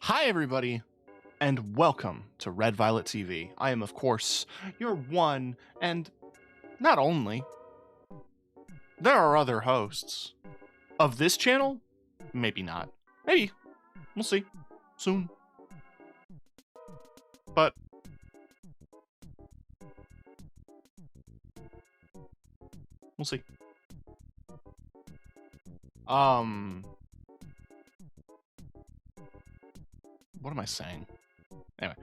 Hi, everybody, and welcome to Red Violet TV. I am, of course, your one and not only. There are other hosts of this channel. Maybe not. Maybe. We'll see. Soon. But we'll see. What am I saying? Anyway.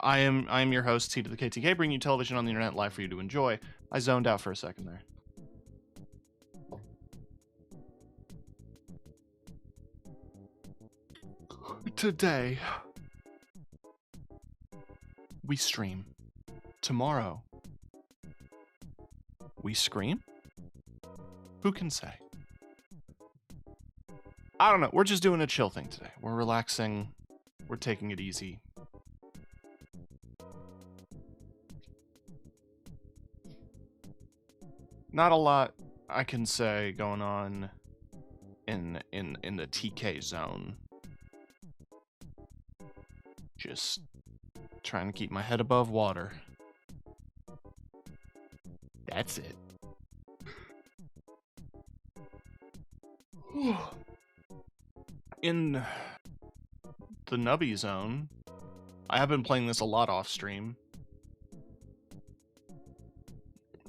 I am your host, T to the KTK, bringing you television on the internet live for you to enjoy. I zoned out for a second there. Today, we stream. Tomorrow, we scream? Who can say? I don't know. We're just doing a chill thing today. We're relaxing. We're taking it easy. Not a lot I can say going on in the TK zone. Just trying to keep my head above water. That's it. In the Nubby zone, I have been playing this a lot off stream.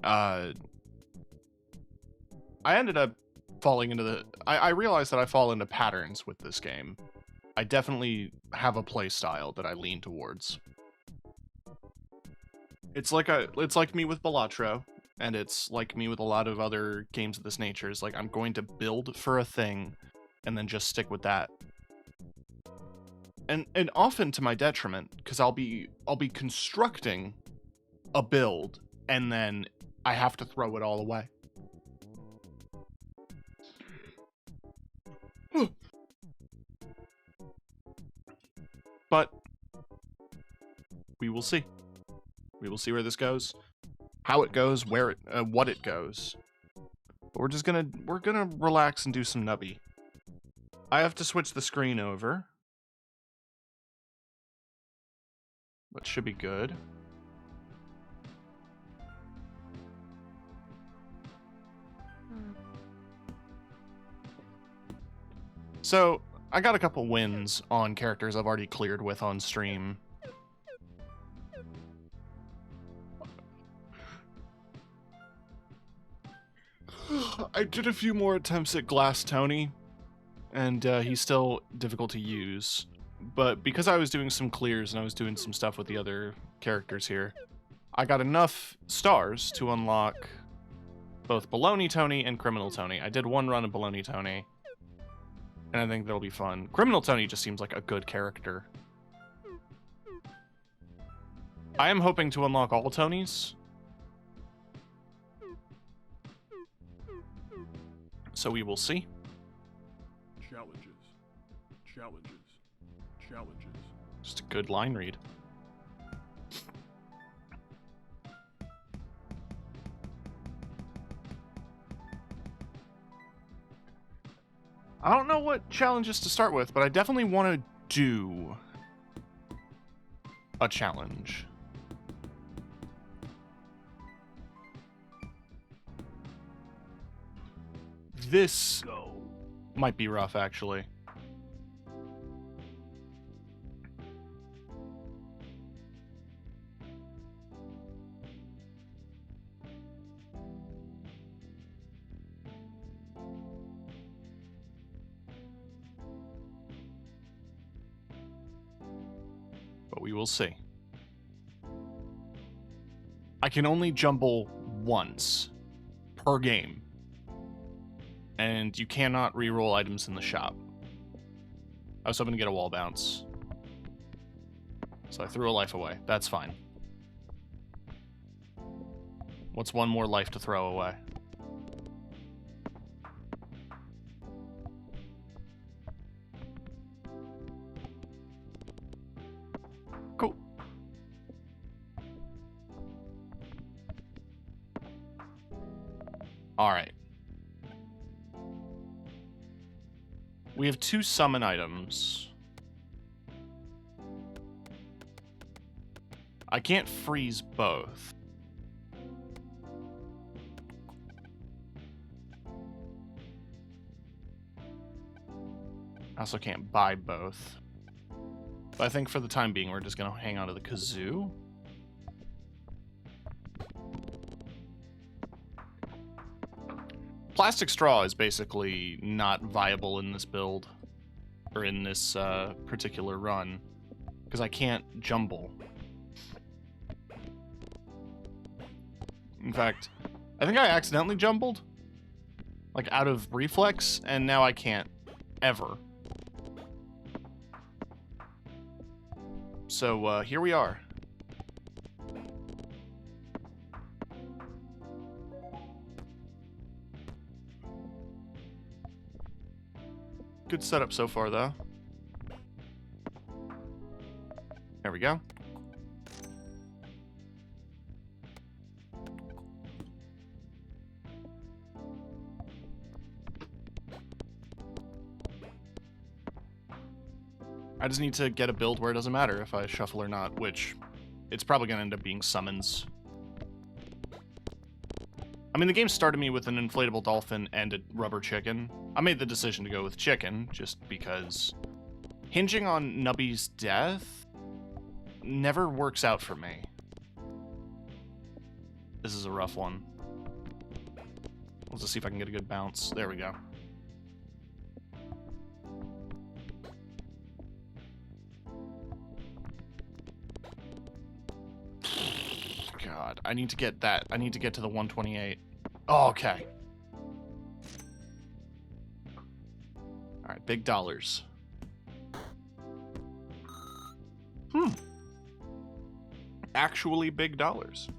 I ended up falling into the... I realized that I fall into patterns with this game. I definitely have a play style that I lean towards. It's like me with Balatro, and it's like me with a lot of other games of this nature. It's like I'm going to build for a thing, and then just stick with that. And often to my detriment, because I'll be constructing a build, and then I have to throw it all away. But we will see. We will see where this goes, how it goes, where it, what it goes. But we're gonna relax and do some Nubby. I have to switch the screen over, but should be good. So, I got a couple wins on characters I've already cleared with on stream. I did a few more attempts at Glass Tony, and he's still difficult to use. But because I was doing some clears and I was doing some stuff with the other characters here, I got enough stars to unlock both Baloney Tony and Criminal Tony. I did one run of Baloney Tony, and I think that'll be fun. Criminal Tony just seems like a good character. I am hoping to unlock all Tonys. So we will see. Challenges. Just a good line read. I don't know what challenges to start with, but I definitely want to do a challenge. This might be rough, actually. But we will see. I can only jumble once per game. And you cannot reroll items in the shop. I was hoping to get a wall bounce. So I threw a life away. That's fine. What's one more life to throw away? Cool. All right. We have 2 summon items. I can't freeze both. I also can't buy both. But I think for the time being, we're just going to hang on to the kazoo. Plastic straw is basically not viable in this build, or in this particular run, because I can't jumble. In fact, I think I accidentally jumbled, like out of reflex, and now I can't ever. So here we are. Good setup so far, though. There we go. I just need to get a build where it doesn't matter if I shuffle or not, which it's probably going to end up being summons. I mean, the game started me with an inflatable dolphin and a rubber chicken. I made the decision to go with chicken, just because hinging on Nubby's death never works out for me. This is a rough one. Let's just see if I can get a good bounce. There we go. God, I need to get that. I need to get to the 128. Oh, okay. All right, big dollars. Actually big dollars.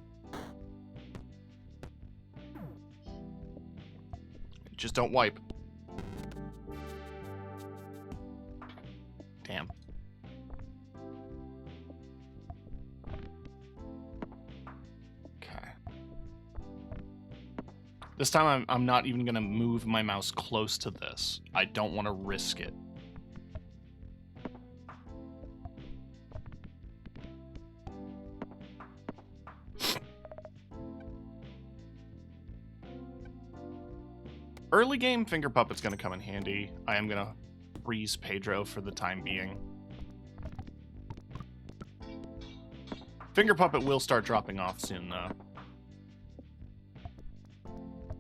Just don't wipe. Damn. This time I'm not even going to move my mouse close to this. I don't want to risk it. Early game Finger Puppet's going to come in handy. I am going to freeze Pedro for the time being. Finger Puppet will start dropping off soon, though.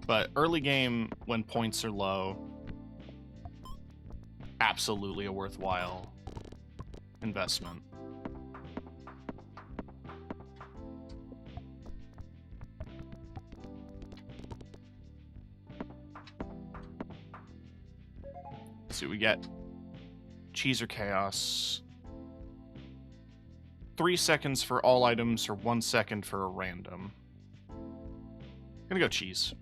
But early game, when points are low, absolutely a worthwhile investment. Let's see what we get. Cheese or Chaos. 3 seconds for all items, or 1 second for a random. I'm gonna go cheese.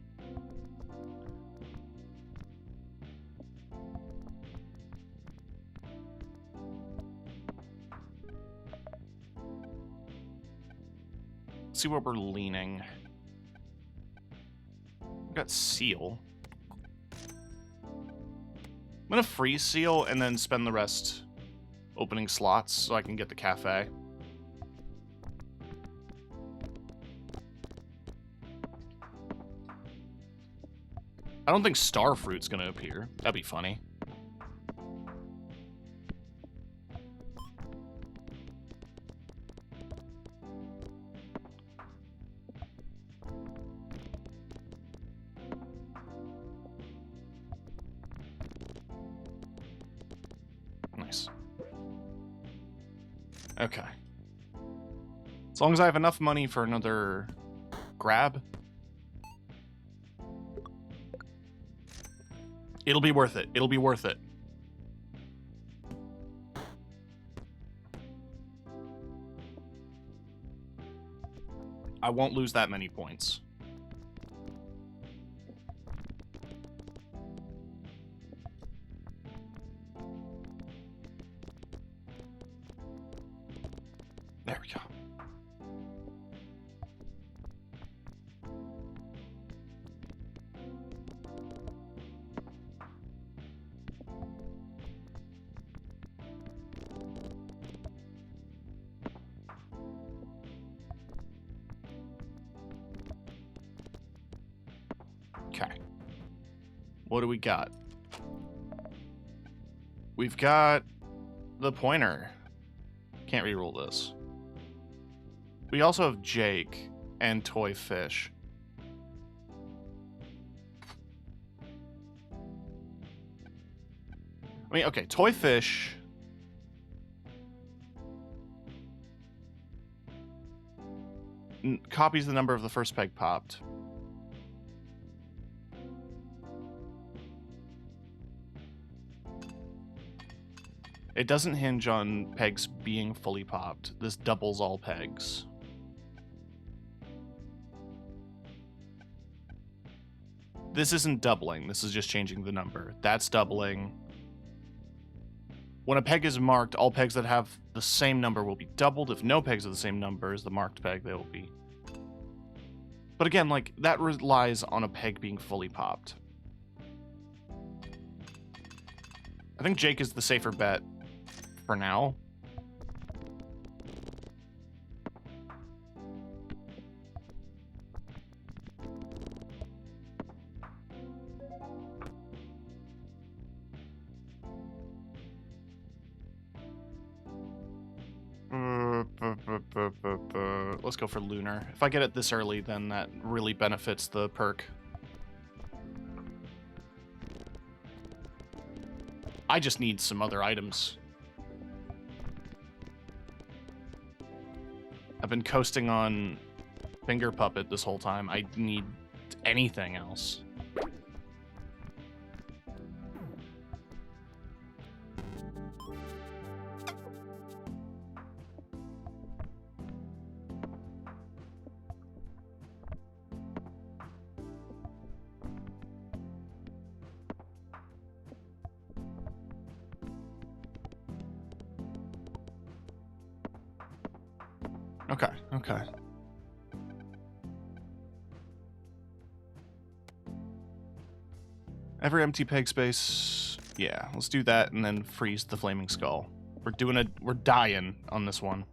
See where we're leaning. We've got Seal. I'm gonna freeze Seal and then spend the rest opening slots so I can get the cafe. I don't think Starfruit's gonna appear. That'd be funny. Nice. Okay. As long as I have enough money for another grab, it'll be worth it. It'll be worth it. I won't lose that many points. There we go. What do we got? We've got the pointer. Can't reroll this. We also have Jake and Toy Fish. I mean, okay, Toy Fish. Copies the number of the first peg popped. It doesn't hinge on pegs being fully popped. This doubles all pegs. This isn't doubling. This is just changing the number. That's doubling. When a peg is marked, all pegs that have the same number will be doubled. If no pegs are the same number as the marked peg, they will be. But again, like, that relies on a peg being fully popped. I think Jake is the safer bet for now. Let's go for Lunar. If I get it this early, then that really benefits the perk. I just need some other items. I've been coasting on Finger Puppet this whole time. I need anything else. Okay. Every empty peg space. Yeah, let's do that and then freeze the flaming skull. We're dying on this one.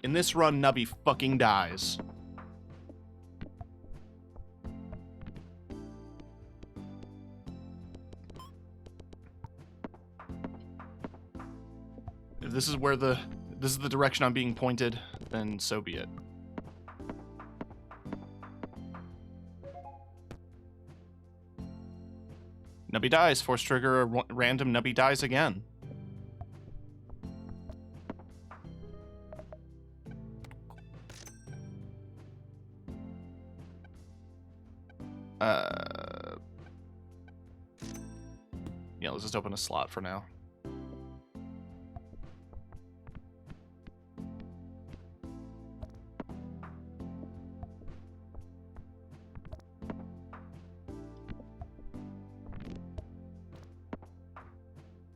In this run, Nubby fucking dies. If this is where this is the direction I'm being pointed, then so be it. Nubby dies. Force trigger a random Nubby dies again. Yeah, let's just open a slot for now.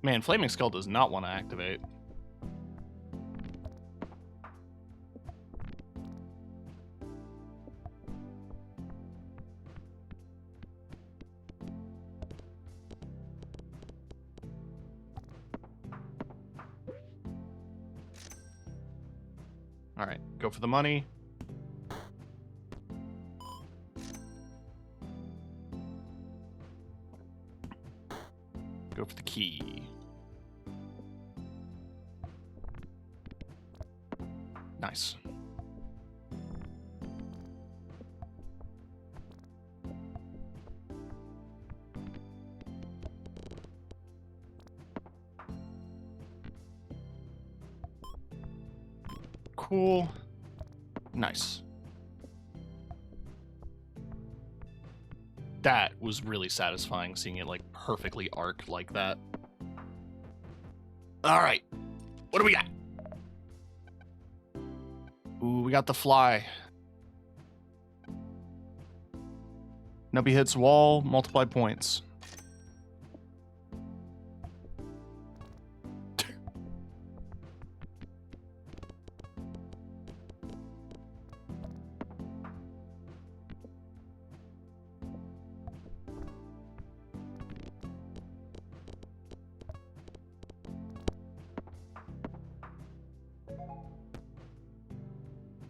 Man, Flaming Skull does not want to activate. All right, go for the money. Go for the key. Nice. Cool. Nice. That was really satisfying, seeing it like perfectly arc like that. All right, what do we got? Ooh, we got the fly. Nubby hits wall, multiply points.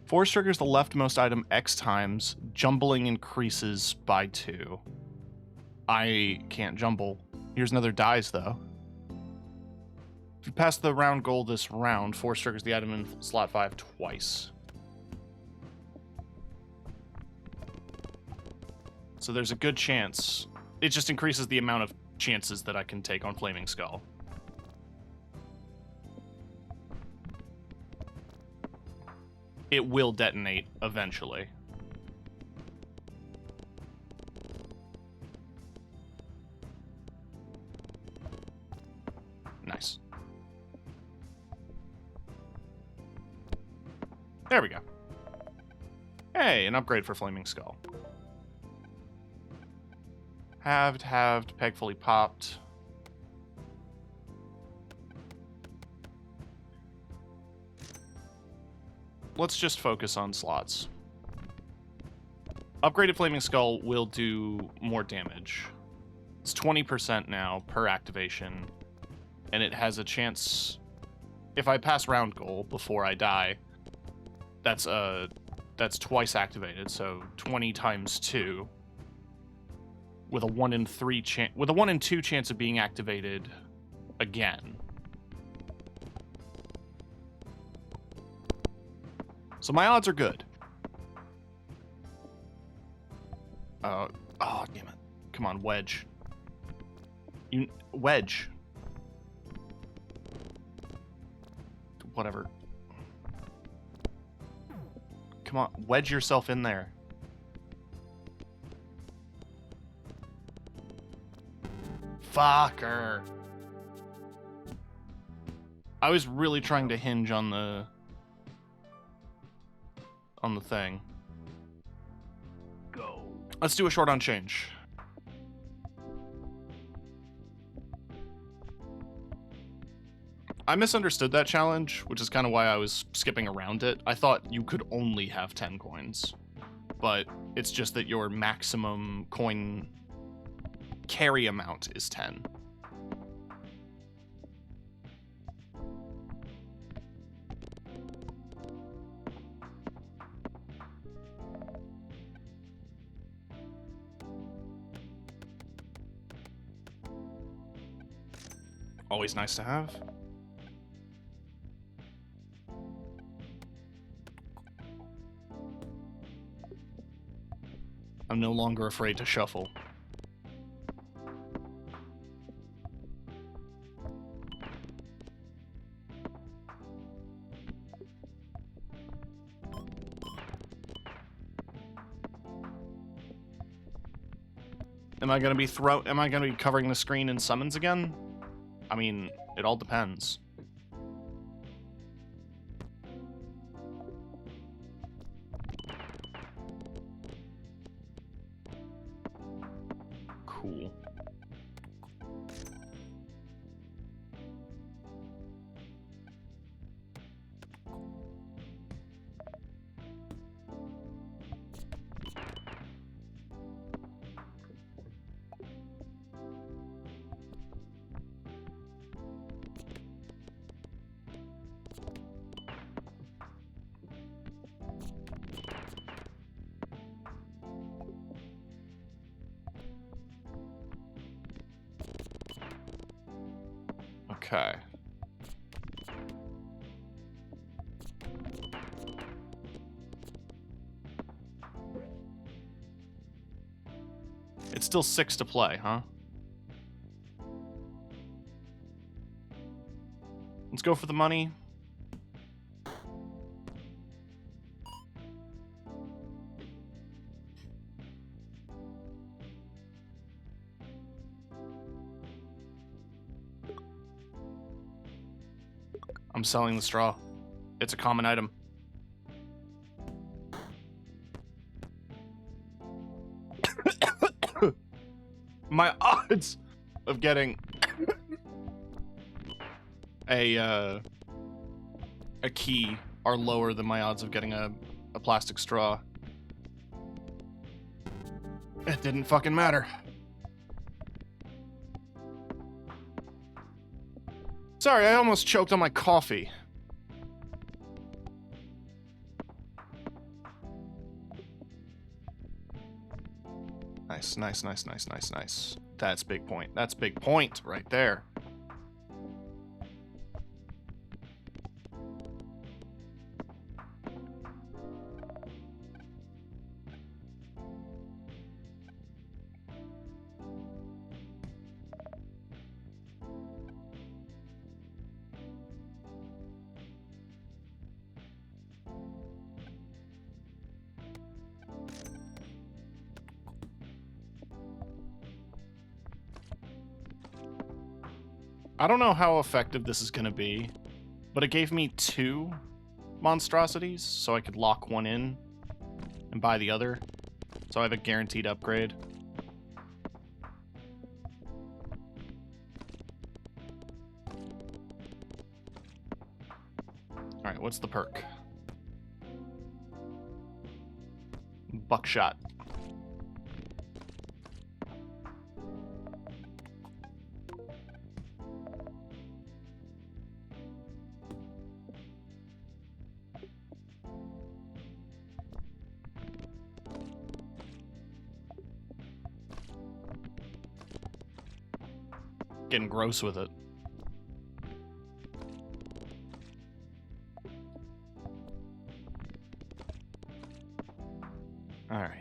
Force triggers the leftmost item X times. Jumbling increases by 2. I can't jumble. Here's another dies, though. If you pass the round goal this round, Force triggers the item in slot 5 twice. So there's a good chance. It just increases the amount of chances that I can take on Flaming Skull. It will detonate eventually. Nice. There we go. Hey, an upgrade for Flaming Skull. Halved, peg fully popped. Let's just focus on slots. Upgraded Flaming Skull will do more damage. It's 20% now per activation, and it has a chance... If I pass round goal before I die, that's twice activated, so 20 times 2. With a 1 in 3 chance, with a 1 in 2 chance of being activated again. So my odds are good. Oh, damn it. Come on, Wedge. Wedge. Whatever. Come on, wedge yourself in there. Fucker. I was really trying to hinge on the thing. Go. Let's do a short on change. I misunderstood that challenge, which is kind of why I was skipping around it. I thought you could only have 10 coins, but it's just that your maximum coin carry amount is 10. Always nice to have. I'm no longer afraid to shuffle. Am I gonna be covering the screen in summons again? I mean, it all depends. Cool. Okay. It's still 6 to play, huh? Let's go for the money. I'm selling the straw. It's a common item. My odds of getting a key are lower than my odds of getting a plastic straw. It didn't fucking matter. Sorry, I almost choked on my coffee. Nice, nice, nice, nice, nice, nice. That's big point. That's big point right there. I don't know how effective this is going to be, but it gave me 2 monstrosities, so I could lock one in and buy the other. So I have a guaranteed upgrade. Alright, what's the perk? Buckshot. Getting gross with it. All right.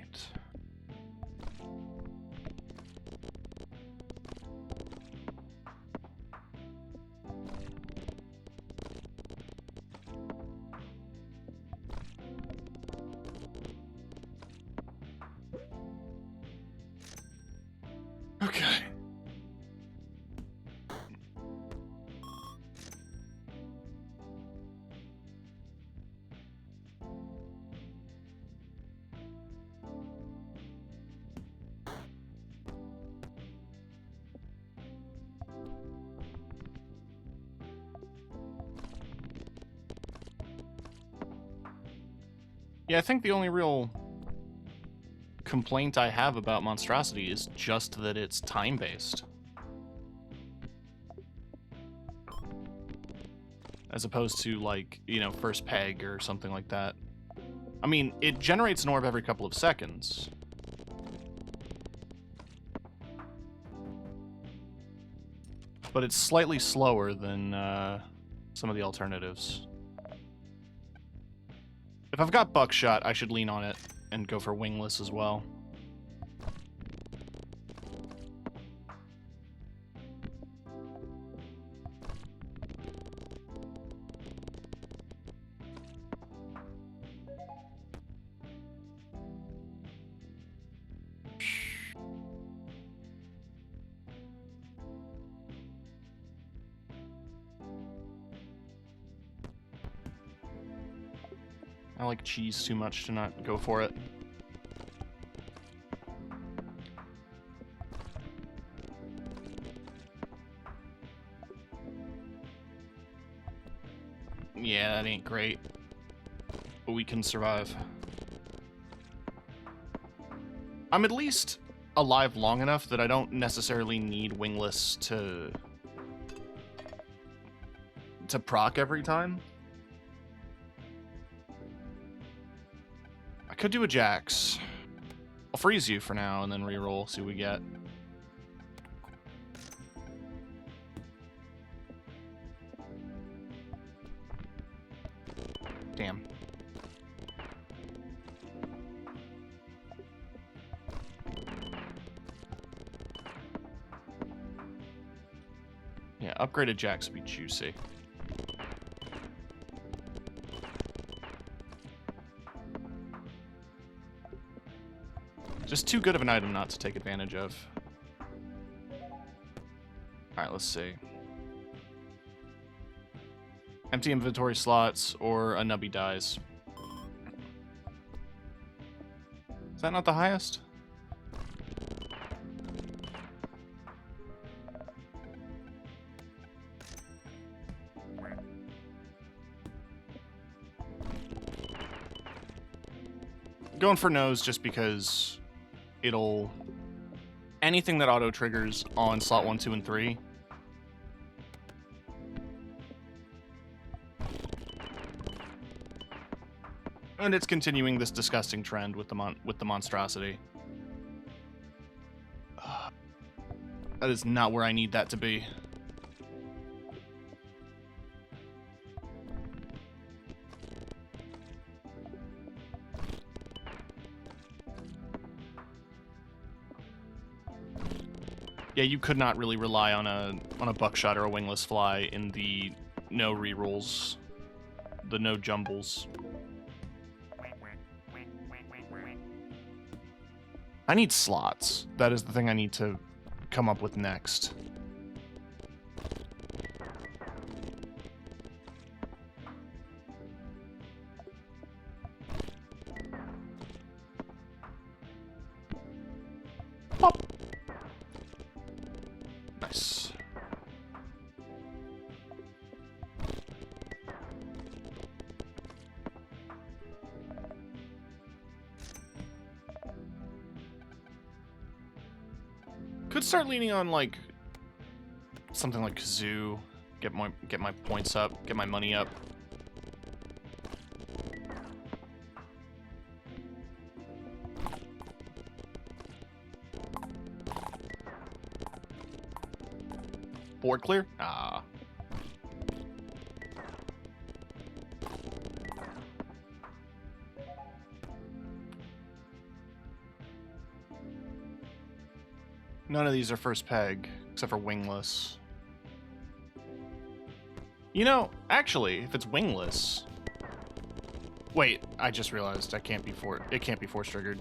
Okay. Yeah, I think the only real complaint I have about Monstrosity is just that it's time-based. As opposed to, like, you know, first peg or something like that. I mean, it generates an orb every couple of seconds. But it's slightly slower than some of the alternatives. If I've got Buckshot, I should lean on it and go for Wingless as well. I like cheese too much to not go for it. Yeah, that ain't great. But we can survive. I'm at least alive long enough that I don't necessarily need Wingless to proc every time. I could do a Jax. I'll freeze you for now and then reroll, see what we get. Damn. Yeah, upgraded Jax would be juicy. Just too good of an item not to take advantage of. Alright, let's see. Empty inventory slots or a Nubby dies. Is that not the highest? Going for nose just because it'll... anything that auto triggers on slot 1, 2, and 3. And it's continuing this disgusting trend with the monstrosity. That is not where I need that to be. Yeah, you could not really rely on a buckshot or a wingless fly in the no rerolls, the no jumbles. I need slots. That is the thing I need to come up with next. Pop. Nice. Could start leaning on like something like Kazoo, get my points up, get my money up. Board clear? Ah. None of these are first peg, except for wingless. You know, actually, if it's wingless... Wait, I just realized it can't be force triggered.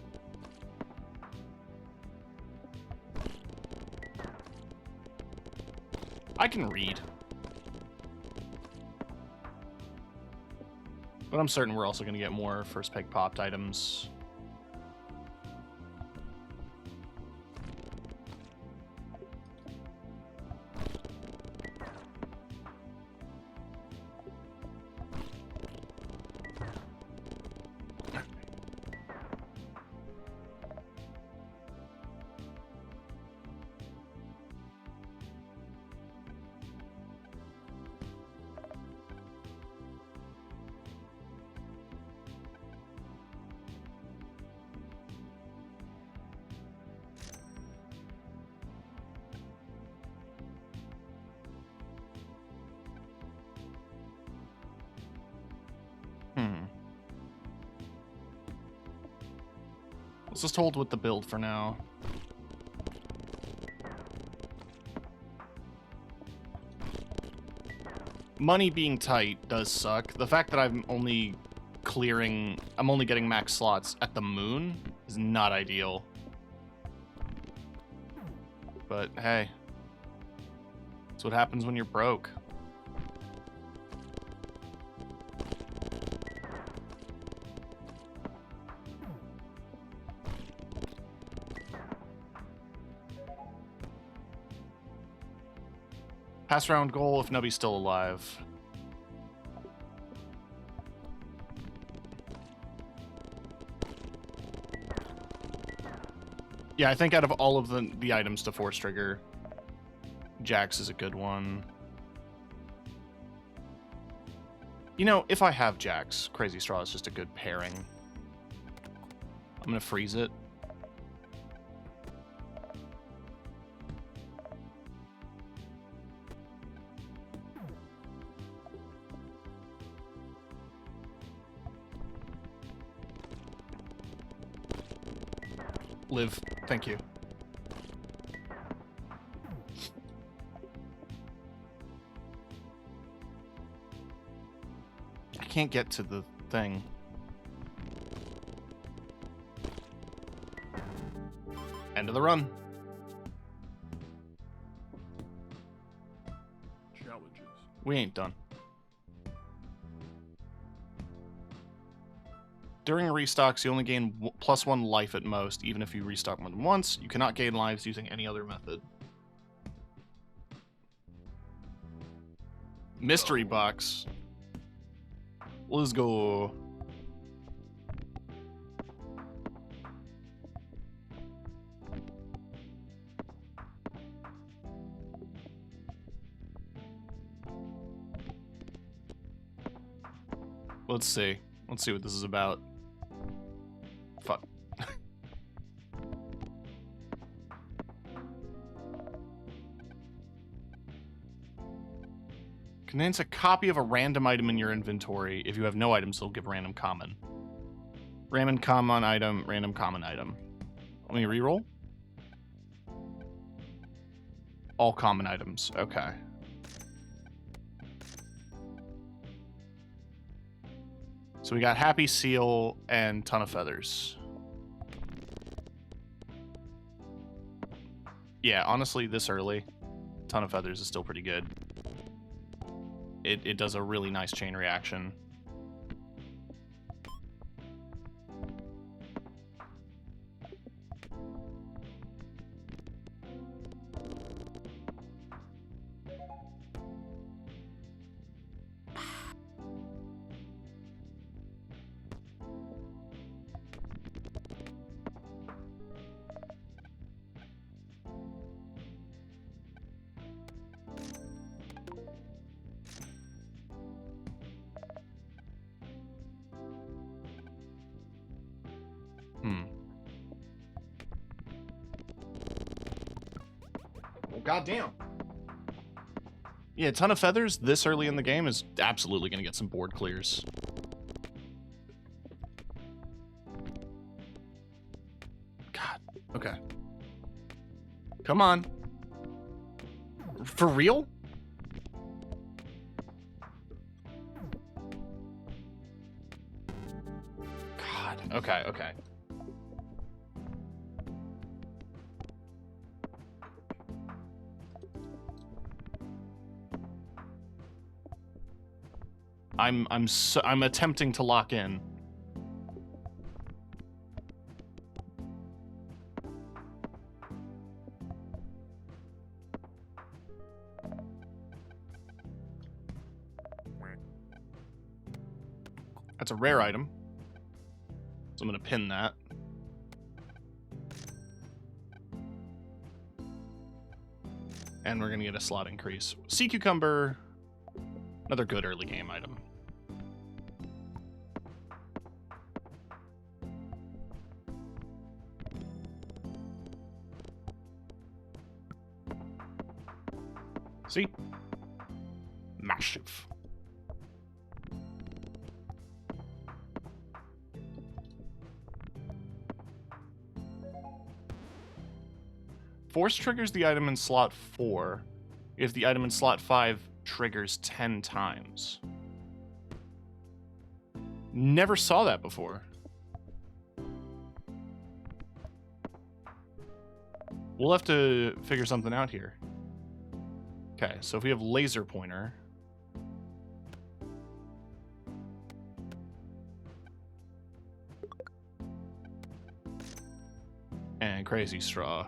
I can read. But I'm certain we're also going to get more first peg popped items. Let's just hold with the build for now. Money being tight does suck. The fact that I'm only getting max slots at the moon is not ideal. But hey, that's what happens when you're broke. Pass round goal if Nubby's still alive. Yeah, I think out of all of the items to force trigger, Jax is a good one. You know, if I have Jax, Crazy Straw is just a good pairing. I'm gonna freeze it. Live. Thank you. I can't get to the thing. End of the run. Challenges. We ain't done. During restocks, you only gain +1 life at most, even if you restock more than once. You cannot gain lives using any other method. Mystery box. Let's go. Let's see. Let's see what this is about. Fuck. Contains a copy of a random item in your inventory. If you have no items, it'll give random common. Random common item, random common item. Let me reroll. All common items. Okay. So we got Happy Seal and Ton of Feathers. Yeah, honestly, this early, Ton of Feathers is still pretty good. It does a really nice chain reaction. Goddamn. Yeah, Ton of Feathers this early in the game is absolutely going to get some board clears. God. Okay. Come on. For real? God. Okay, okay. I'm attempting to lock in. That's a rare item. So I'm gonna pin that. And we're gonna get a slot increase. Sea Cucumber, another good early game item. See? Massive. Force triggers the item in slot 4 if the item in slot 5 triggers 10 times. Never saw that before. We'll have to figure something out here. Okay, so if we have laser pointer. And crazy straw.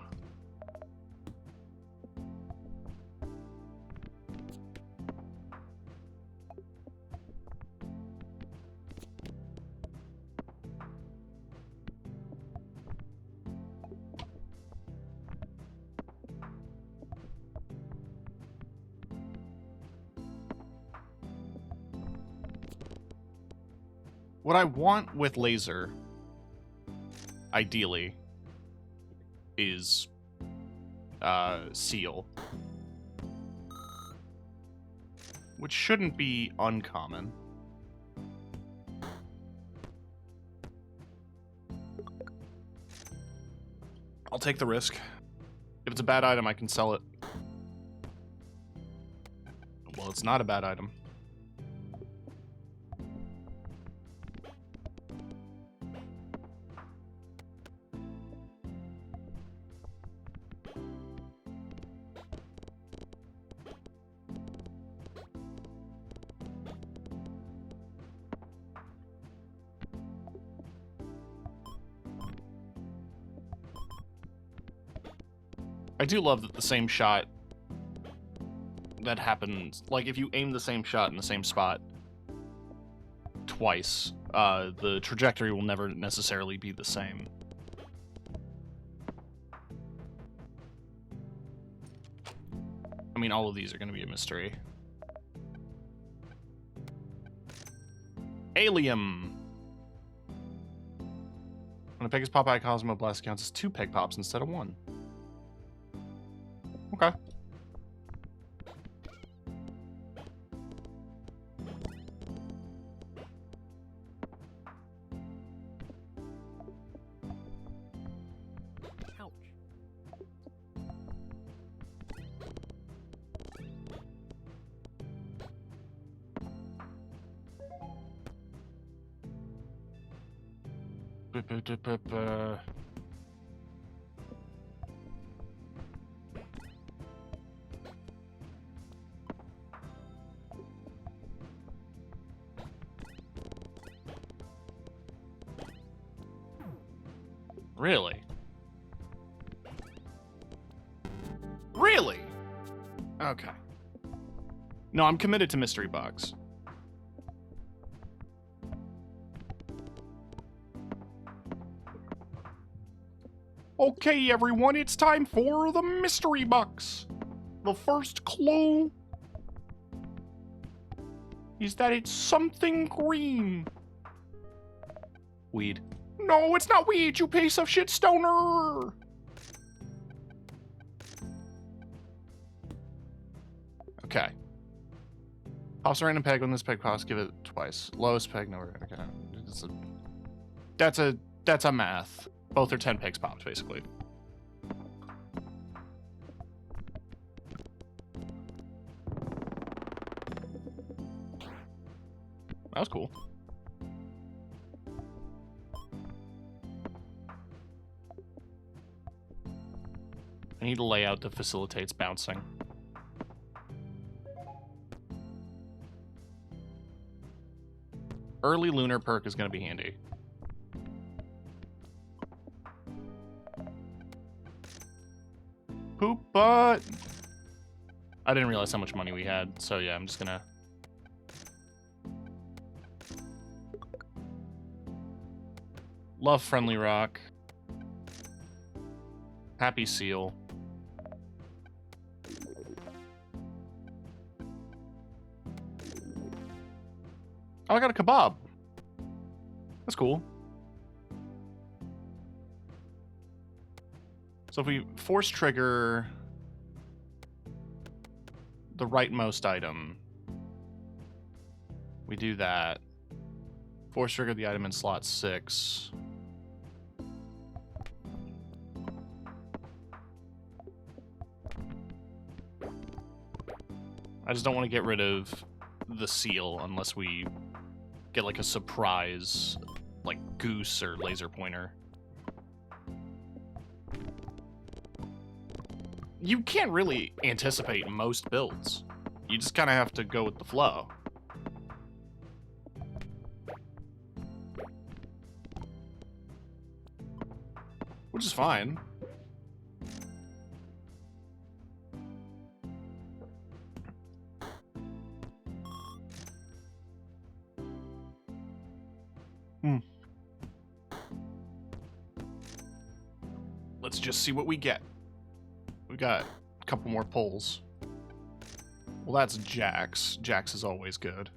What I want with laser, ideally, is seal. Which shouldn't be uncommon. I'll take the risk. If it's a bad item, I can sell it. Well, it's not a bad item. I do love that the same shot that happens, like if you aim the same shot in the same spot twice, the trajectory will never necessarily be the same. I mean, all of these are going to be a mystery. Alien. When a peg is Popeye Cosmo Blast counts as 2 peg pops instead of 1. Okay. Really? Really? Okay. No, I'm committed to mystery box. Okay, everyone, it's time for the mystery box. The first clue is that it's something green. Weed. No, it's not weed, you piece of shit stoner! Okay. Toss a random peg. When this peg pops, give it twice. Lowest peg, no. Okay. That's a math. Both are 10 pegs popped, basically. That was cool. I need a layout that facilitates bouncing. Early lunar perk is going to be handy. Poop butt. I didn't realize how much money we had, so yeah, I'm just gonna... Love friendly rock. Happy seal. Oh, I got a kebab. That's cool. So if we force trigger the rightmost item, we do that. Force trigger the item in slot 6. I just don't want to get rid of the seal unless we get like a surprise, like goose or laser pointer. You can't really anticipate most builds. You just kind of have to go with the flow. Which is fine. Let's just see what we get. We got a couple more pulls. Well, that's Jax. Jax is always good.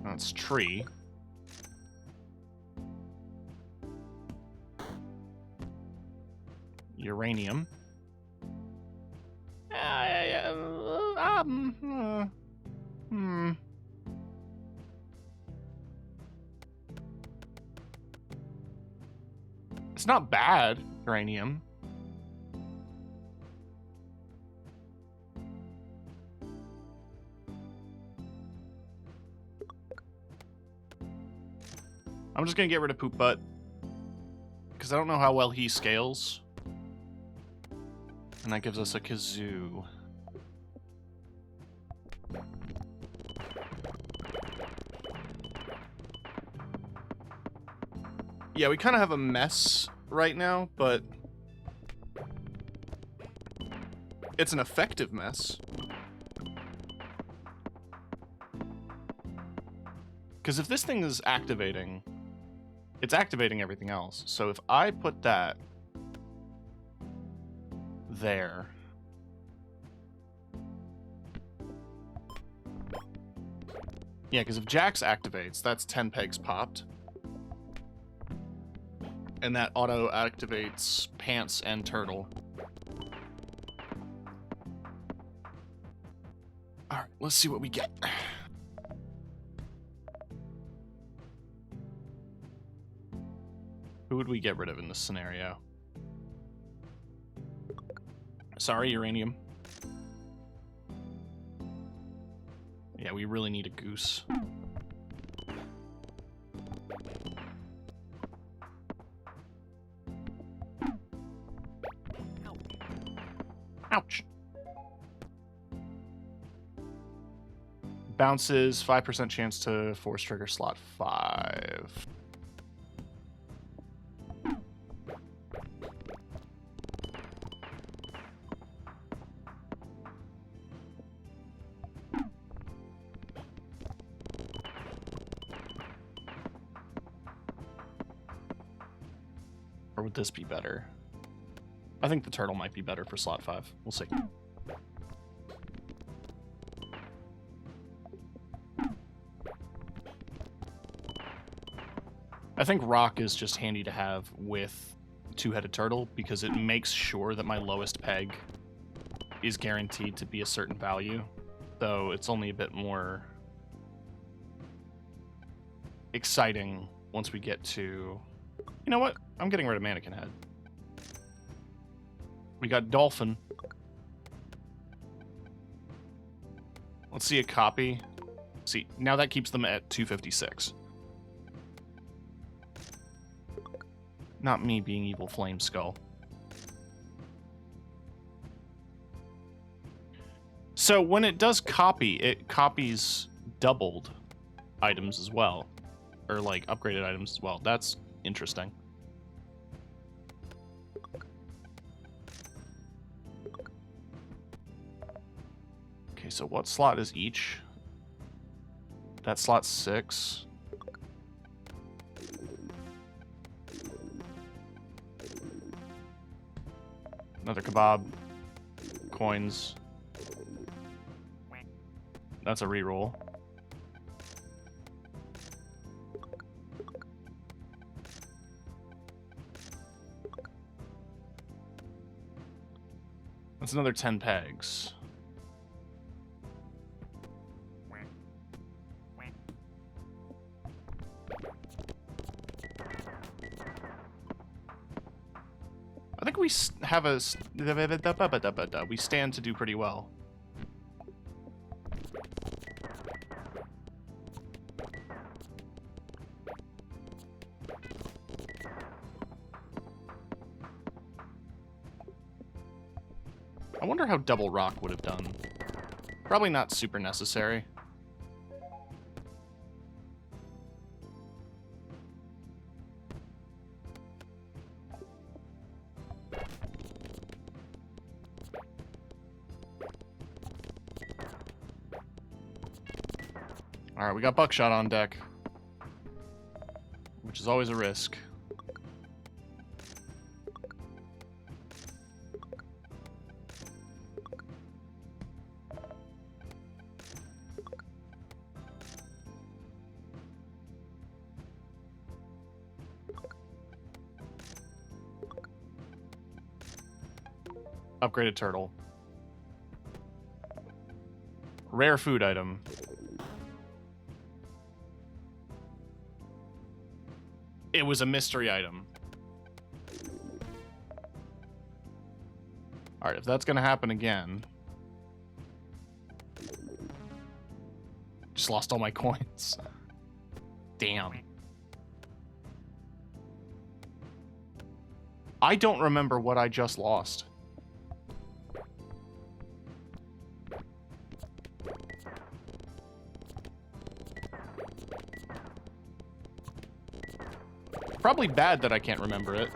That's tree. Uranium. It's not bad, uranium. I'm just gonna get rid of Poop Butt, because I don't know how well he scales. And that gives us a kazoo. Yeah, we kind of have a mess right now, but it's an effective mess. Because if this thing is activating, it's activating everything else. So if I put that there, yeah, because if Jax activates, that's 10 pegs popped. And that auto activates Pants and Turtle. Alright, let's see what we get. Who would we get rid of in this scenario? Sorry, uranium. Yeah, we really need a goose. Bounces, 5% chance to force trigger slot 5. Or would this be better? I think the turtle might be better for slot 5. We'll see. I think rock is just handy to have with two-headed turtle because it makes sure that my lowest peg is guaranteed to be a certain value, though it's only a bit more exciting once we get to... You know what? I'm getting rid of mannequin head. We got dolphin. Let's see a copy. See, now that keeps them at 256. Not me being evil flame skull. So when it does copy, it copies doubled items as well. Or like upgraded items as well. That's interesting. Okay, so what slot is each? That slot's 6. Another kebab. Coins. That's a reroll. That's another 10 pegs. I think we have a... We stand to do pretty well. I wonder how double rock would have done. Probably not super necessary. Alright, we got buckshot on deck. Which is always a risk. Upgraded turtle. Rare food item. It was a mystery item. Alright, if that's gonna happen again... Just lost all my coins. Damn. I don't remember what I just lost. Probably bad that I can't remember it.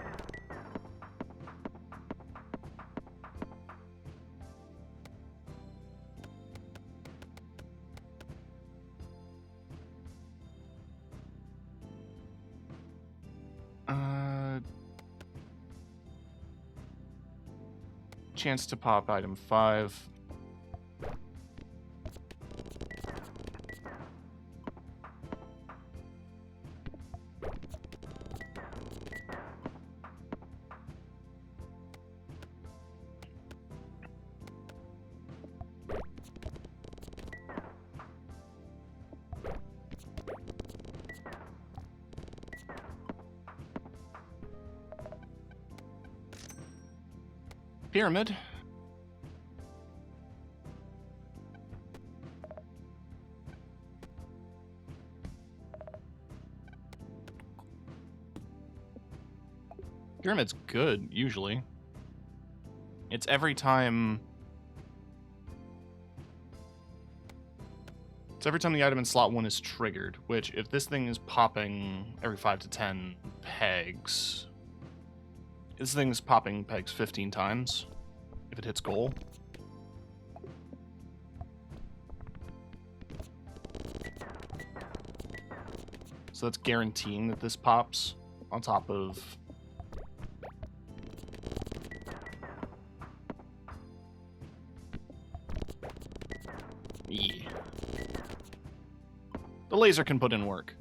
Chance to pop item 5. Pyramid. Pyramid's good, usually. It's every time It's every time the item in slot 1 is triggered, which if this thing is popping every 5 to 10 pegs, this thing is popping pegs 15 times if it hits goal. So that's guaranteeing that this pops on top of... Yeah. The laser can put in work.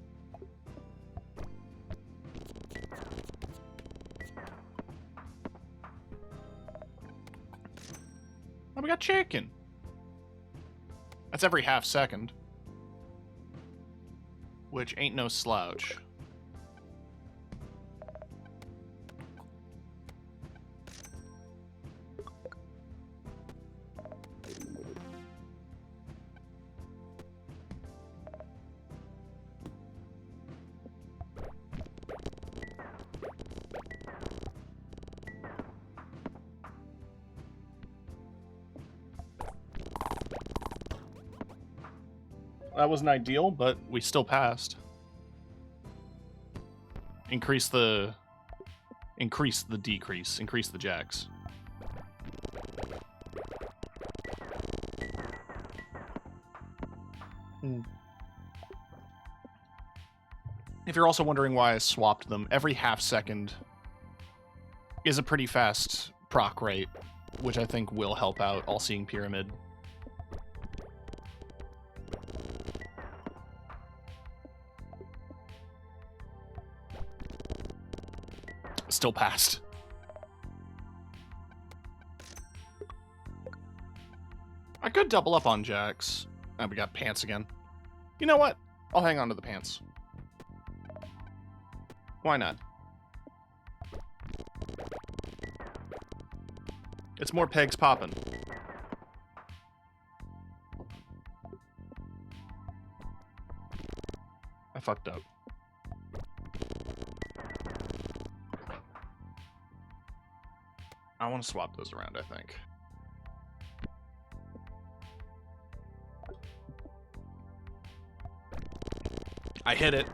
Oh, we got chicken. That's every half second. Which ain't no slouch. That wasn't ideal, but we still passed. Increase the decrease. Increase the jacks. If you're also wondering why I swapped them, every half second is a pretty fast proc rate, which I think will help out All-Seeing Pyramid. Still passed. I could double up on jacks. Oh, we got pants again. You know what? I'll hang on to the pants. Why not? It's more pegs popping. I fucked up. I want to swap those around, I think. I hit it.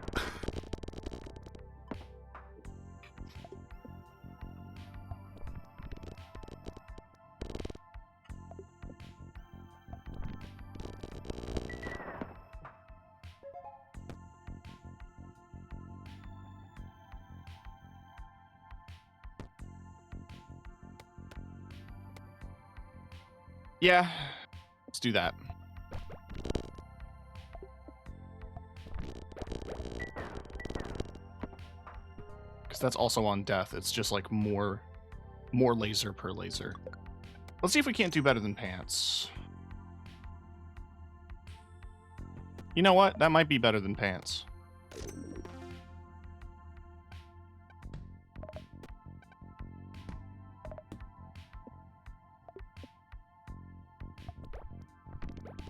Yeah, let's do that. Because that's also on death. It's just like more laser per laser. Let's see if we can't do better than pants. You know what? That might be better than pants.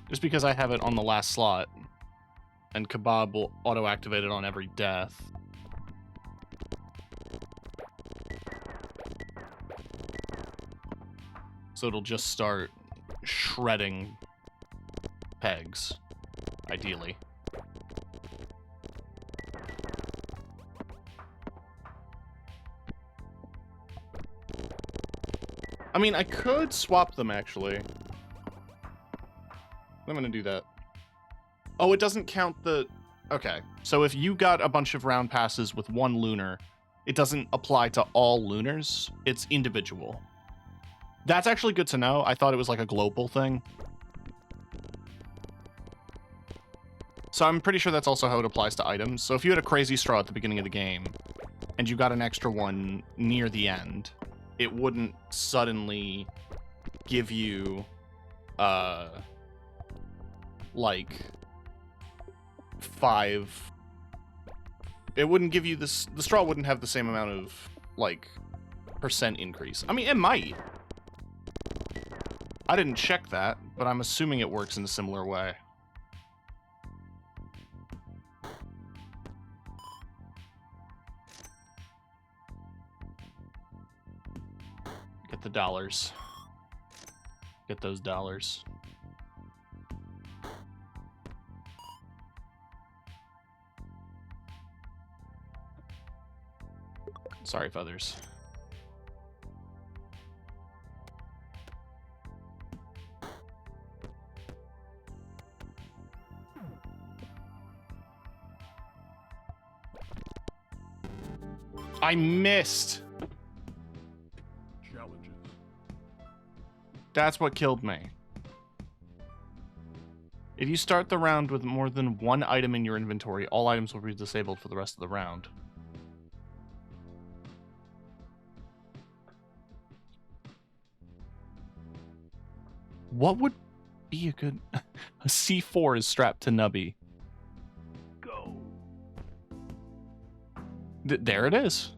Just because I have it on the last slot, and Kebab will auto-activate it on every death. So it'll just start shredding pegs, ideally. I mean, I could swap them, actually. I'm gonna do that. Oh, it doesn't count the... Okay, so if you got a bunch of round passes with one lunar, it doesn't apply to all lunars. It's individual. That's actually good to know. I thought it was like a global thing. So I'm pretty sure that's also how it applies to items. So if you had a crazy straw at the beginning of the game, and you got an extra one near the end, it wouldn't suddenly give you, like 5. It wouldn't give you this. The straw wouldn't have the same amount of like percent increase. I mean, it might. I didn't check that, but I'm assuming it works in a similar way. Get the dollars. Get those dollars. Sorry, feathers. I missed. Challenges. That's what killed me. If you start the round with more than one item in your inventory, all items will be disabled for the rest of the round. What would be a good... A C4 is strapped to Nubby. Go. There it is.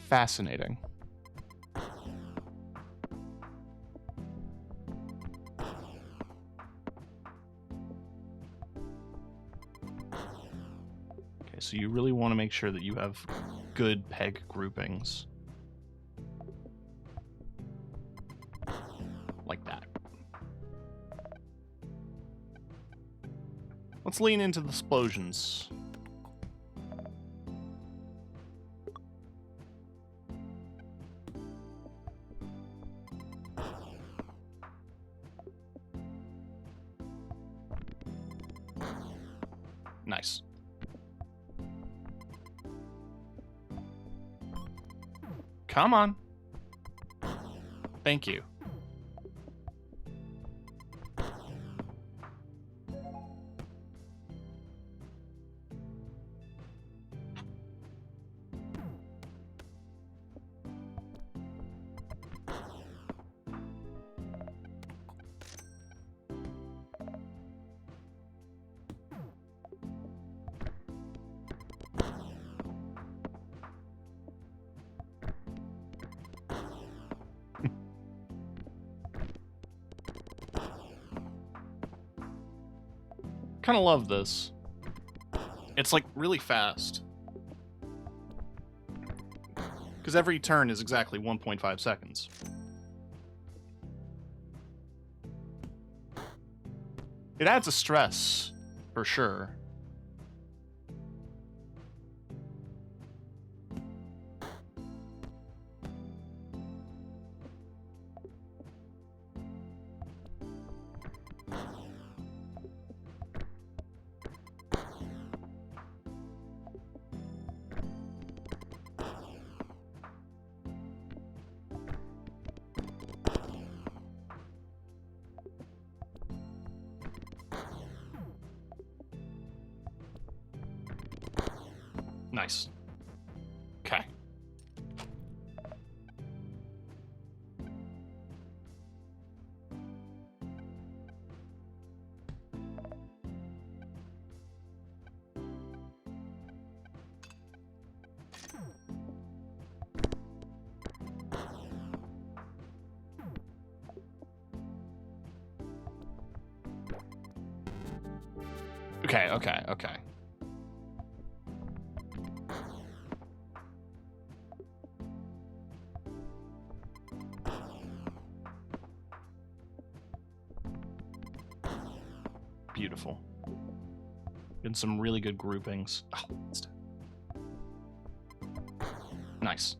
Fascinating. Okay, so you really want to make sure that you have good peg groupings. Like that. Let's lean into the explosions. Nice. Come on. Thank you. Kind of love this. It's like really fast. Because every turn is exactly 1.5 seconds. It adds a stress, for sure. Nice. Okay. Okay. Beautiful. And some really good groupings. Oh, nice.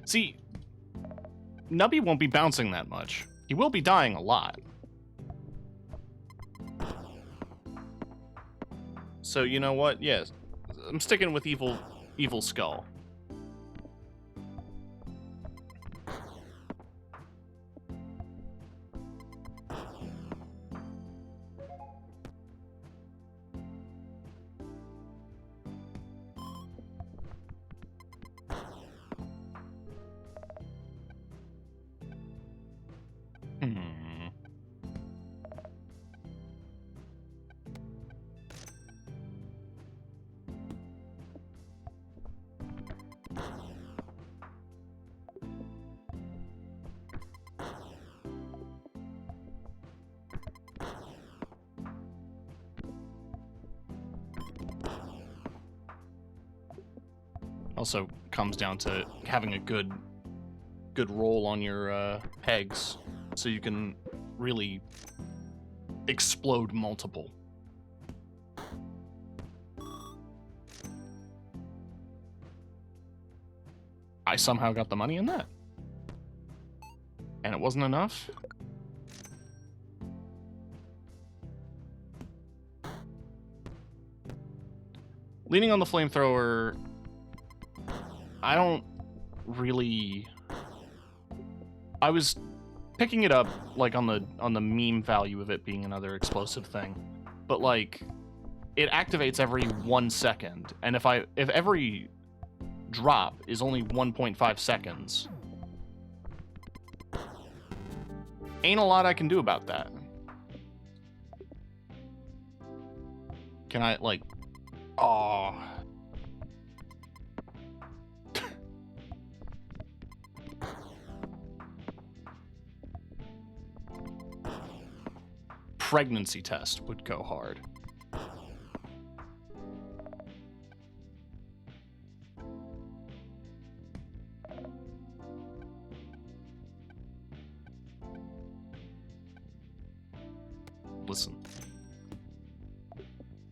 See, Nubby won't be bouncing that much. He will be dying a lot. So you know what? Yes, I'm sticking with evil skull. Also comes down to having a good roll on your pegs. so you can really explode multiple. I somehow got the money in that. And it wasn't enough? Leaning on the flamethrower, I don't really... I was picking it up like on the meme value of it being another explosive thing, but like it activates every 1 second, and if every drop is only 1.5 seconds, ain't a lot I can do about that. Can I like... Oh. Pregnancy test would go hard. Listen.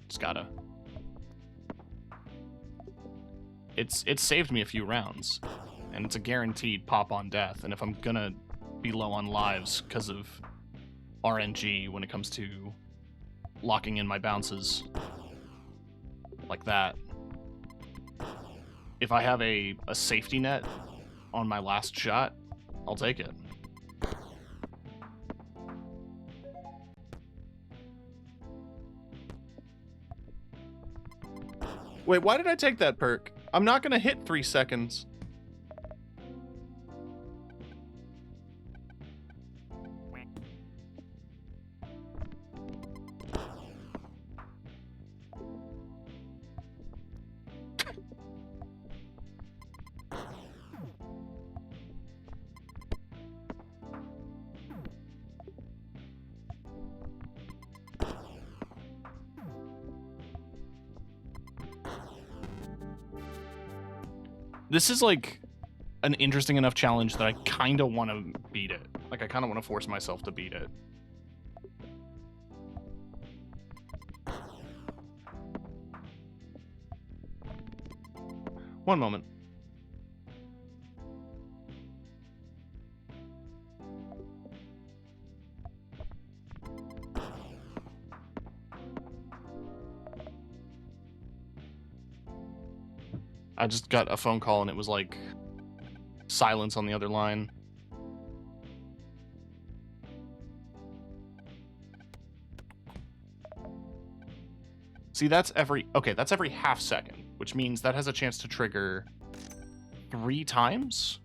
Just gotta... It's saved me a few rounds, and it's a guaranteed pop on death, and if I'm gonna be low on lives because of RNG when it comes to locking in my bounces like that, if I have a safety net on my last shot, I'll take it. Wait, why did I take that perk? I'm not gonna hit 3 seconds. This is like an interesting enough challenge that I kind of want to beat it. Like, I kind of want to force myself to beat it. One moment. I just got a phone call and it was like silence on the other line. See, that's every half second, which means that has a chance to trigger 3 times.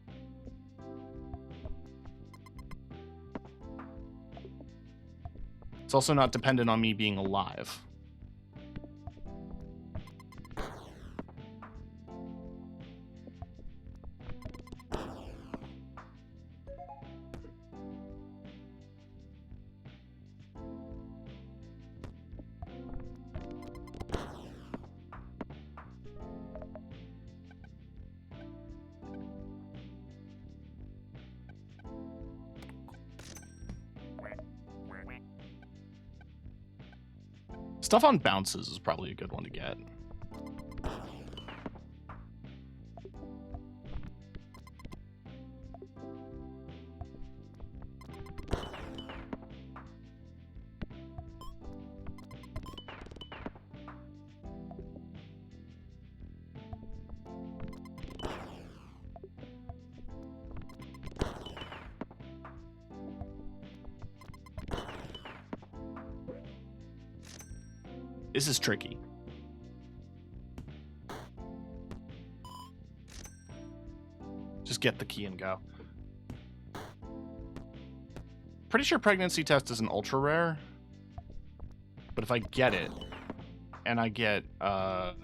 It's also not dependent on me being alive. Stuff on bounces is probably a good one to get. This is tricky. Just get the key and go. Pretty sure pregnancy test is an ultra rare. But if I get it, and I get, I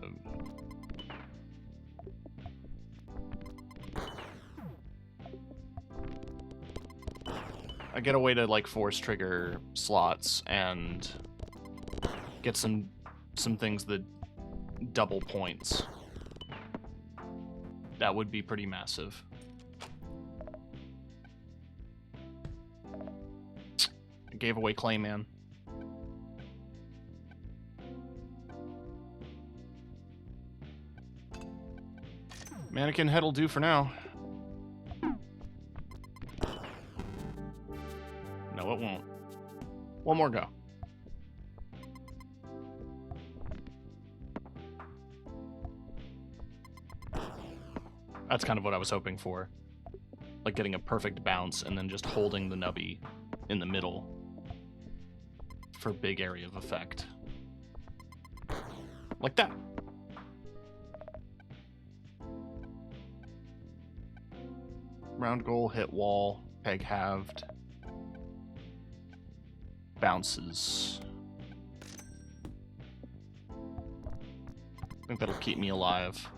get a way to, like, force trigger slots and get some things that double points. That would be pretty massive. I gave away Clayman. Mannequin head'll do for now. No, it won't. One more go. That's kind of what I was hoping for. Like getting a perfect bounce and then just holding the Nubby in the middle for big area of effect. Like that. Round goal, hit wall, peg halved. Bounces. I think that'll keep me alive.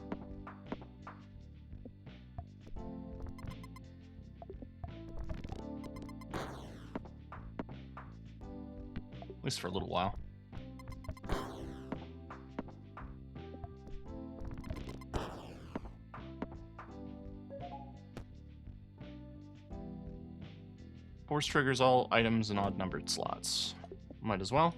At least for a little while. Force triggers all items in odd-numbered slots. Might as well.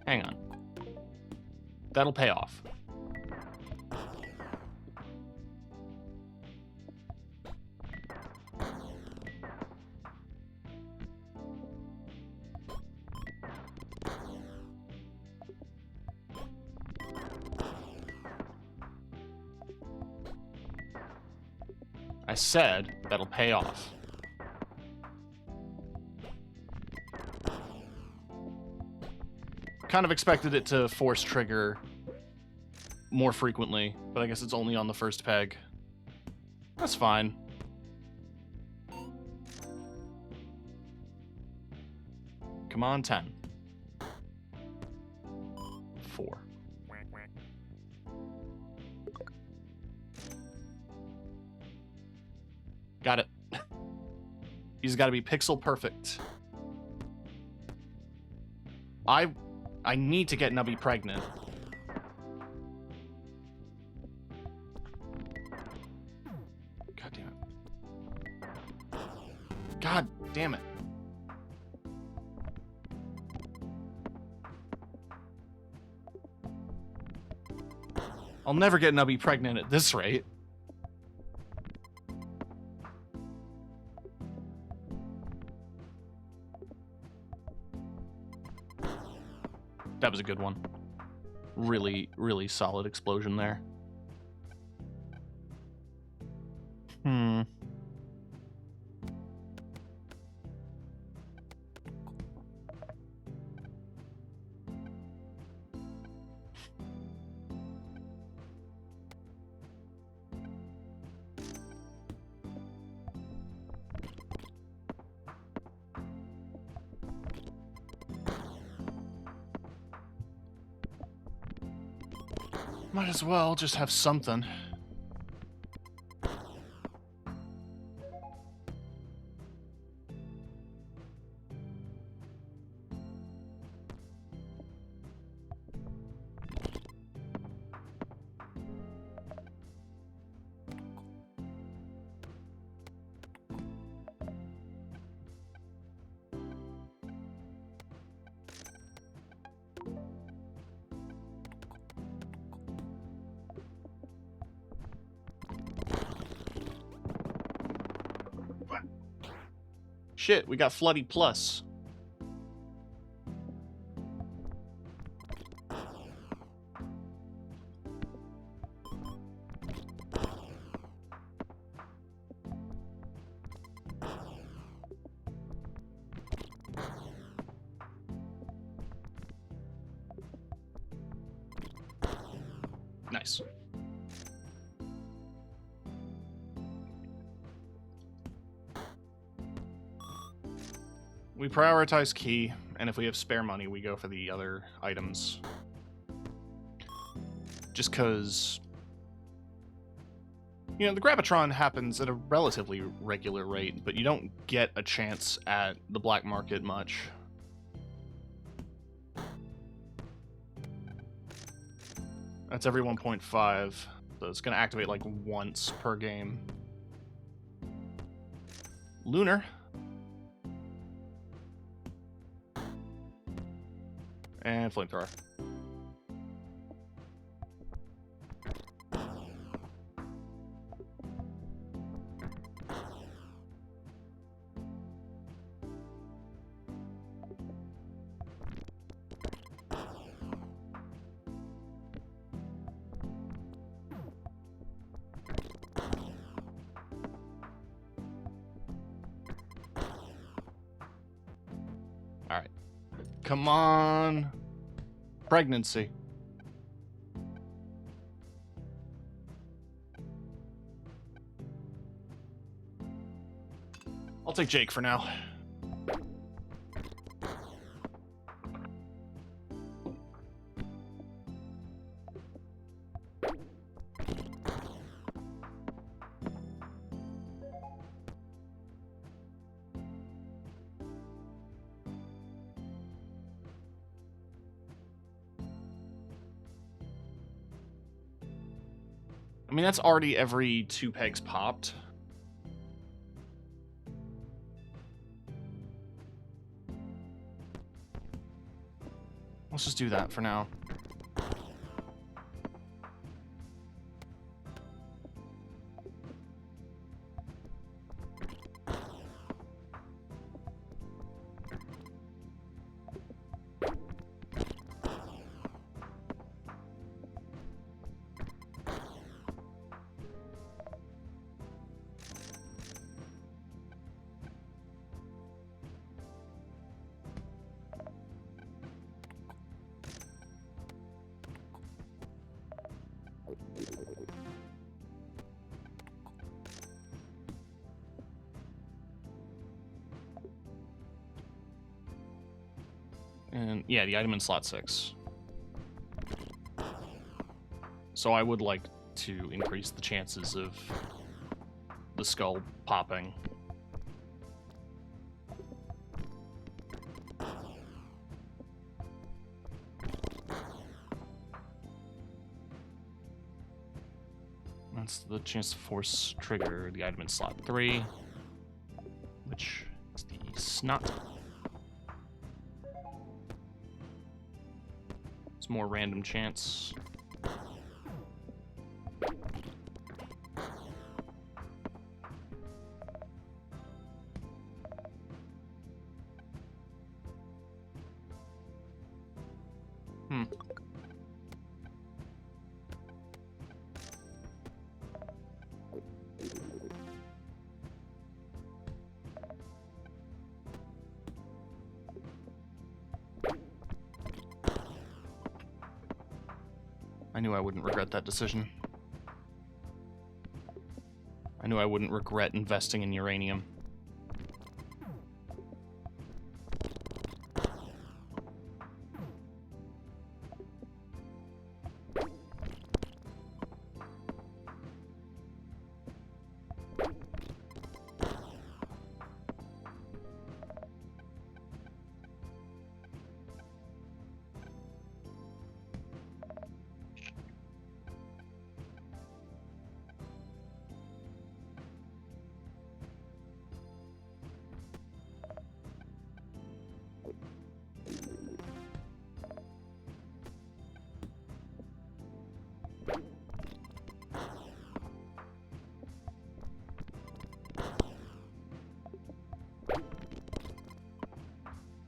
Hang on. That'll pay off. I said that'll pay off. Kind of expected it to force trigger more frequently, but I guess it's only on the first peg. That's fine. Come on, 10. 4. Got it. He's got to be pixel perfect. I need to get Nubby pregnant. God damn it. God damn it. I'll never get Nubby pregnant at this rate. That was a good one. Really, really solid explosion there. Might as well just have something. Shit, we got Floody Plus. Nice. We prioritize key, and if we have spare money, we go for the other items. Just because, you know, the Grabitron happens at a relatively regular rate, but you don't get a chance at the black market much. That's every 1.5. So it's gonna activate like once per game. Lunar. And flamethrower. All right. Come on. Pregnancy. I'll take Jake for now. I mean, that's already every 2 pegs popped. Let's just do that for now. And yeah, the item in slot 6. So I would like to increase the chances of the skull popping. That's the chance to force trigger the item in slot 3, which is the snot. It's more random chance. I knew I wouldn't regret that decision. I knew I wouldn't regret investing in uranium.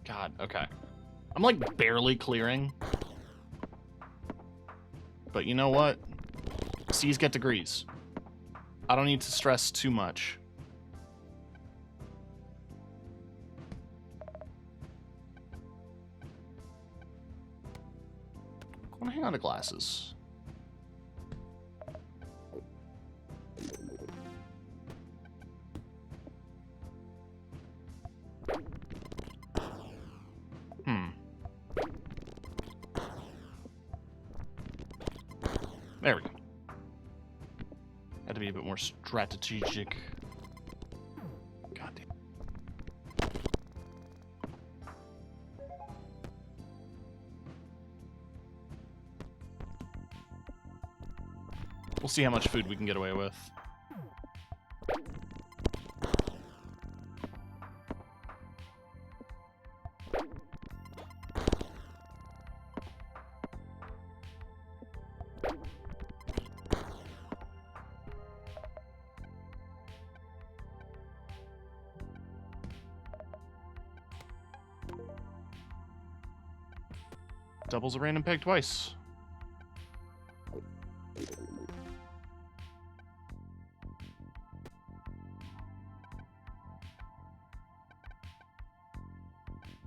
God, okay. I'm like barely clearing. But you know what? C's get degrees. I don't need to stress too much. I want to hang on to glasses. There we go. Had to be a bit more strategic. God damn. We'll see how much food we can get away with. Doubles a random peg twice.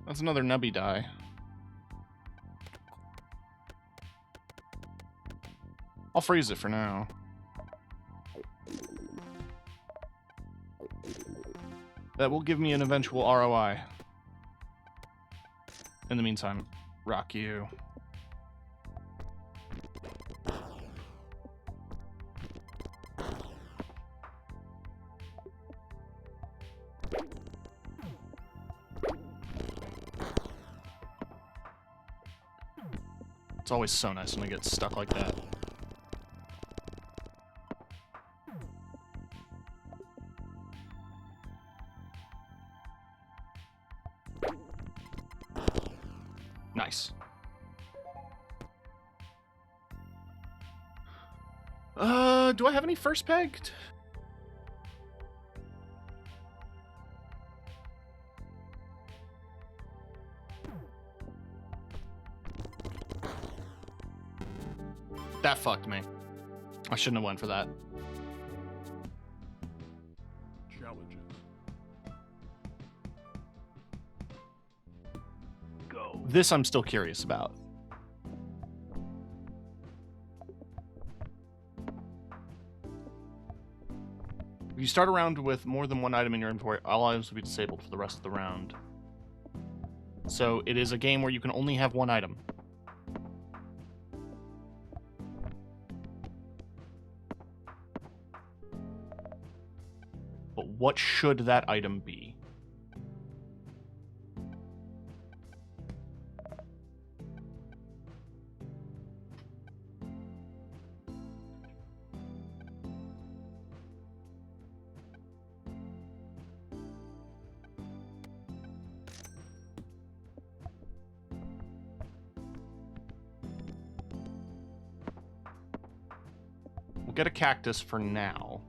That's another Nubby die. I'll freeze it for now. That will give me an eventual ROI. In the meantime, rock you. It's always so nice when I get stuck like that. Nice. Do I have any first pegged? That fucked me. I shouldn't have went for that. Challenges. Go. This I'm still curious about. If you start a round with more than one item in your inventory, all items will be disabled for the rest of the round. So it is a game where you can only have one item. But what should that item be? We'll get a cactus for now.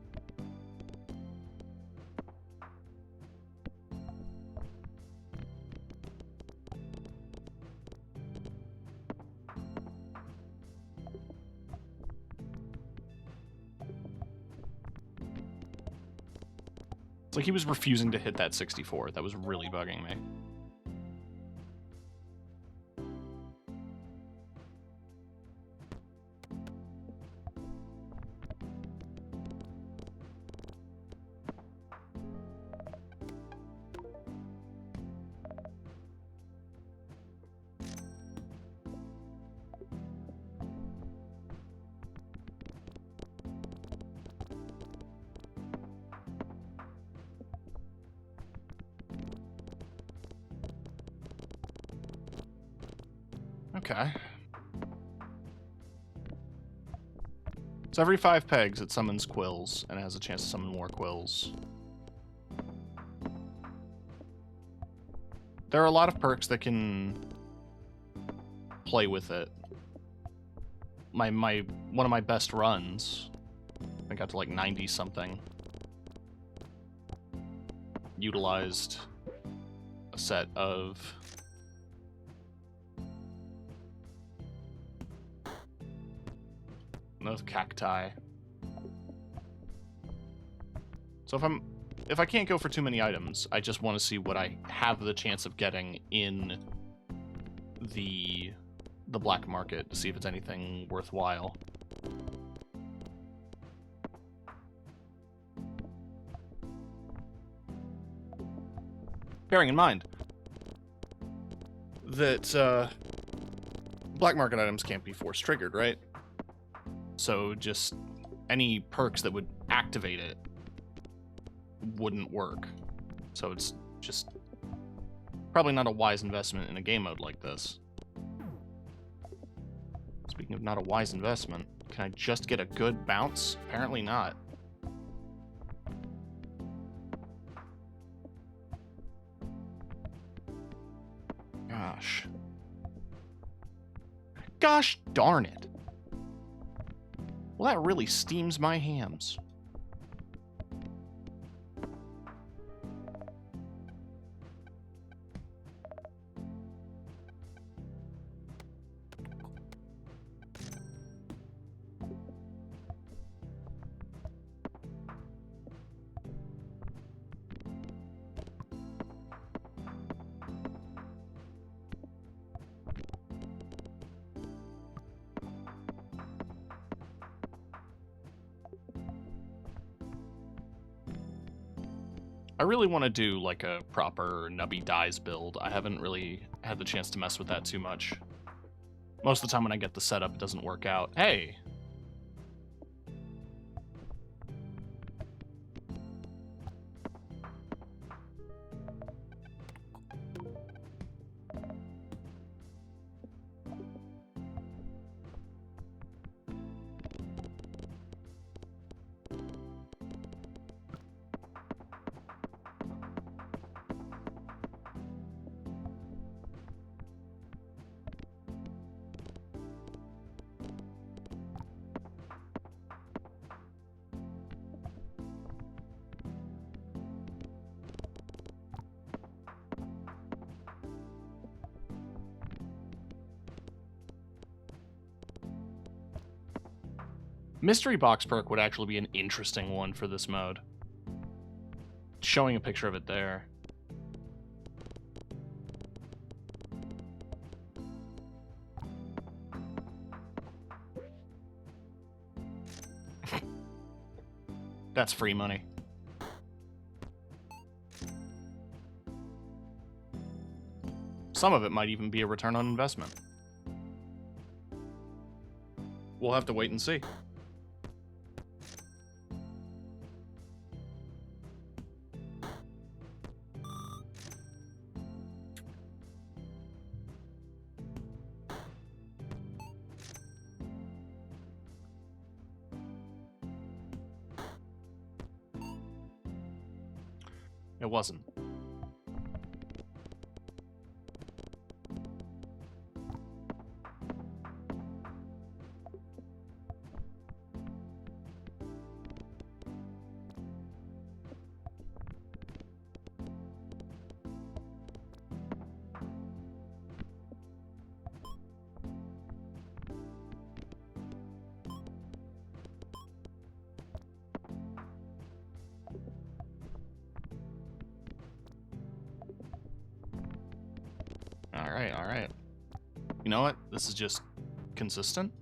It's like he was refusing to hit that 64. That was really bugging me. Okay. So every 5 pegs, it summons quills, and it has a chance to summon more quills. There are a lot of perks that can play with it. One of my best runs, I got to like 90 something, utilized a set of cacti. So if I can't go for too many items, I just want to see what I have the chance of getting in the black market to see if it's anything worthwhile. Bearing in mind that black market items can't be force triggered, right? So just any perks that would activate it wouldn't work. So it's just probably not a wise investment in a game mode like this. Speaking of not a wise investment, Can I just get a good bounce? Apparently not. Gosh. Gosh darn it. Well, that really steams my hams. I really want to do like a proper Nubby dies build. I haven't really had the chance to mess with that too much. Most of the time when I get the setup, it doesn't work out. Hey! Mystery box perk would actually be an interesting one for this mode. Showing a picture of it there. That's free money. Some of it might even be a return on investment. We'll have to wait and see. It wasn't. All right. You know what? This is just consistent.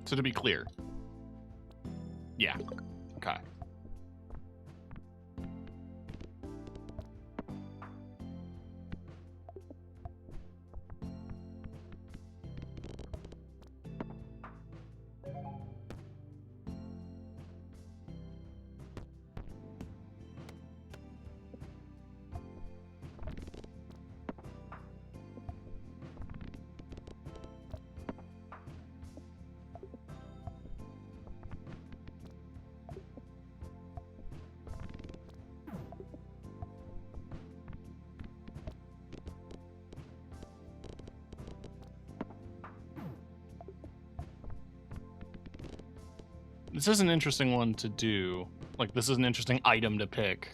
So to be clear. Yeah. Okay. This is an interesting one to do. Like, this is an interesting item to pick.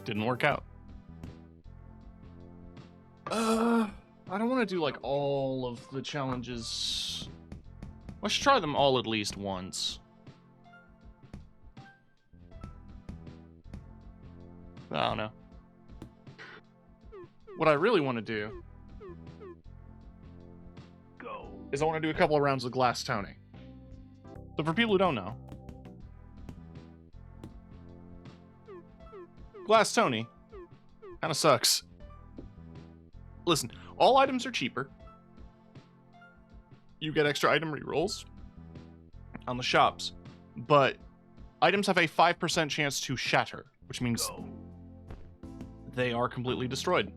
Didn't work out. I don't want to do, like, all of the challenges. I should try them all at least once. I don't know. What I really want to do is I want to do a couple of rounds of Glass Tony. So for people who don't know, Glass Tony kind of sucks. Listen, all items are cheaper. You get extra item rerolls on the shops, but Items have a 5% chance to shatter, which means Go. they are completely destroyed.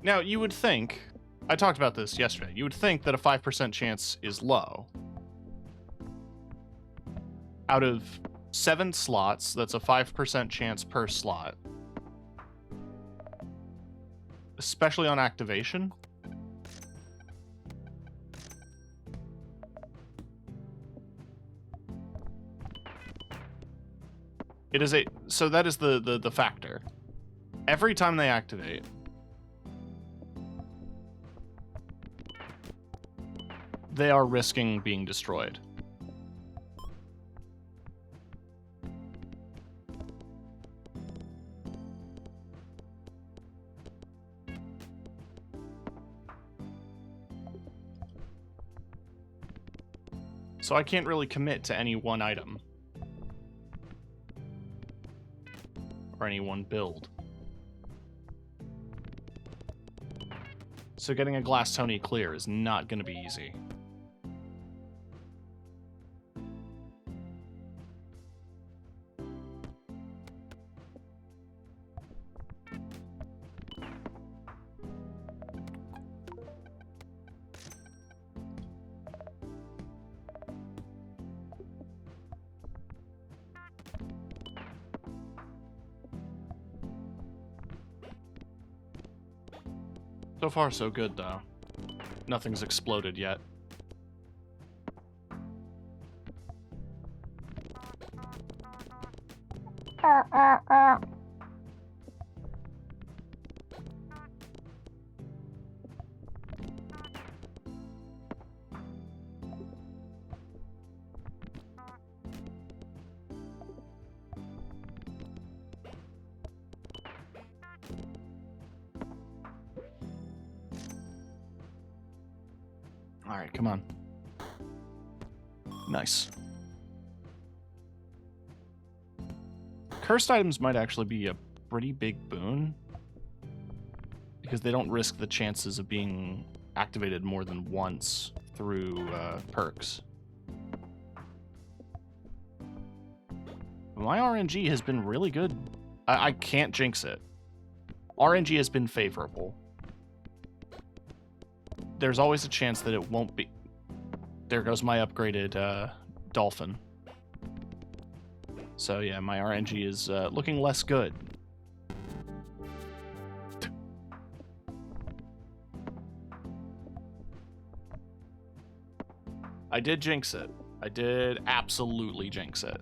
Now, you would think, I talked about this yesterday, you would think that a 5% chance is low. Out of 7 slots, that's a 5% chance per slot. Especially on activation. It is so that is the factor. Every time they activate, they are risking being destroyed. So I can't really commit to any one item. Or any one build. So getting a Glass Tony clear is not going to be easy. So far, so good, though. Nothing's exploded yet. Alright, come on. Nice. Cursed items might actually be a pretty big boon. Because they don't risk the chances of being activated more than once through perks. My RNG has been really good. I can't jinx it. RNG has been favorable. There's always a chance that it won't be. There goes my upgraded dolphin. So yeah, my RNG is looking less good. I did jinx it. I did absolutely jinx it.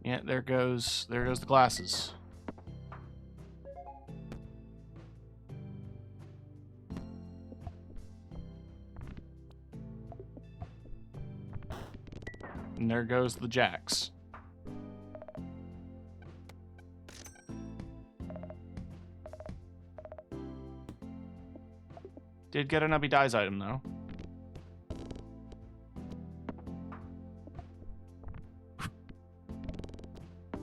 Yeah, there goes the glasses. And there goes the jacks. Did get a Nubby Dies item though.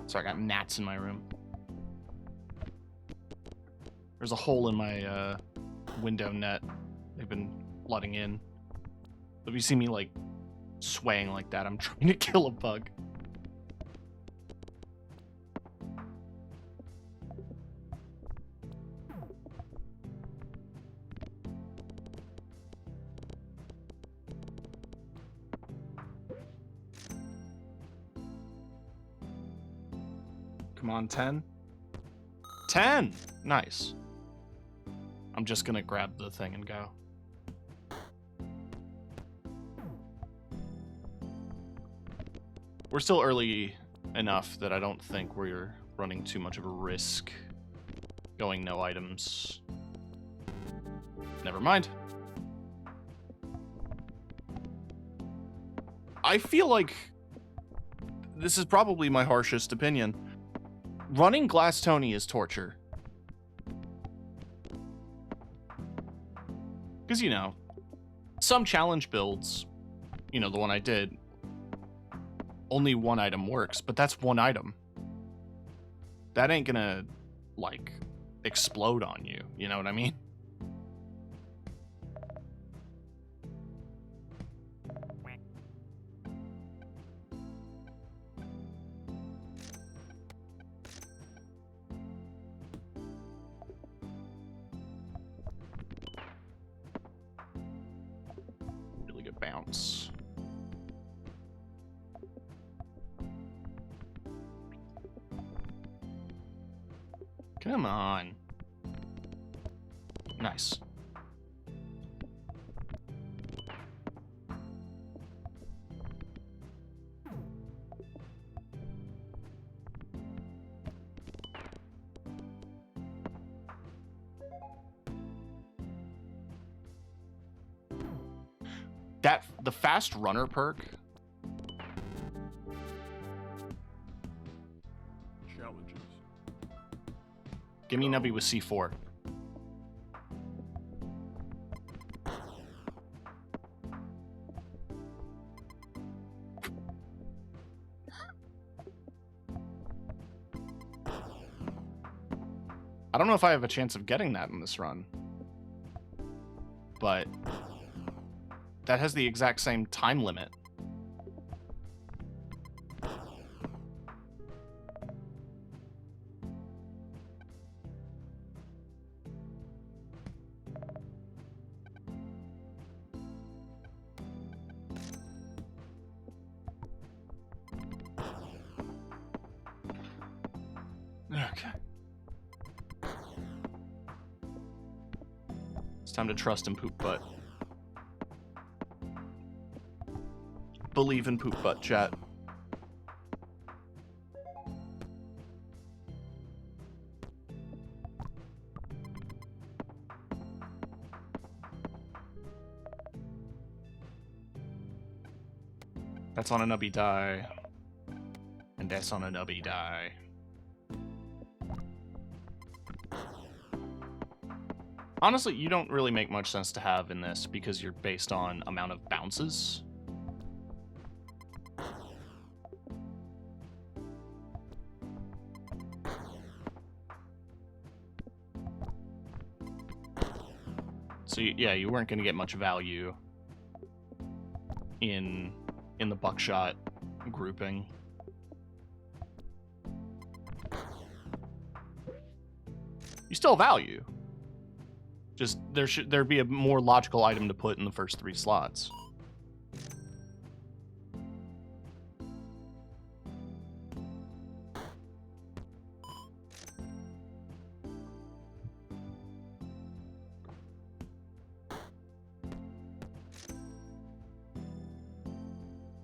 So I got gnats in my room. There's a hole in my window net. They've been flooding in. If you see me like swaying like that, I'm trying to kill a bug. Come on, 10. 10! Nice. I'm just gonna grab the thing and go. We're still early enough that I don't think we're running too much of a risk going no items. Never mind. I feel like this is probably my harshest opinion. Running Glass Tony is torture. Because, you know, some challenge builds, you know, the one I did, only one item works, but that's one item. That ain't gonna, like, explode on you, you know what I mean? Really good bounce. Come on. Nice. The fast runner perk. Challenges. Give me Nubby with C4. I don't know if I have a chance of getting that in this run, but that has the exact same time limit. Okay. It's time to trust in Poop Butt. Believe in Poop Butt, chat. That's on a Nubby die. And that's on a Nubby die. Honestly, you don't really make much sense to have in this because you're based on amount of bounces. So yeah, you weren't going to get much value in the buckshot grouping. You still value. Just there be a more logical item to put in the first 3 slots.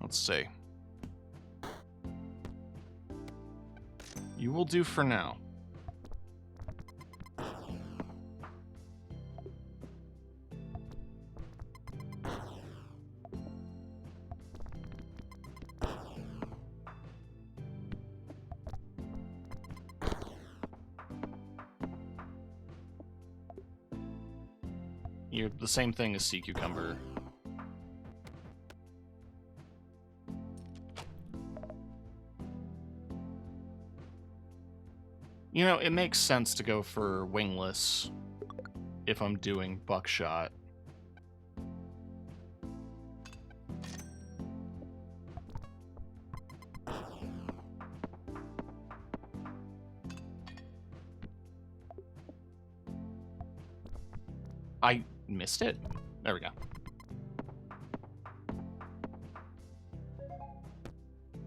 Let's see. You will do for now. You're the same thing as Sea Cucumber. You know, it makes sense to go for wingless if I'm doing buckshot. I missed it? There we go.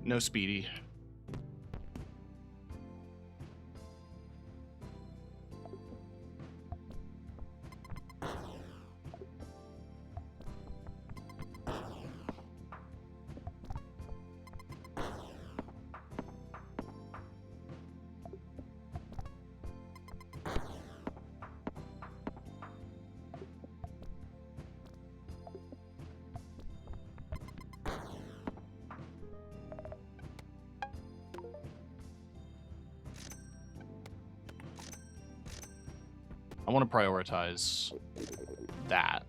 No speedy. want to prioritize that.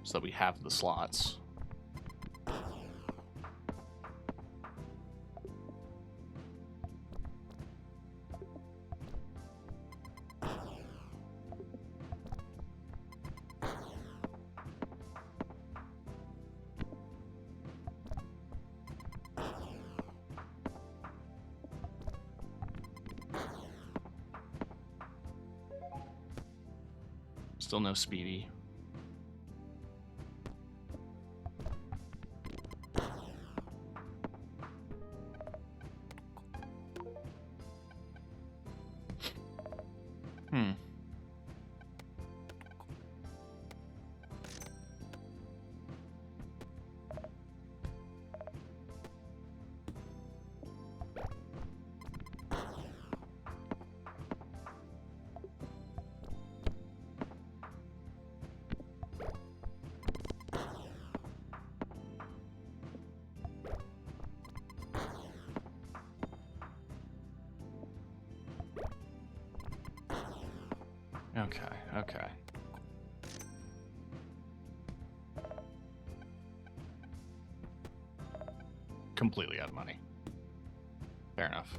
So that we have the slots. Still no speedy. Okay. Completely out of money. Fair enough.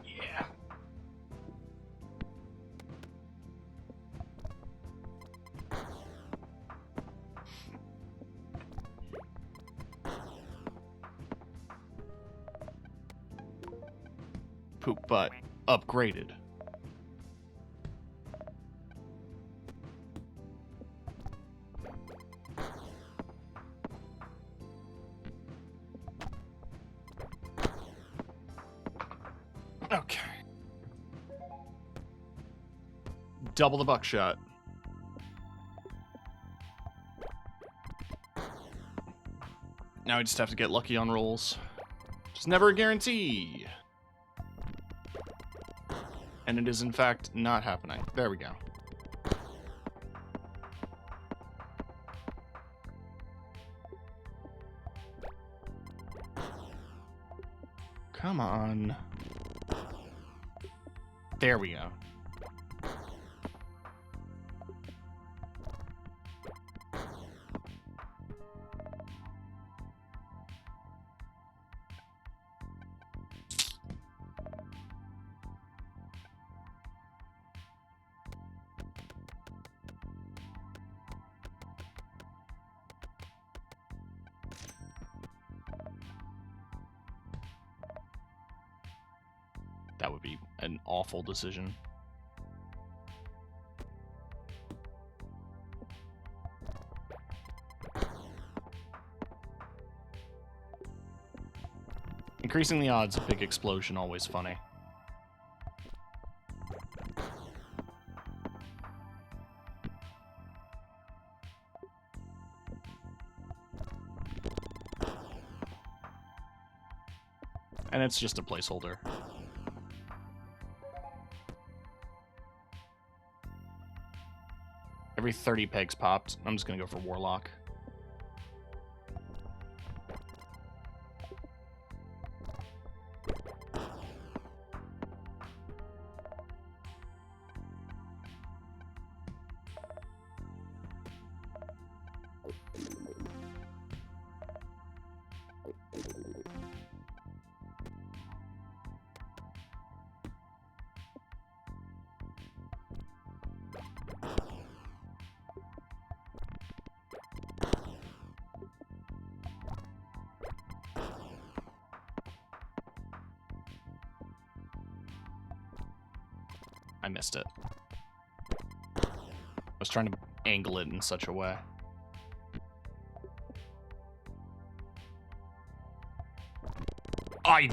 Yeah. Poop butt upgraded. Okay. Double the buckshot. Now we just have to get lucky on rolls. It's never a guarantee. And it is, in fact, not happening. There we go. Come on. There we go. That would be an awful decision. Increasing the odds of big explosion, always funny. And it's just a placeholder. Every 30 pegs popped, I'm just gonna go for Warlock. I missed it. I was trying to angle it in such a way. I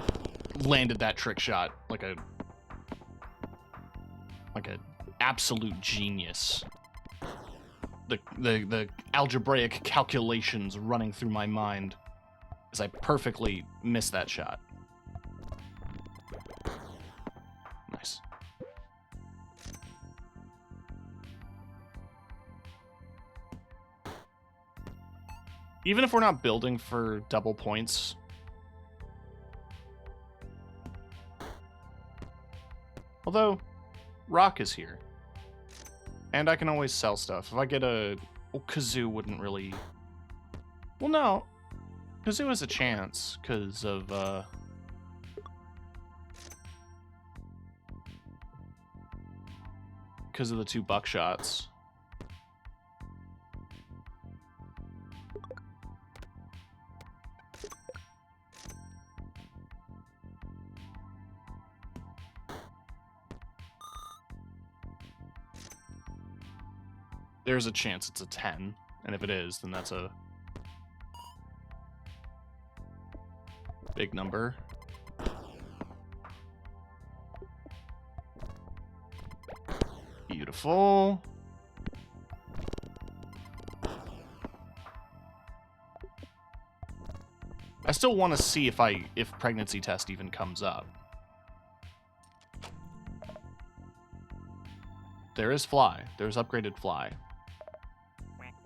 landed that trick shot like a absolute genius. The algebraic calculations running through my mind as I perfectly missed that shot. Even if we're not building for double points. Although, rock is here. And I can always sell stuff. If I get a... Well, kazoo wouldn't really... Well, no. Kazoo has a chance, because of, because of the 2 buckshots. There's a chance it's a 10, and if it is, then that's a big number. Beautiful. I still want to see if pregnancy test even comes up. There is fly. There's upgraded fly.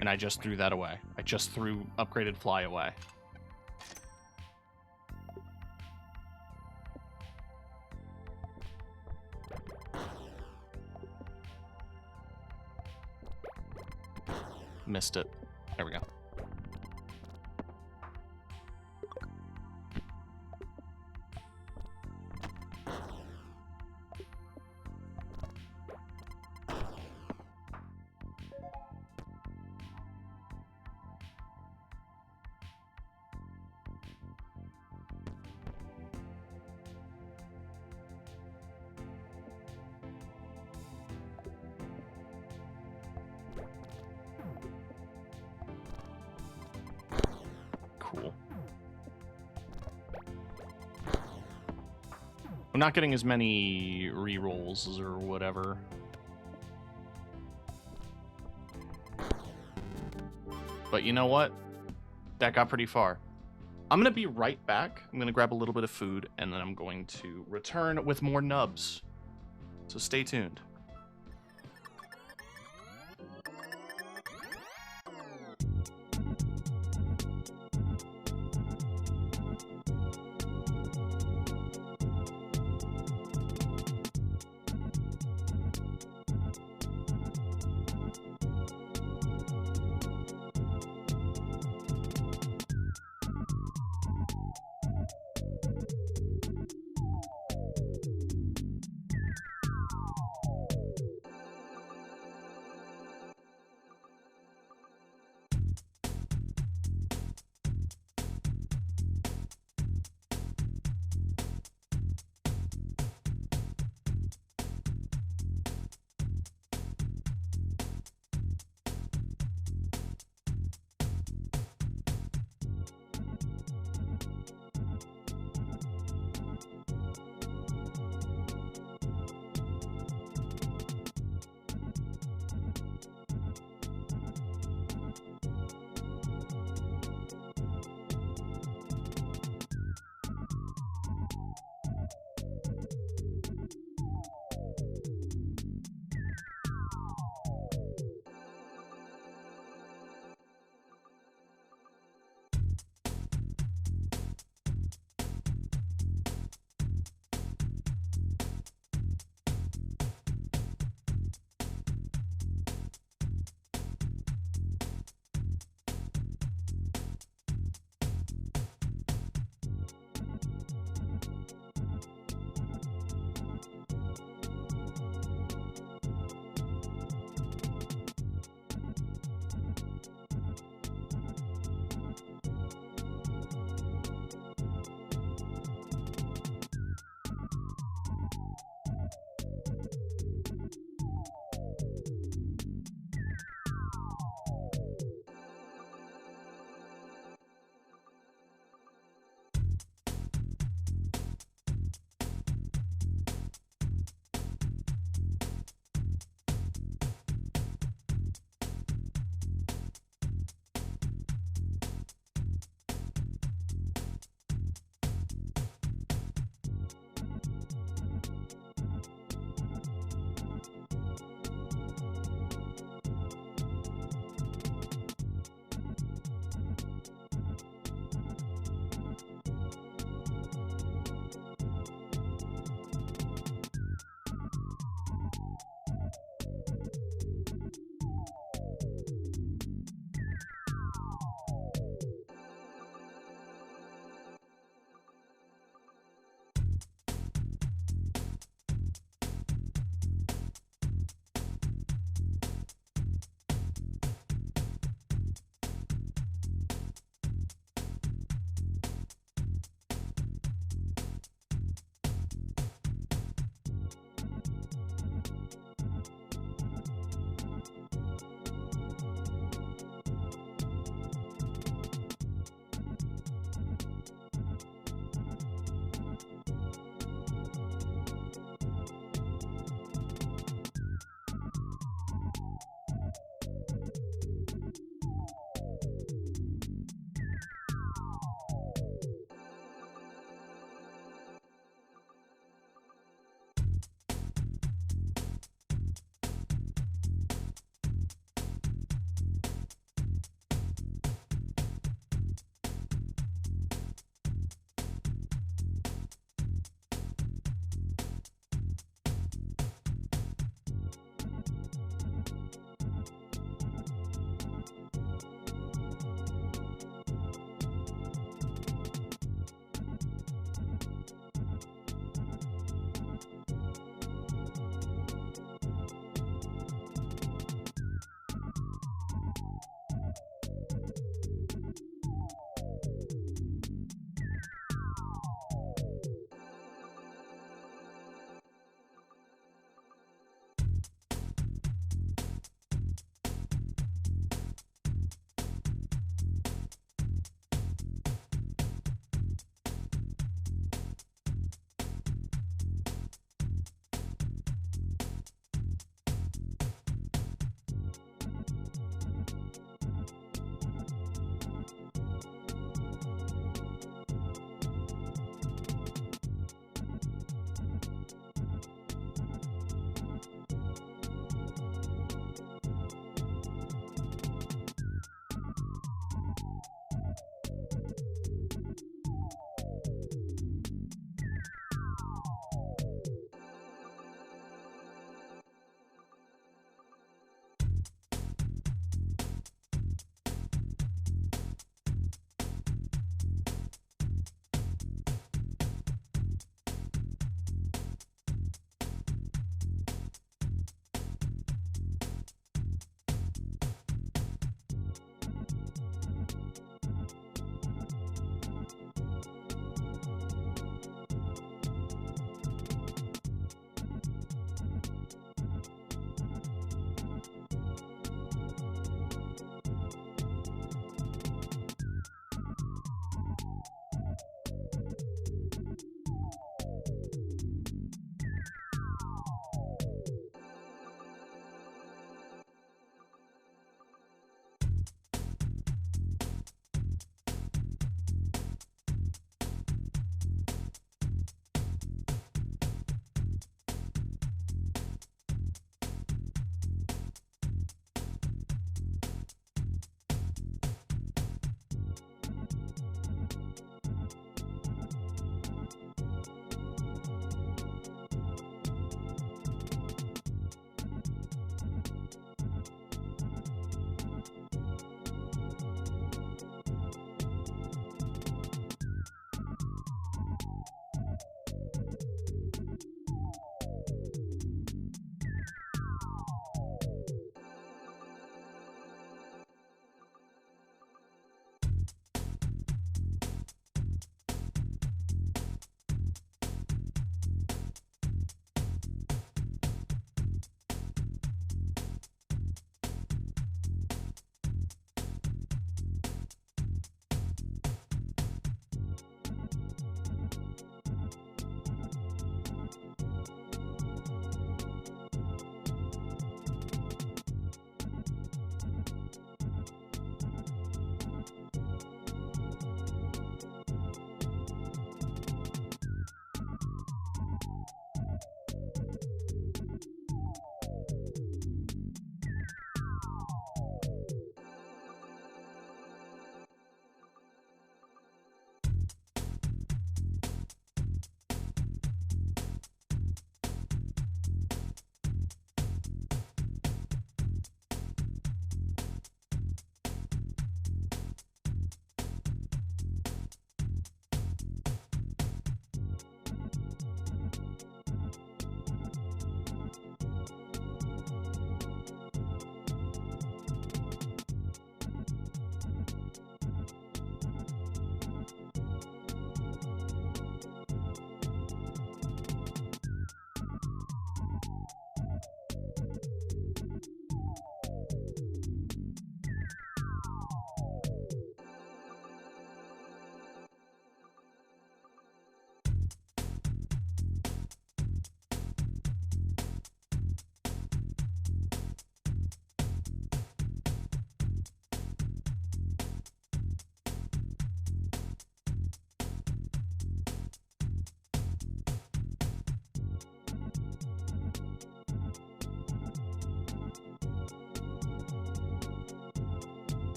And I just threw that away. I just threw upgraded fly away. Missed it. There we go. Cool. I'm not getting as many rerolls or whatever. But you know what? That got pretty far. I'm going to be right back. I'm going to grab a little bit of food, and then I'm going to return with more nubs. So stay tuned.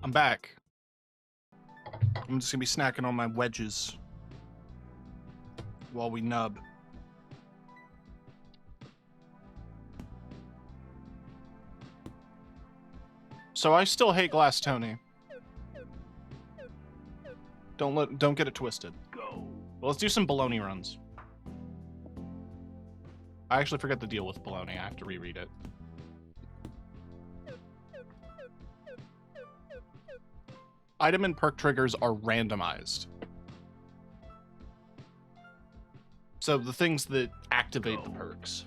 I'm back. I'm just gonna be snacking on my wedges while we nub. So I still hate Glass Tony. Don't get it twisted. Go. Well, let's do some baloney runs. I actually forget the deal with baloney. I have to reread it. Item and perk triggers are randomized. So the things that activate the perks.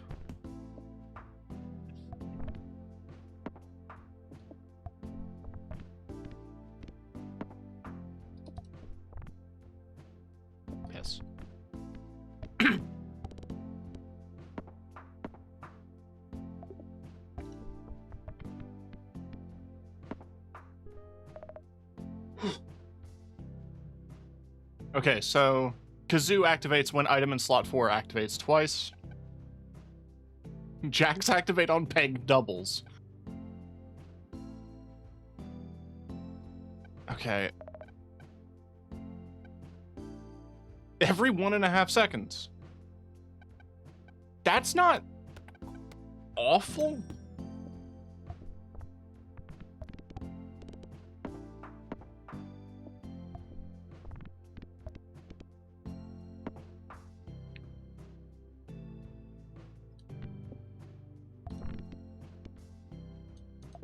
Piss. Okay, so Kazoo activates when item in slot 4 activates twice. Jacks activate on peg doubles. Okay. Every 1.5 seconds. That's not awful.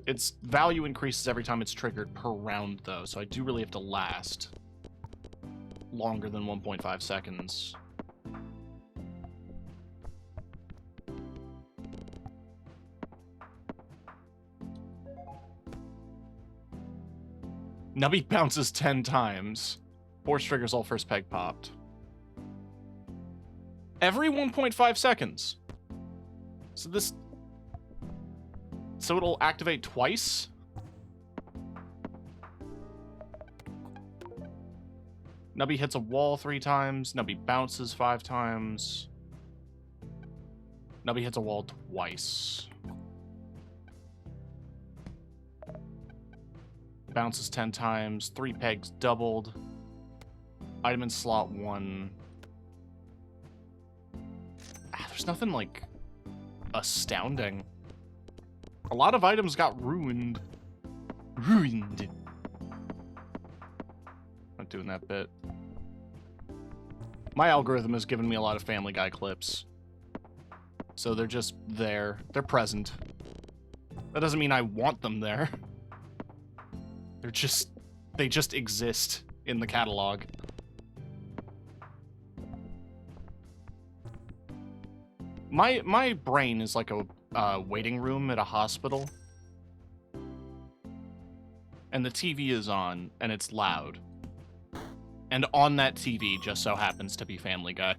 Its value increases every time it's triggered per round, though, so I do really have to last longer than 1.5 seconds. Nubby bounces 10 times. Force triggers all first peg popped. Every 1.5 seconds. So it'll activate twice? Nubby hits a wall 3 times. Nubby bounces 5 times. Nubby hits a wall twice. Bounces 10 times. 3 pegs doubled. Item in slot 1. There's nothing, like, astounding. A lot of items got ruined. Ruined. Not doing that bit. My algorithm has given me a lot of Family Guy clips. So they're just there. They're present. That doesn't mean I want them there. They just exist in the catalog. My brain is like a waiting room at a hospital. And the TV is on, and it's loud. And on that TV just so happens to be Family Guy.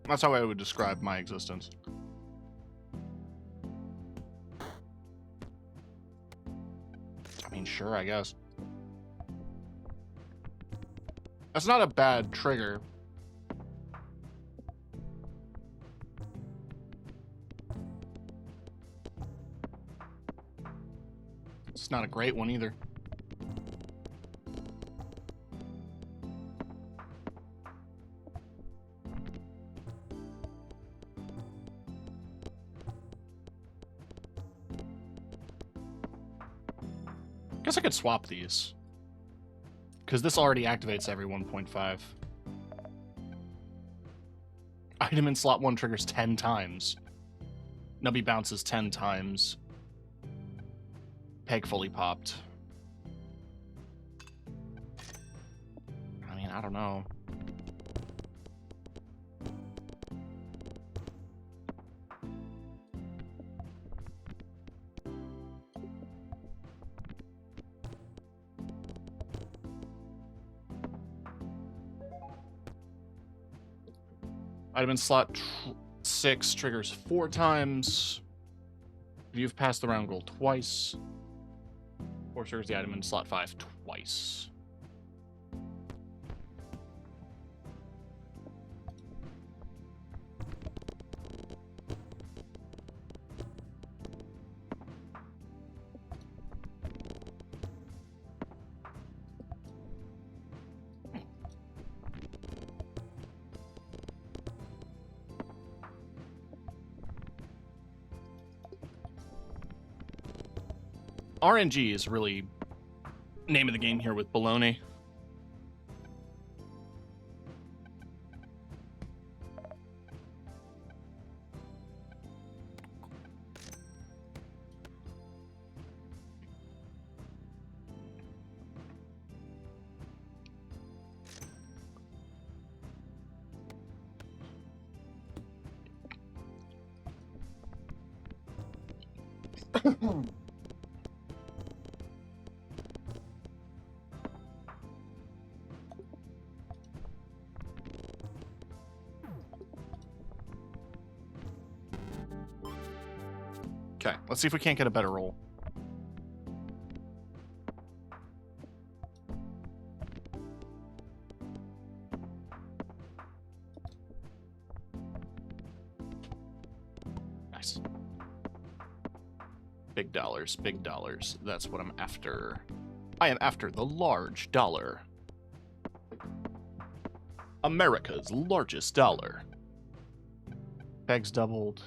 That's how I would describe my existence. I mean, sure, I guess. That's not a bad trigger. It's not a great one either. Guess I could swap these. Because this already activates every 1.5. Item in slot 1 triggers 10 times. Nubby bounces 10 times. Peg fully popped. I mean, I don't know. Item in slot 6 triggers 4 times. If you've passed the round goal twice. 4 triggers the item in slot 5 twice. RNG is really name of the game here with baloney. Okay, let's see if we can't get a better roll. Nice. Big dollars, big dollars. That's what I'm after. I am after the large dollar. America's largest dollar. Pegs doubled.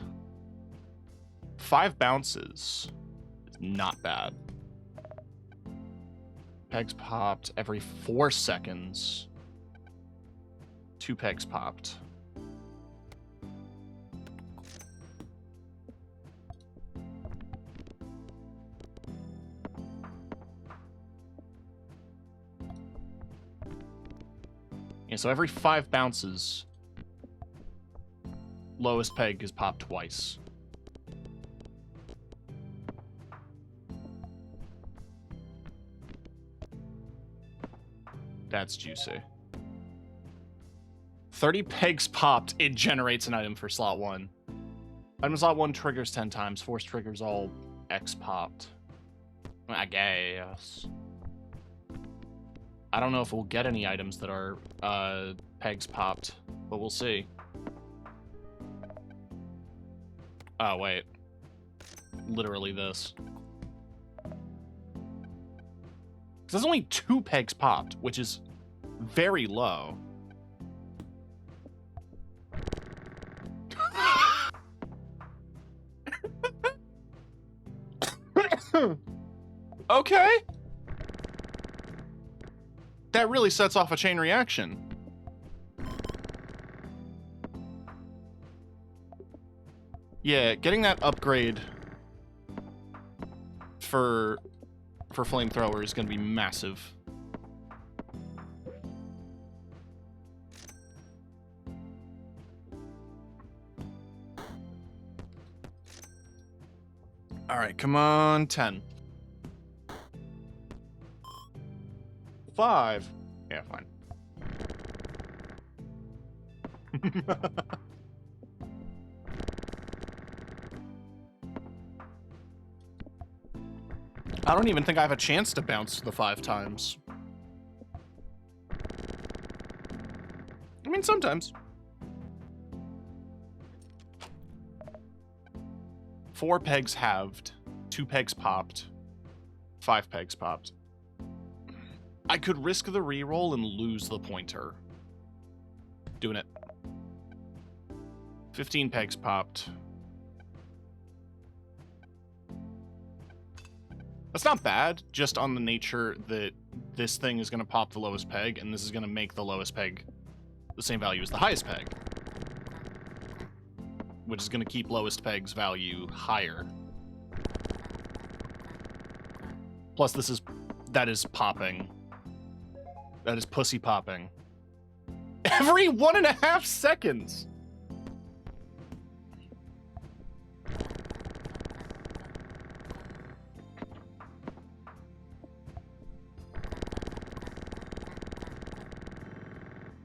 5 bounces is not bad. Pegs popped every 4 seconds. 2 pegs popped. Yeah, so every 5 bounces, lowest peg is popped twice. That's juicy. 30 pegs popped, it generates an item for slot 1. Item slot 1 triggers 10 times. Force triggers all X popped. I guess. I don't know if we'll get any items that are pegs popped, but we'll see. Oh, wait. Literally this. There's only 2 pegs popped, which is very low. Okay. That really sets off a chain reaction. Yeah, getting that upgrade for flamethrower is going to be massive. All right, come on, 10. 5. Yeah, fine. I don't even think I have a chance to bounce the 5 times. I mean, sometimes. 4 pegs halved, 2 pegs popped, 5 pegs popped. I could risk the reroll and lose the pointer. Doing it. 15 pegs popped. That's not bad, just on the nature that this thing is going to pop the lowest peg, and this is going to make the lowest peg the same value as the highest peg. Which is going to keep lowest peg's value higher. Plus, that is popping. That is pussy popping. Every 1.5 seconds!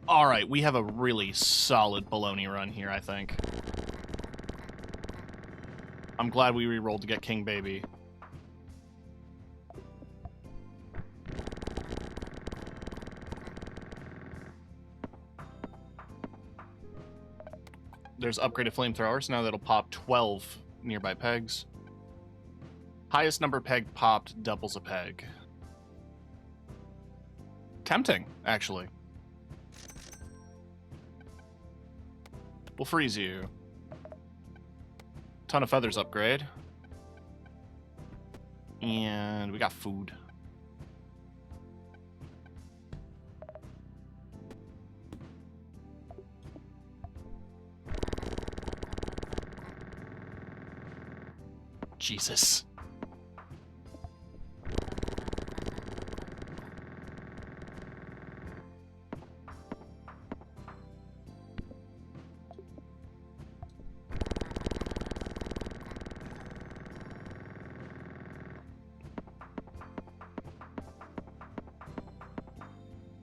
Alright, we have a really solid baloney run here, I think. I'm glad we re-rolled to get King Baby. There's upgraded flamethrowers, now that'll pop 12 nearby pegs. Highest number peg popped doubles a peg. Tempting, actually. We'll freeze you. Ton of feathers upgrade. And we got food. Jesus.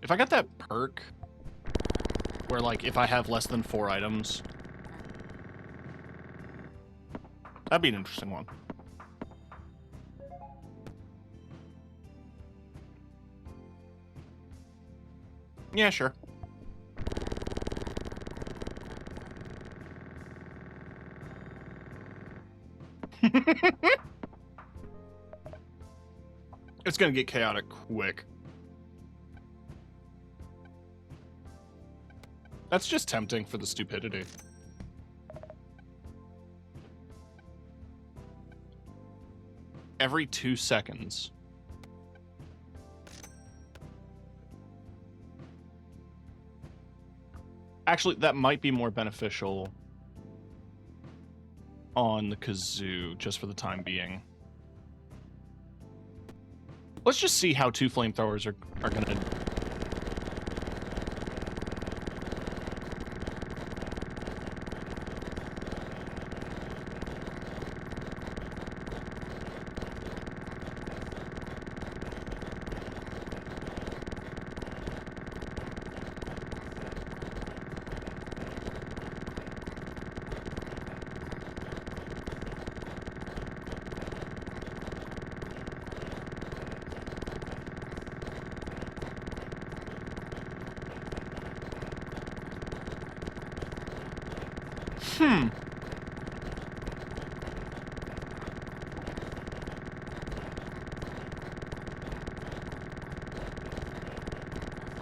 If I got that perk, where, like, if I have less than 4 items, that'd be an interesting one. Yeah, sure. It's gonna get chaotic quick. That's just tempting for the stupidity. Every 2 seconds. Actually, that might be more beneficial on the kazoo, just for the time being. Let's just see how 2 flamethrowers are gonna...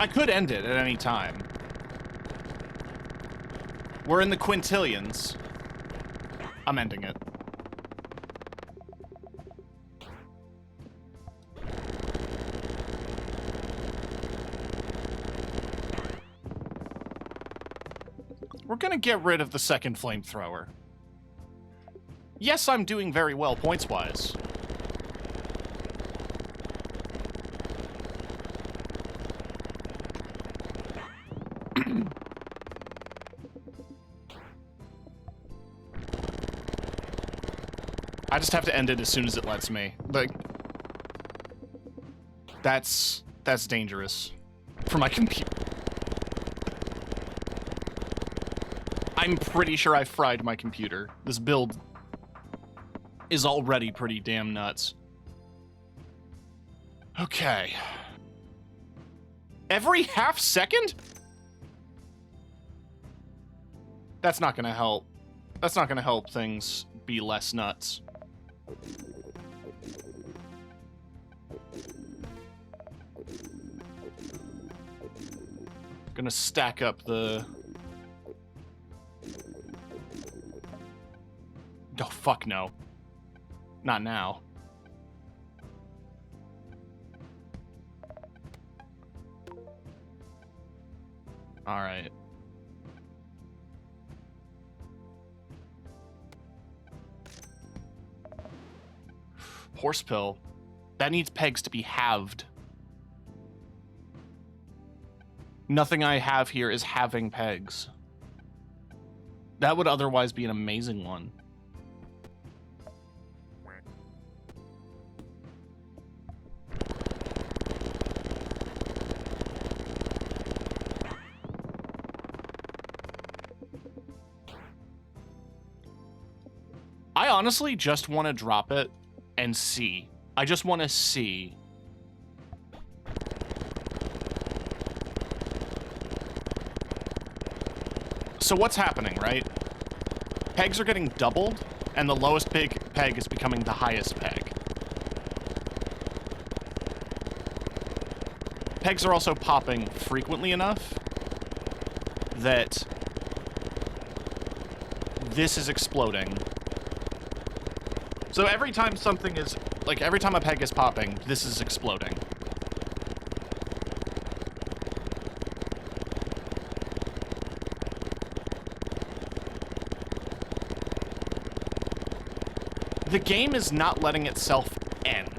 I could end it at any time. We're in the quintillions. I'm ending it. We're gonna get rid of the second flamethrower. Yes, I'm doing very well points-wise. I just have to end it as soon as it lets me. Like, that's dangerous for my computer. I'm pretty sure I fried my computer. This build is already pretty damn nuts. Okay. Every half second? That's not gonna help. That's not gonna help things be less nuts. Gonna stack up the... Oh, fuck no. Not now. Alright. Horse pill. That needs pegs to be halved. Nothing I have here is having pegs. That would otherwise be an amazing one. I honestly just want to drop it and see. I just want to see. So what's happening, right? Pegs are getting doubled, and the lowest peg is becoming the highest peg. Pegs are also popping frequently enough that this is exploding. So every time something is, like every time a peg is popping, this is exploding. The game is not letting itself end.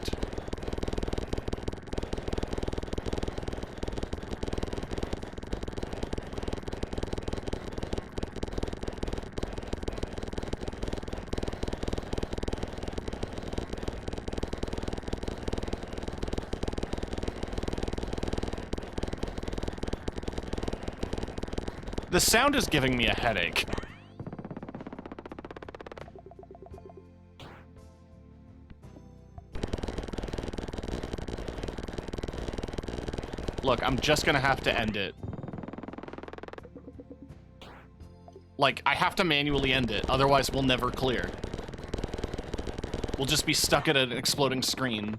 The sound is giving me a headache. Look, I'm just gonna have to end it. Like, I have to manually end it, otherwise we'll never clear. We'll just be stuck at an exploding screen.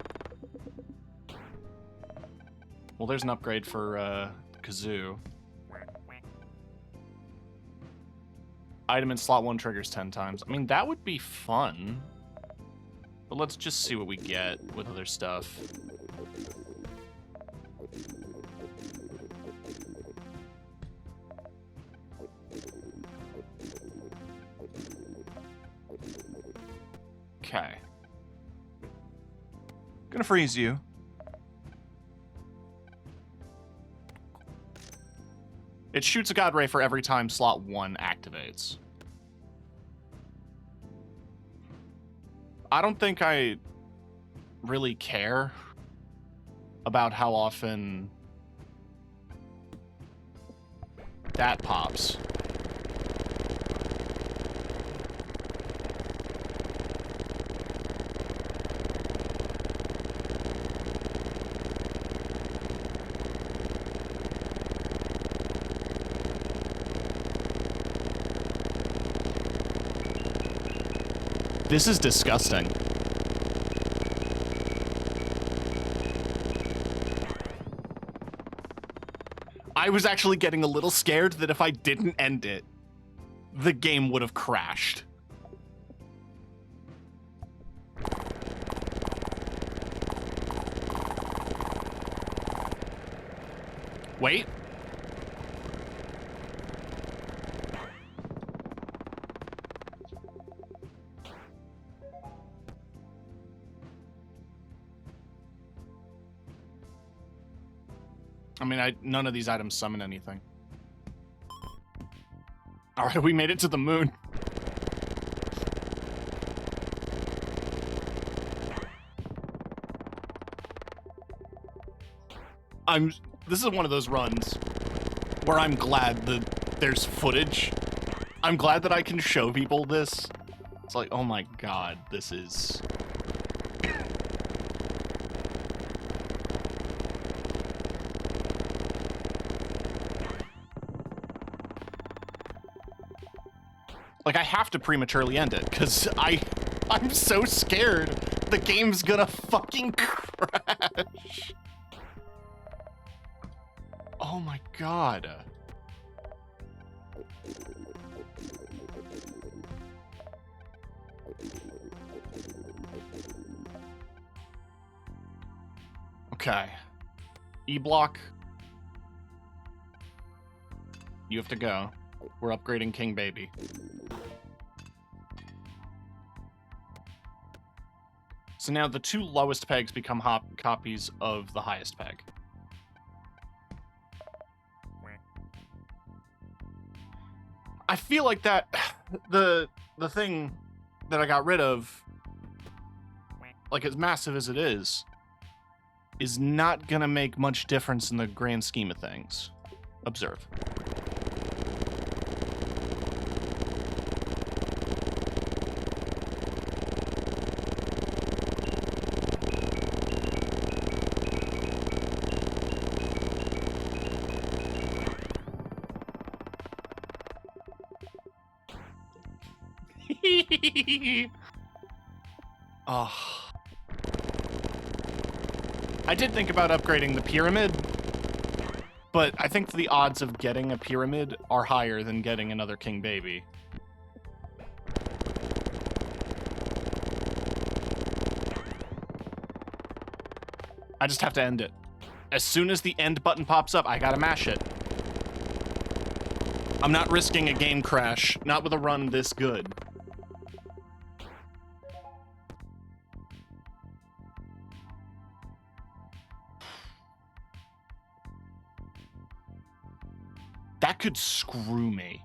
Well, there's an upgrade for, Kazoo. Item in slot 1 triggers 10 times. I mean, that would be fun. But let's just see what we get with other stuff. Okay. Gonna freeze you. It shoots a God Ray for every time slot 1 activates. I don't think I really care about how often that pops. This is disgusting. I was actually getting a little scared that if I didn't end it, the game would have crashed. Wait. I mean, none of these items summon anything. All right, we made it to the moon. This is one of those runs where I'm glad that there's footage. I'm glad that I can show people this. It's like, oh my god, this is... Like, I have to prematurely end it, because I'm so scared the game's gonna fucking crash. Oh my god. Okay. E-block. You have to go. We're upgrading King Baby. So now the 2 lowest pegs become copies of the highest peg. I feel like that the thing that I got rid of, like as massive as it is not gonna make much difference in the grand scheme of things. Observe. Oh. I did think about upgrading the pyramid, but I think the odds of getting a pyramid are higher than getting another King Baby. I just have to end it. As soon as the end button pops up, I gotta mash it. I'm not risking a game crash, not with a run this good. That could screw me.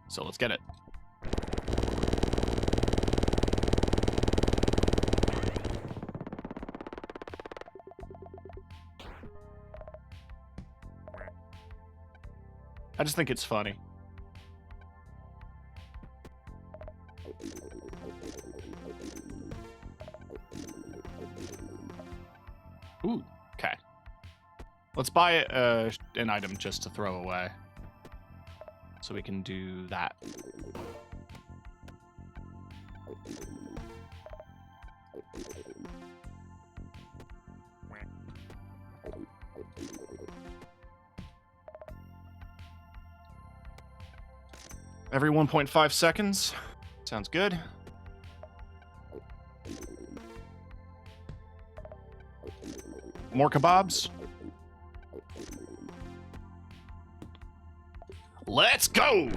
So let's get it. I just think it's funny. Ooh, okay. Let's buy an item just to throw away. So we can do that. Every 1.5 seconds. Sounds good. More kebabs. Let's go!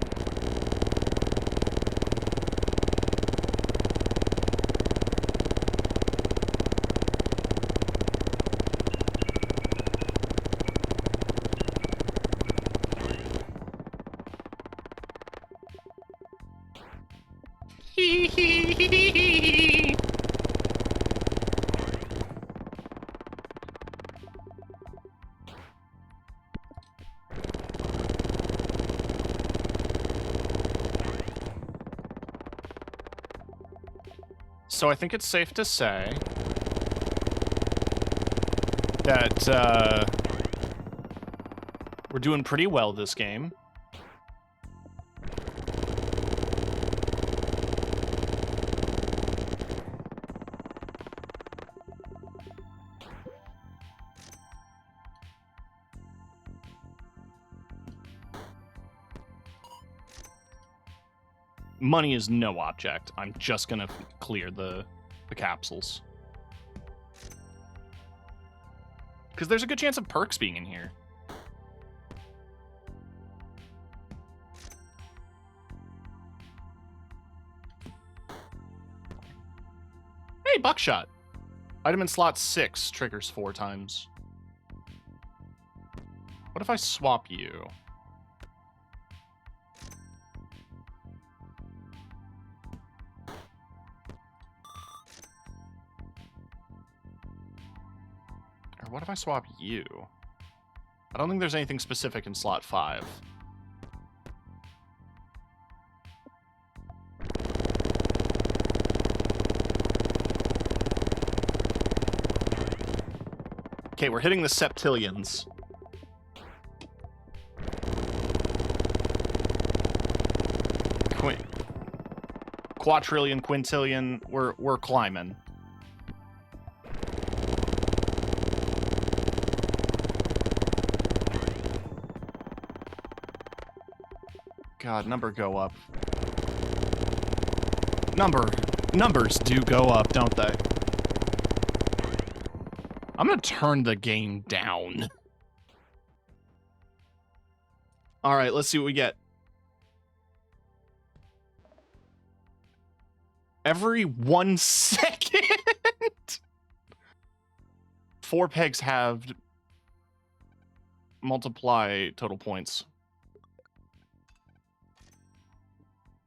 So I think it's safe to say that we're doing pretty well this game. Money is no object. I'm just gonna clear the capsules. Because there's a good chance of perks being in here. Hey, buckshot. Item in slot 6 triggers 4 times. What if I swap you? Or what if I swap you? I don't think there's anything specific in slot 5. Okay, we're hitting the septillions. Quadrillion, quintillion, we're climbing. God, number go up. Numbers do go up, don't they? I'm gonna turn the game down. All right, let's see what we get. Every 1 second. 4 pegs halved. Multiply total points.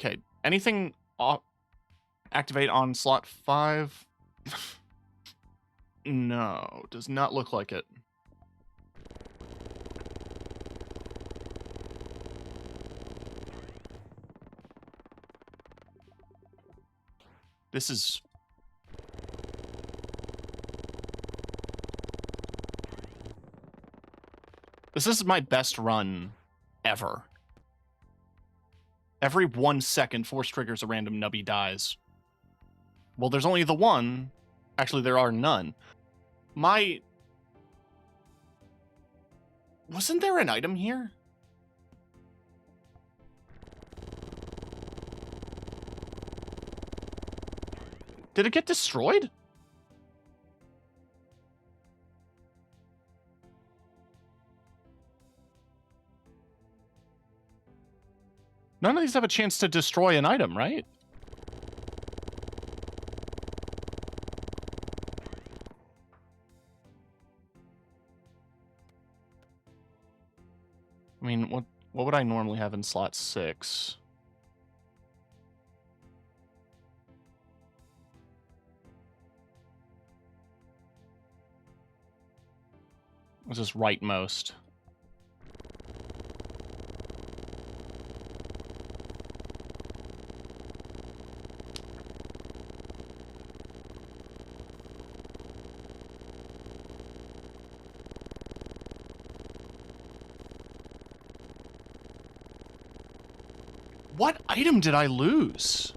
Okay, anything activate on slot 5? No, does not look like it. This is... This is my best run ever. Every 1 second, Force triggers a random Nubby dies. Well, there's only the one. Actually, there are none. Wasn't there an item here? Did it get destroyed? None of these have a chance to destroy an item, right? I mean, what would I normally have in slot 6? This is rightmost. What item did I lose?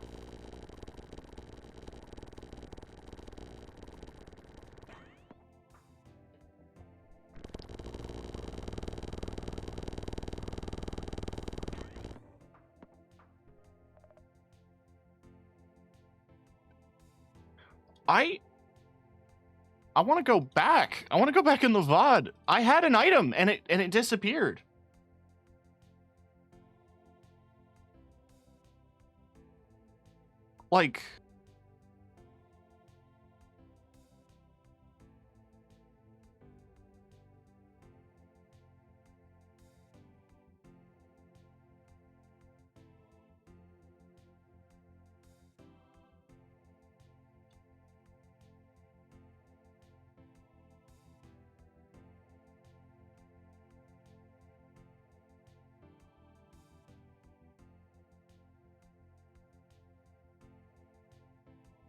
I want to go back. I want to go back in the VOD. I had an item and it disappeared. Like,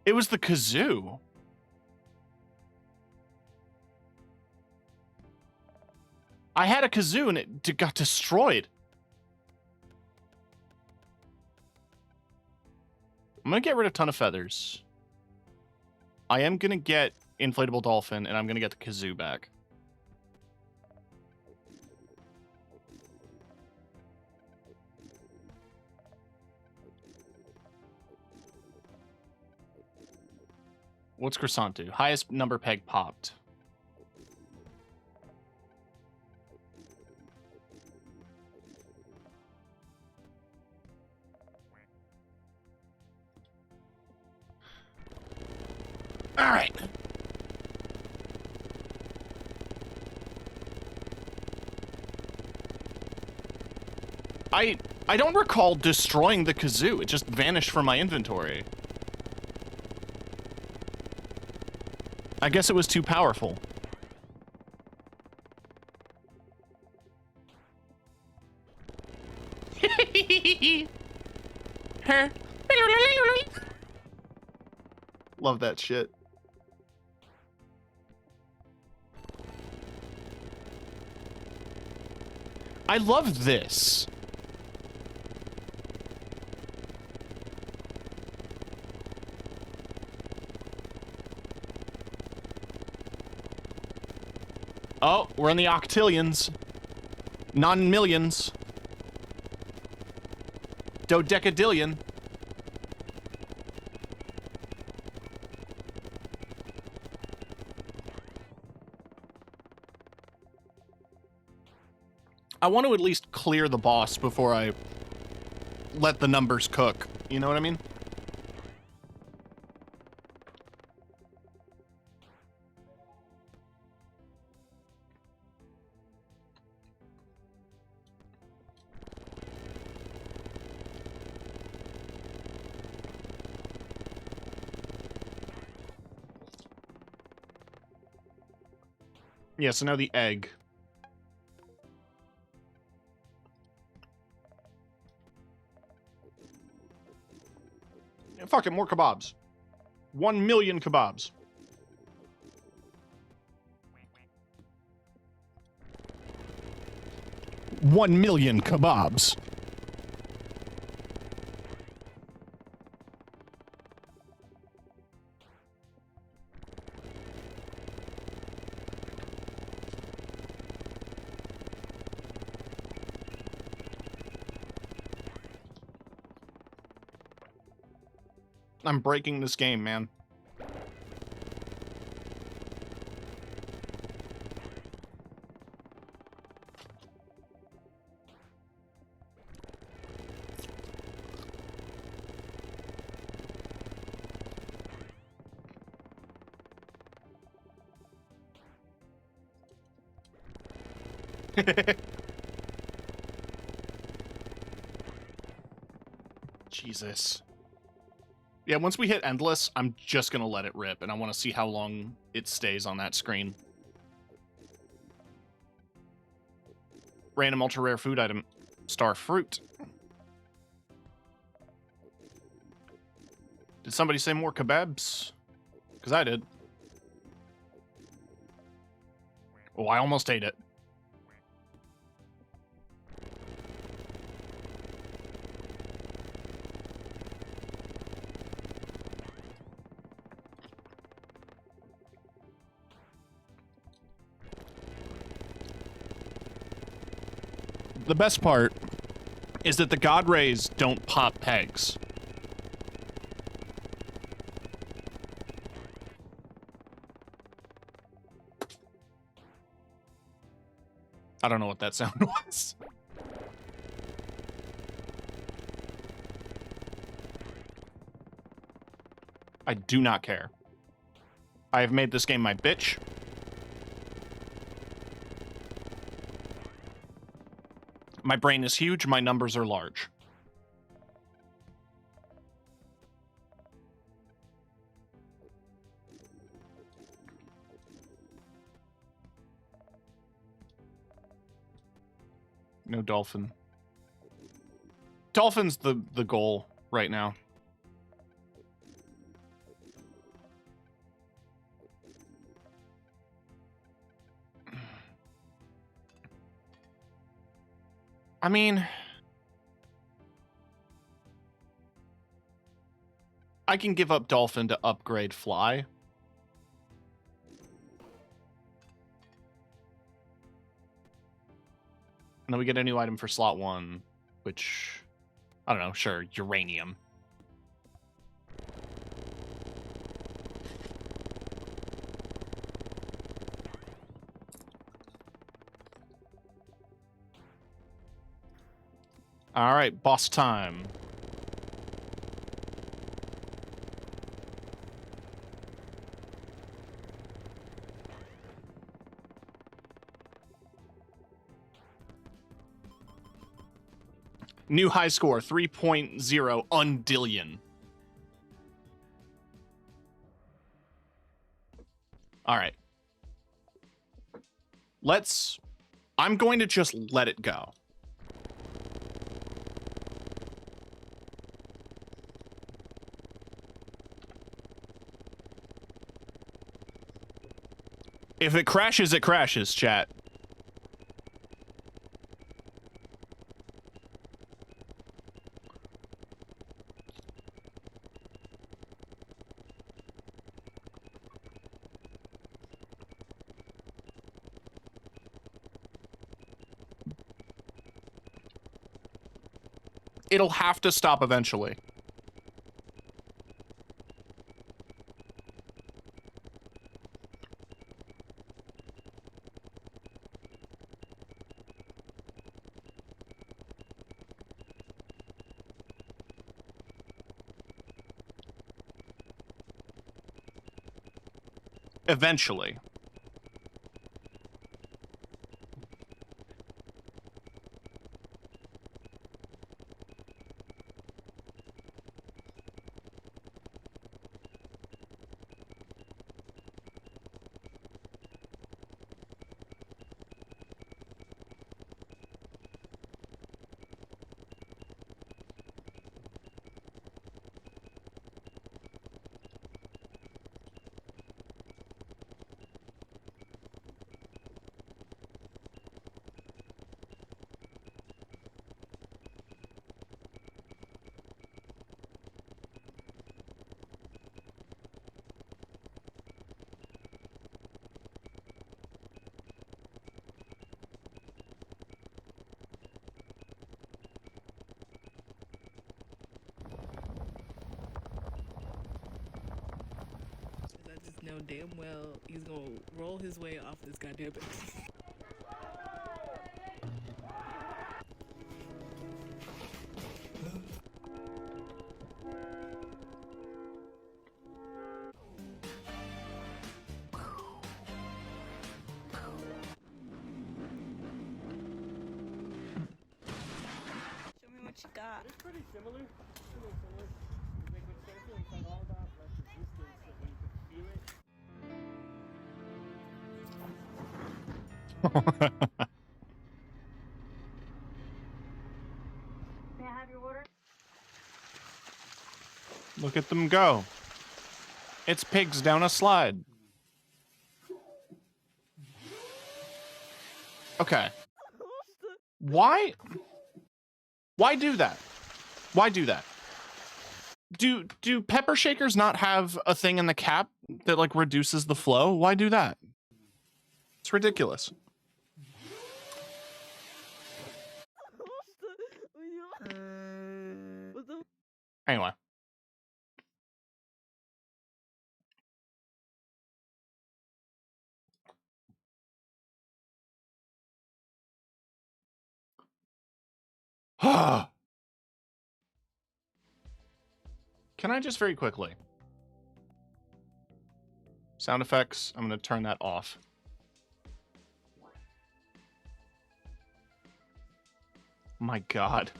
it was the kazoo. I had a kazoo and it got destroyed. I'm gonna get rid of Ton of Feathers. I am gonna get Inflatable Dolphin, and I'm gonna get the kazoo back. What's Croissant do? Highest number peg popped. All right. I don't recall destroying the kazoo. It just vanished from my inventory. I guess it was too powerful. Love that shit. I love this. Oh, we're in the octillions. Non-millions. Dodecadillion. I want to at least clear the boss before I let the numbers cook. You know what I mean? Yeah, so now the egg. Yeah, fuck it, more kebabs. 1 million kebabs. $1 million kebabs. I'm breaking this game, man. Jesus. Yeah, once we hit endless, I'm just gonna let it rip, and I want to see how long it stays on that screen. Random ultra rare food item. Star fruit. Did somebody say more kebabs? Because I did. Oh, I almost ate it. The best part is that the God Rays don't pop pegs. I don't know what that sound was. I do not care. I have made this game my bitch. My brain is huge, my numbers are large. No dolphin. Dolphin's the goal right now. I mean, I can give up dolphin to upgrade fly. And then we get a new item for slot 1, which, I don't know, sure, uranium. All right, boss time. New high score, 3.0 undillion. All right. I'm going to just let it go. If it crashes, chat. It'll have to stop eventually. Eventually. I just know damn well he's gonna roll his way off this goddamn bed. god. It's pretty similar. It's really similar. It's like with surfing, it's like all about like resistance. So when you can feel it. May I have your order? Look at them go. It's pigs down a slide. Okay. Why do that? Why do that? Do pepper shakers not have a thing in the cap that like reduces the flow? Why do that? It's ridiculous. Anyway. Can I just very quickly? Sound effects, I'm going to turn that off. My God.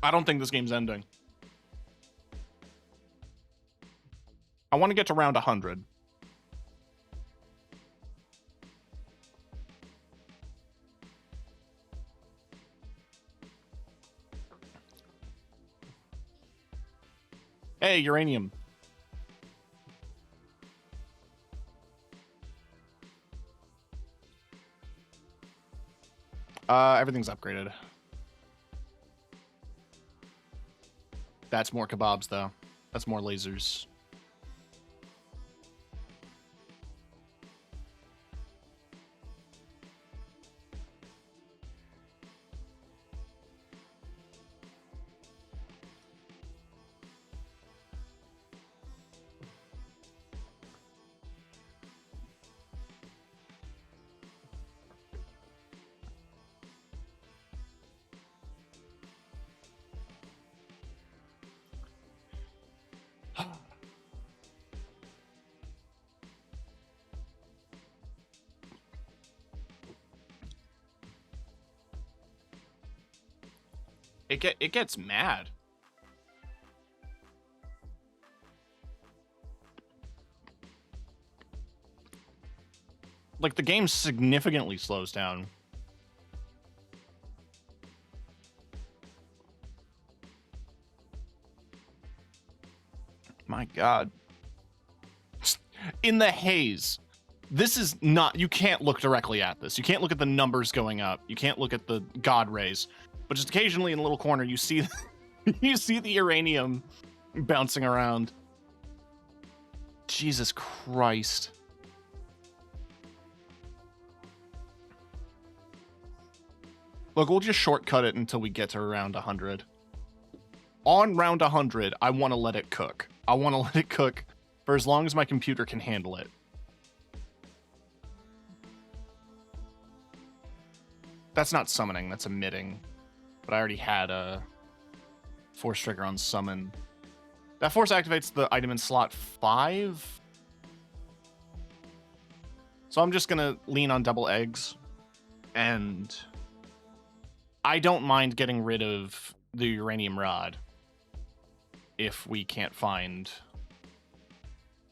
I don't think this game's ending. I want to get to round 100. Hey, uranium. Everything's upgraded. That's more kebabs, though. That's more lasers. It gets mad. Like the game significantly slows down. My God. In the haze. This is not, you can't look directly at this. You can't look at the numbers going up. You can't look at the God rays. But just occasionally in a little corner, you see you see the uranium bouncing around. Jesus Christ. Look, we'll just shortcut it until we get to around 100. On round 100, I want to let it cook. I want to let it cook for as long as my computer can handle it. That's not summoning, that's emitting. But I already had a force trigger on summon. That force activates the item in slot 5. So I'm just gonna lean on double eggs. And I don't mind getting rid of the uranium rod if we can't find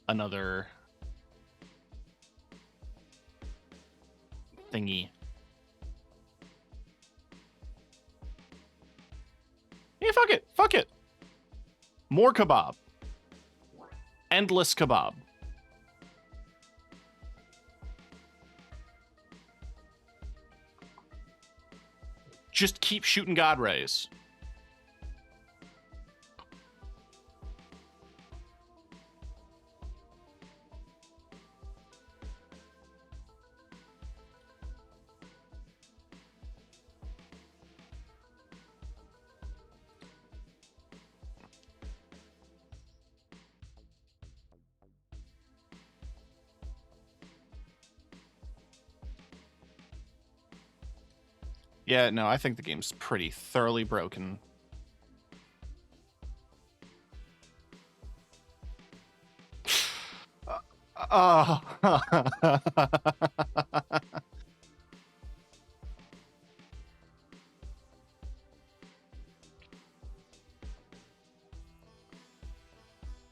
another thingy. Yeah, fuck it. Fuck it. More kebab. Endless kebab. Just keep shooting God rays. Yeah, no, I think the game's pretty thoroughly broken. Oh.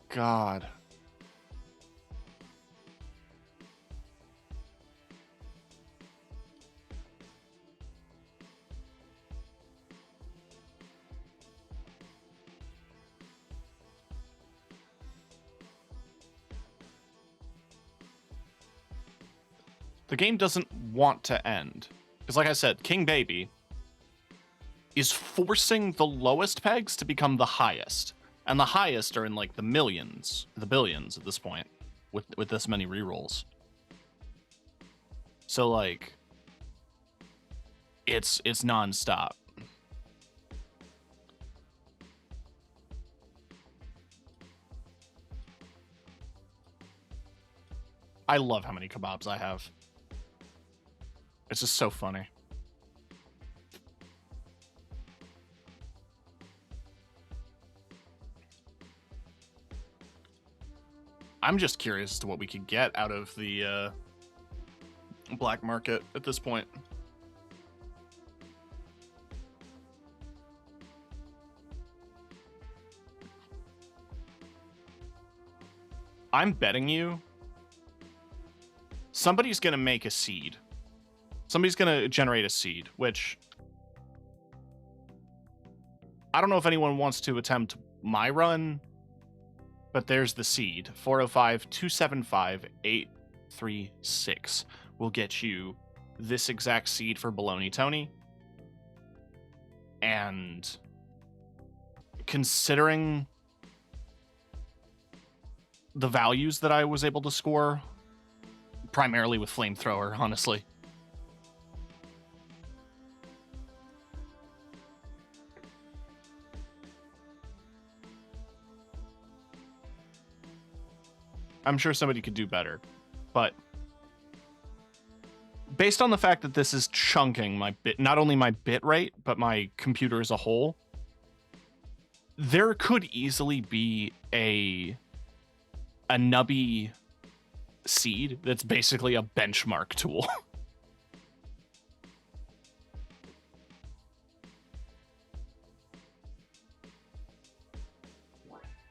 God. The game doesn't want to end. Because like I said, King Baby is forcing the lowest pegs to become the highest. And the highest are in like the millions, the billions at this point, with this many rerolls. So like it's nonstop. I love how many kebabs I have. It's just so funny. I'm just curious as to what we could get out of the black market at this point. I'm betting you somebody's going to make a seed. Somebody's going to generate a seed, which I don't know if anyone wants to attempt my run, but there's the seed. 405-275-836 will get you this exact seed for Baloney Tony. And considering the values that I was able to score, primarily with Flamethrower, honestly. I'm sure somebody could do better, but based on the fact that this is chunking my bit, not only my bit rate, but my computer as a whole, there could easily be a Nubby seed that's basically a benchmark tool.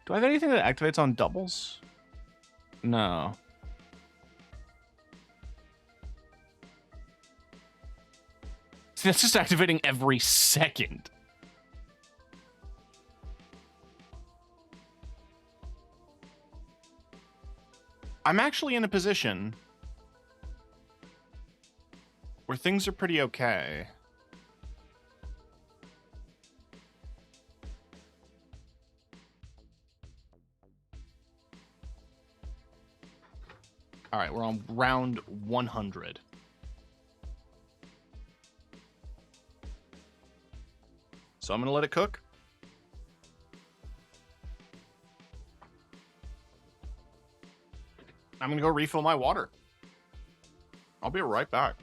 Do I have anything that activates on doubles? No. See, that's just activating every second. I'm actually in a position where things are pretty okay. All right, we're on round 100. So I'm going to let it cook. I'm going to go refill my water. I'll be right back.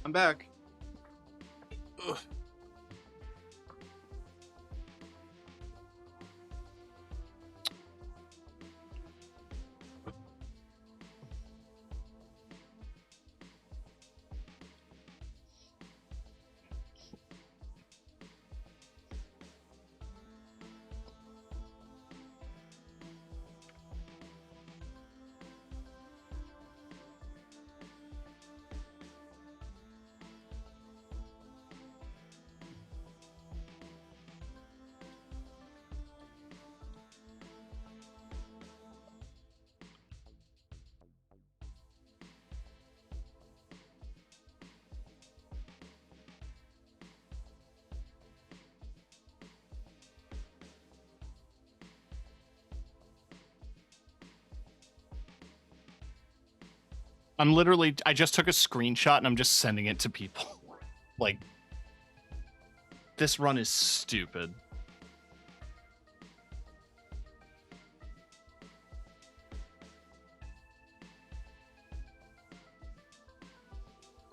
I'm back. Ugh. I just took a screenshot and I'm just sending it to people. Like, this run is stupid.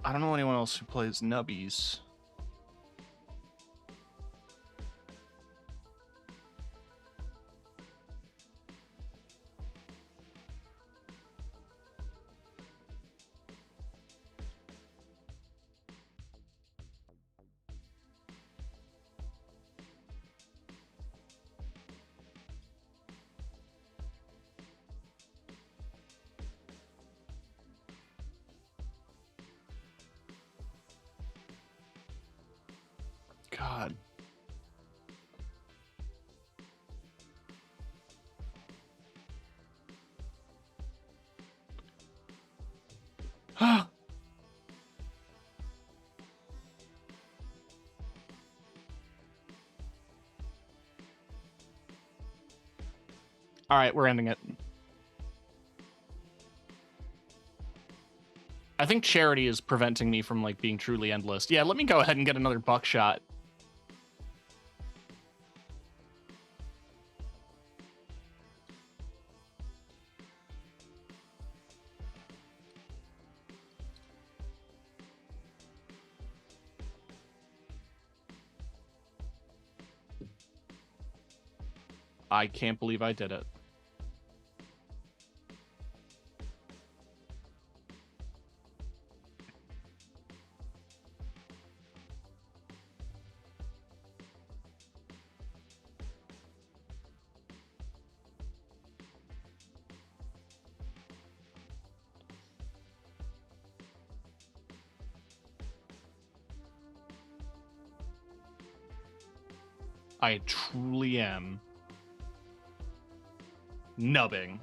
I don't know anyone else who plays Nubbies. God. All right, we're ending it. I think charity is preventing me from like being truly endless. Yeah, let me go ahead and get another buckshot. I can't believe I did it. I truly am nubbing.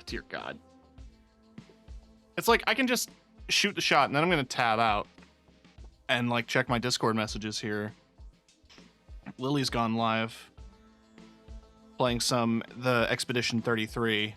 Dear God. It's like I can just shoot the shot and then I'm going to tab out and like check my Discord messages here. Lily's gone live playing the Expedition 33.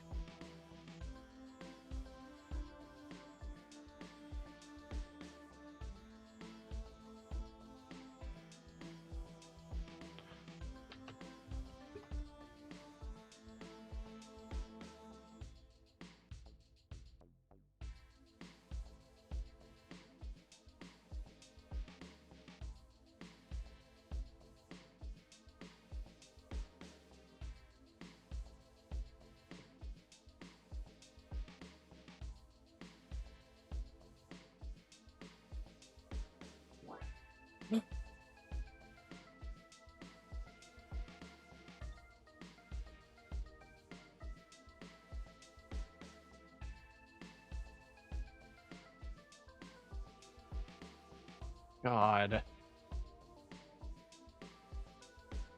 God.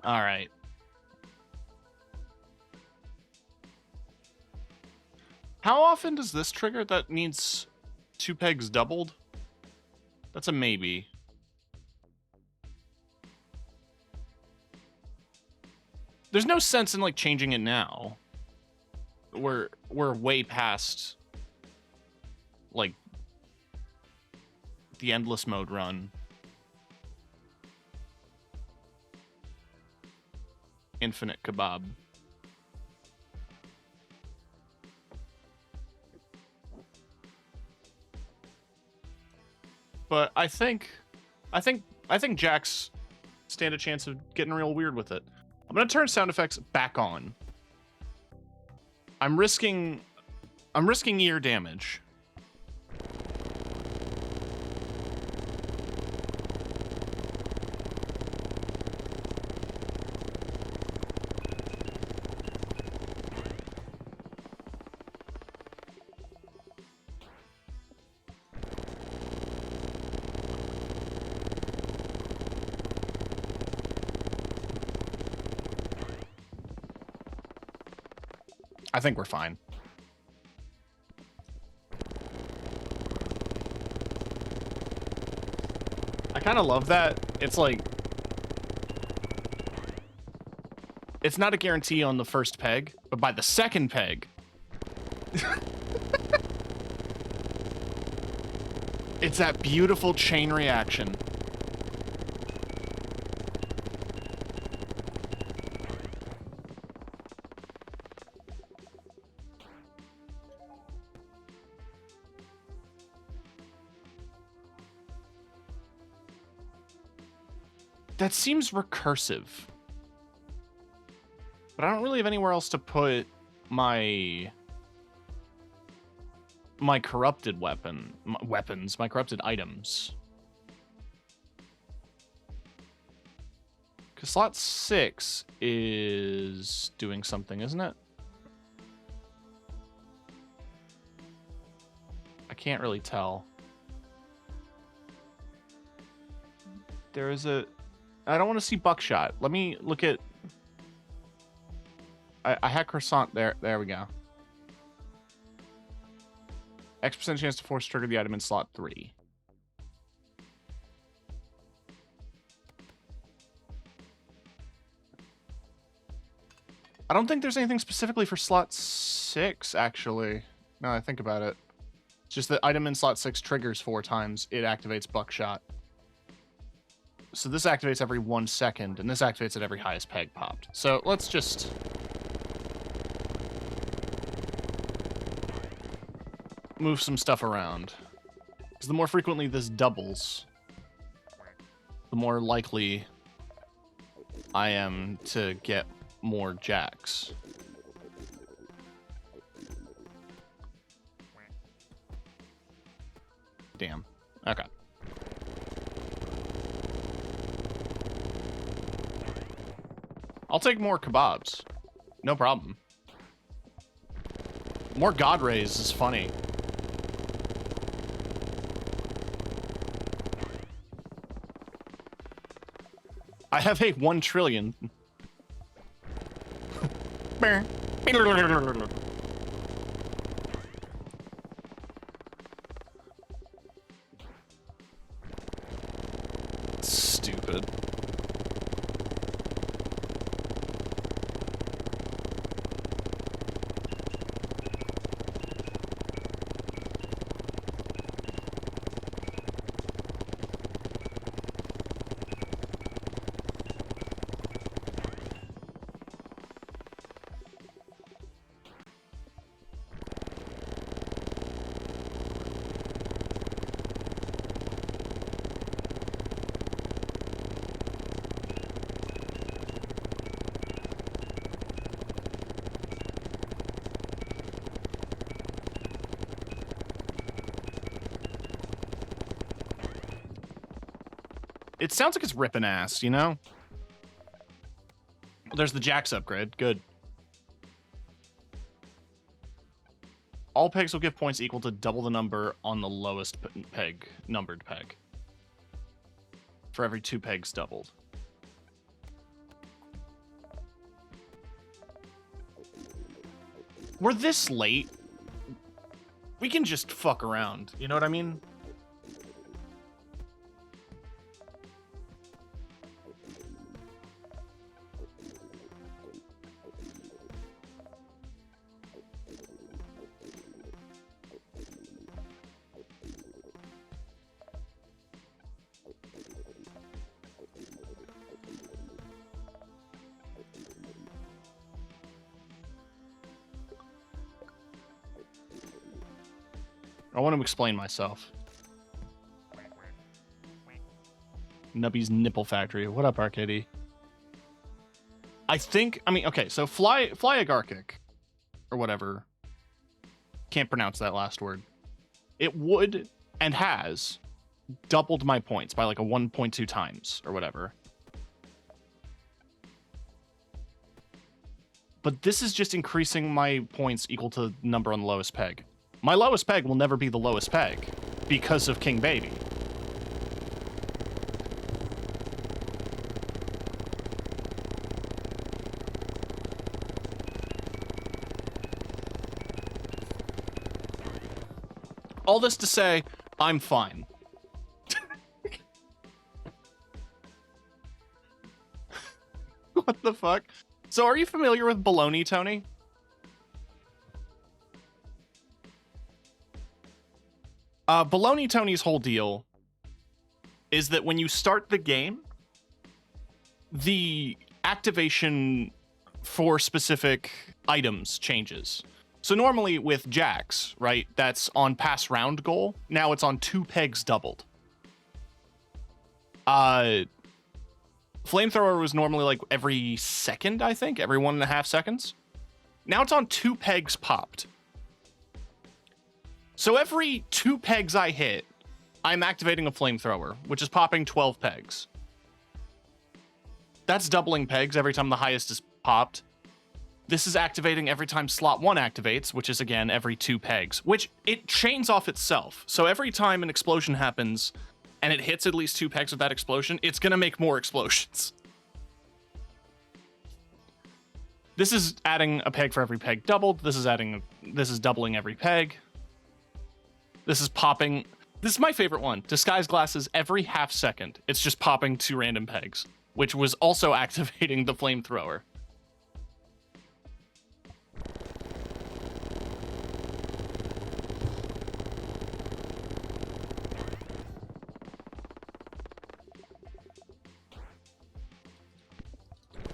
All right. How often does this trigger that needs 2 pegs doubled? That's a maybe. There's no sense in like changing it now. We're way past like the endless mode run. infinite kebab. But I think Jax stand a chance of getting real weird with it. I'm gonna turn sound effects back on. I'm risking ear damage. I think we're fine. I kind of love that. It's like, it's not a guarantee on the first peg, but by the second peg, it's that beautiful chain reaction. That seems recursive. But I don't really have anywhere else to put my corrupted weapons, my corrupted items. Because slot 6 is doing something, isn't it? I can't really tell. There is a... I don't want to see buckshot. Let me look at... I had croissant there. There we go. X% chance to force trigger the item in slot 3. I don't think there's anything specifically for slot 6, actually. Now that I think about it. It's just that item in slot 6 triggers 4 times. It activates buckshot. So this activates every 1 second, and this activates at every highest peg popped. So let's just... move some stuff around. Because the more frequently this doubles, the more likely I am to get more jacks. Damn. Okay. I'll take more kebabs. No problem. More God Rays is funny. I have a 1 trillion. Stupid. It sounds like it's ripping ass, you know? Well, there's the Jax upgrade. Good. All pegs will give points equal to double the number on the lowest peg, numbered peg. For every 2 pegs doubled. We're this late. We can just fuck around. You know what I mean? I want to explain myself. Nubby's Nipple Factory. What up, Arcady? I mean, okay, so Flyagarkic, or whatever. Can't pronounce that last word. It would, and has, doubled my points by like a 1.2 times, or whatever. But this is just increasing my points equal to the number on the lowest peg. My lowest peg will never be the lowest peg, because of King Baby. All this to say, I'm fine. What the fuck? So are you familiar with baloney, Tony? Baloney Tony's whole deal is that when you start the game, the activation for specific items changes. So normally with Jax, right, that's on pass round goal. Now it's on 2 pegs doubled. Flamethrower was normally like every second, I think, every 1.5 seconds. Now it's on 2 pegs popped. So every 2 pegs I hit, I'm activating a Flamethrower, which is popping 12 pegs. That's doubling pegs every time the highest is popped. This is activating every time slot 1 activates, which is again every 2 pegs, which it chains off itself. So every time an explosion happens and it hits at least 2 pegs of that explosion, it's gonna make more explosions. This is adding a peg for every peg doubled. This is doubling every peg. This is popping. This is my favorite one. Disguise glasses every half second. It's just popping 2 random pegs, which was also activating the Flamethrower.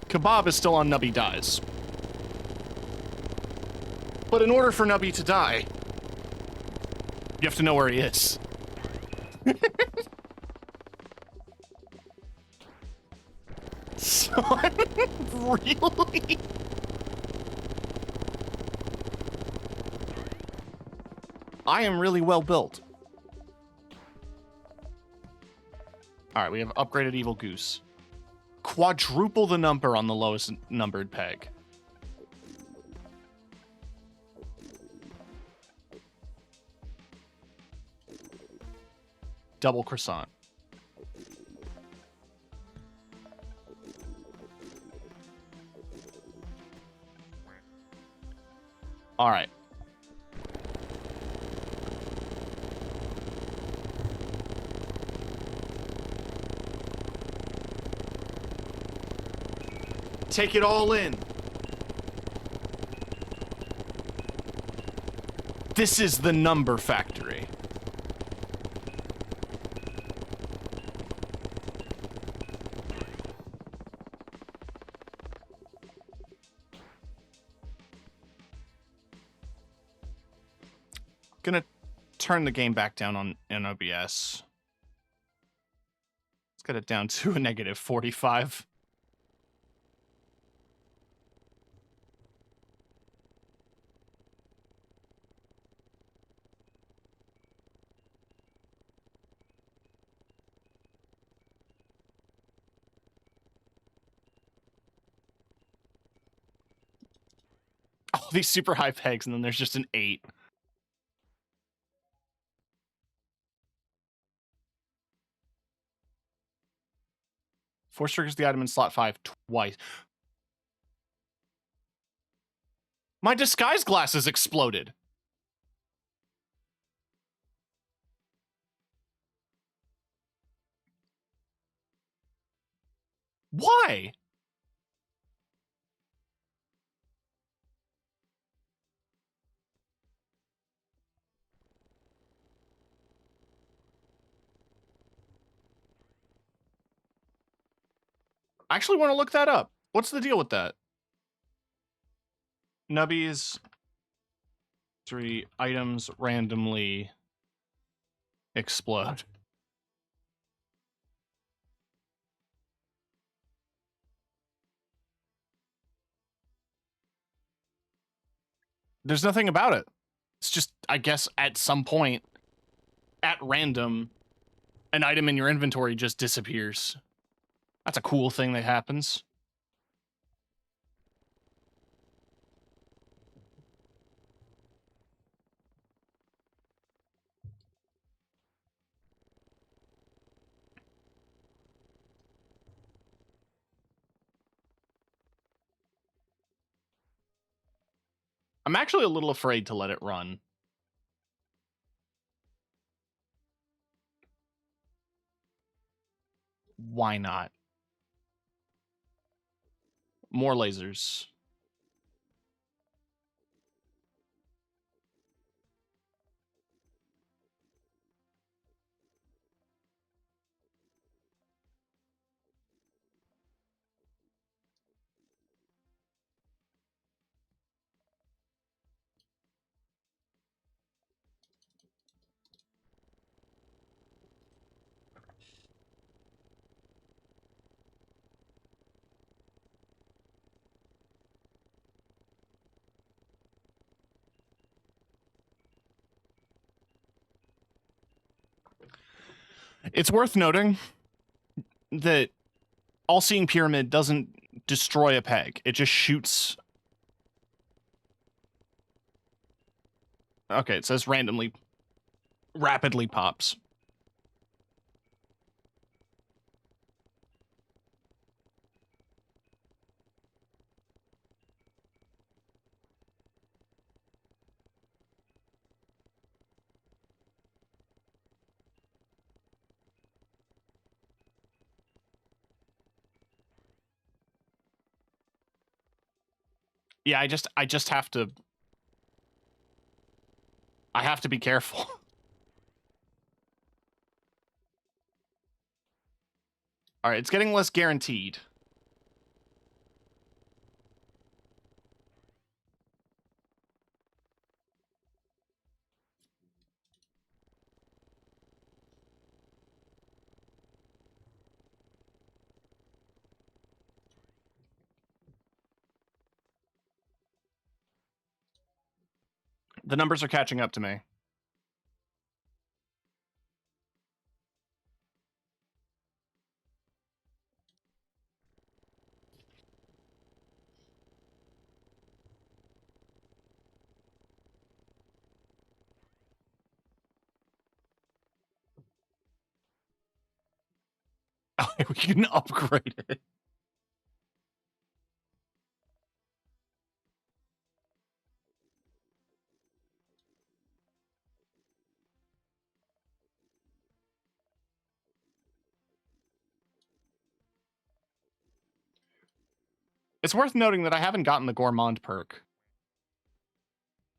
Kebab is still on Nubby Dies. But in order for Nubby to die, you have to know where he is. Son, really? I am really well built. Alright, we have upgraded Evil Goose. Quadruple the number on the lowest numbered peg. Double croissant. All right. Take it all in. This is the number factory. Gonna turn the game back down on OBS. Let's get it down to a negative 45. All these super high pegs, and then there's just an 8. Force triggers the item in slot 5 twice. My disguise glasses exploded. Why? I actually want to look that up. What's the deal with that? Nubby's 3 items randomly explode. There's nothing about it. It's just, I guess, at some point, at random, an item in your inventory just disappears. That's a cool thing that happens. I'm actually a little afraid to let it run. Why not? More lasers. It's worth noting that All-Seeing Pyramid doesn't destroy a peg. It just shoots. Okay, it says rapidly pops. Yeah, I just have to. I have to be careful. All right, it's getting less guaranteed. The numbers are catching up to me. We can upgrade it. It's worth noting that I haven't gotten the Gourmand perk.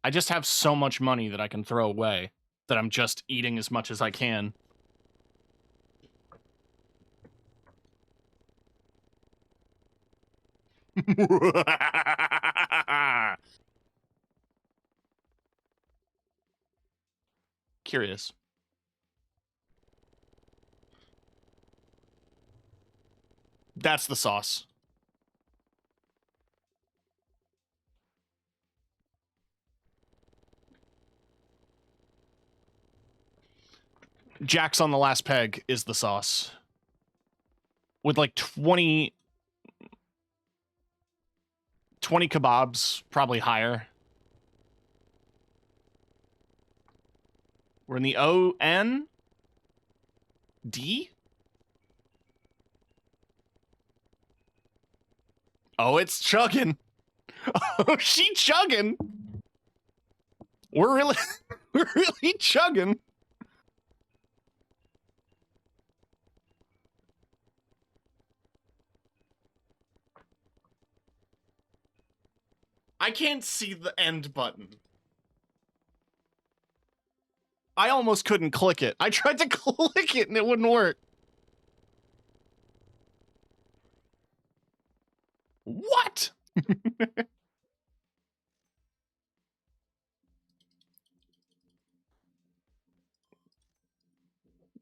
I just have so much money that I can throw away that I'm just eating as much as I can. Curious. That's the sauce. Jack's on the last peg is the sauce. With like 20 kebabs, probably higher. We're in the O-N? D? Oh, it's chugging. Oh, she chugging. We're really, we're really chugging. I can't see the end button. I almost couldn't click it. I tried to click it and it wouldn't work. What?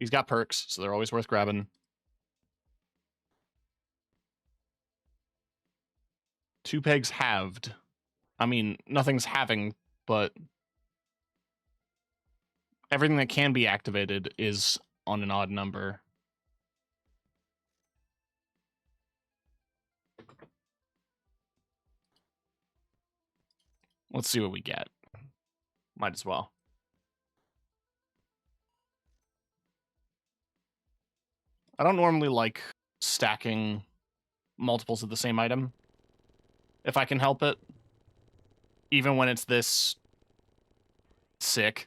He's got perks, so they're always worth grabbing. Two pegs halved. I mean, nothing's halving, but everything that can be activated is on an odd number. Let's see what we get. Might as well. I don't normally like stacking multiples of the same item, if I can help it. Even when it's this sick.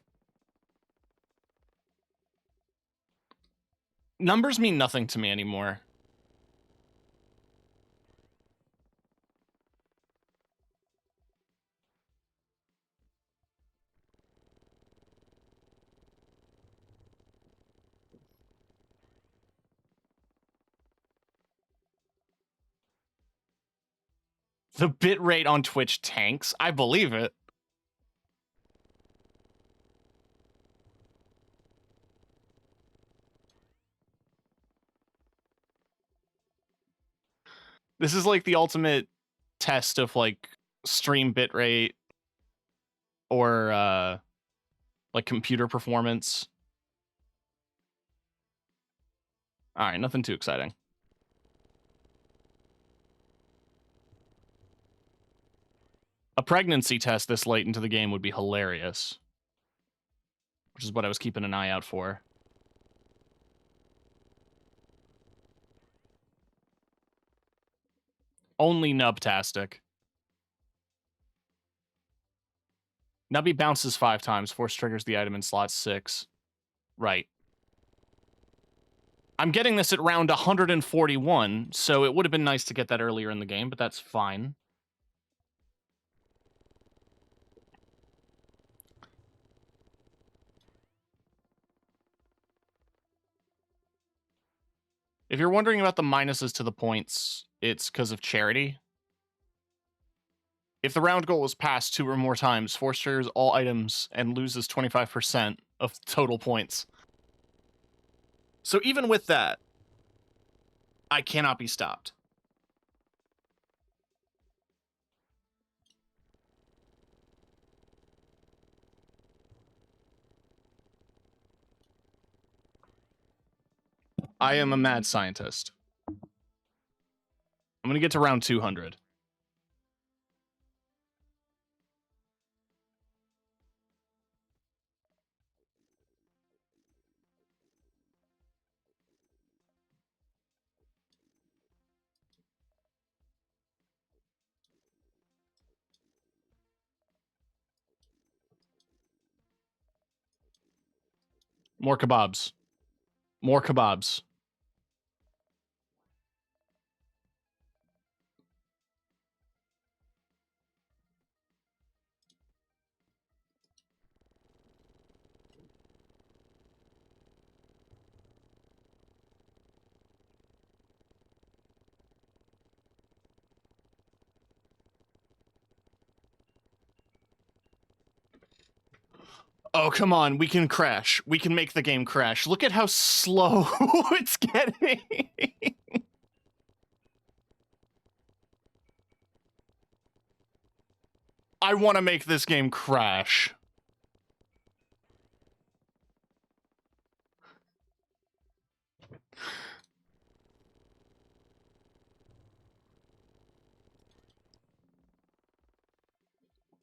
Numbers mean nothing to me anymore. The bitrate on Twitch tanks. I believe it. This is like the ultimate test of like stream bitrate or like computer performance. All right, nothing too exciting. A pregnancy test this late into the game would be hilarious, which is what I was keeping an eye out for. Only Nubtastic. Nubby bounces 5 times, force triggers the item in slot 6. Right. I'm getting this at round 141, so it would have been nice to get that earlier in the game, but that's fine. If you're wondering about the minuses to the points, it's because of charity. If the round goal is passed 2 or more times, force triggers all items and loses 25% of total points. So even with that, I cannot be stopped. I am a mad scientist. I'm going to get to round 200. More kebabs. More kebabs. Oh, come on. We can crash. We can make the game crash. Look at how slow it's getting. I want to make this game crash.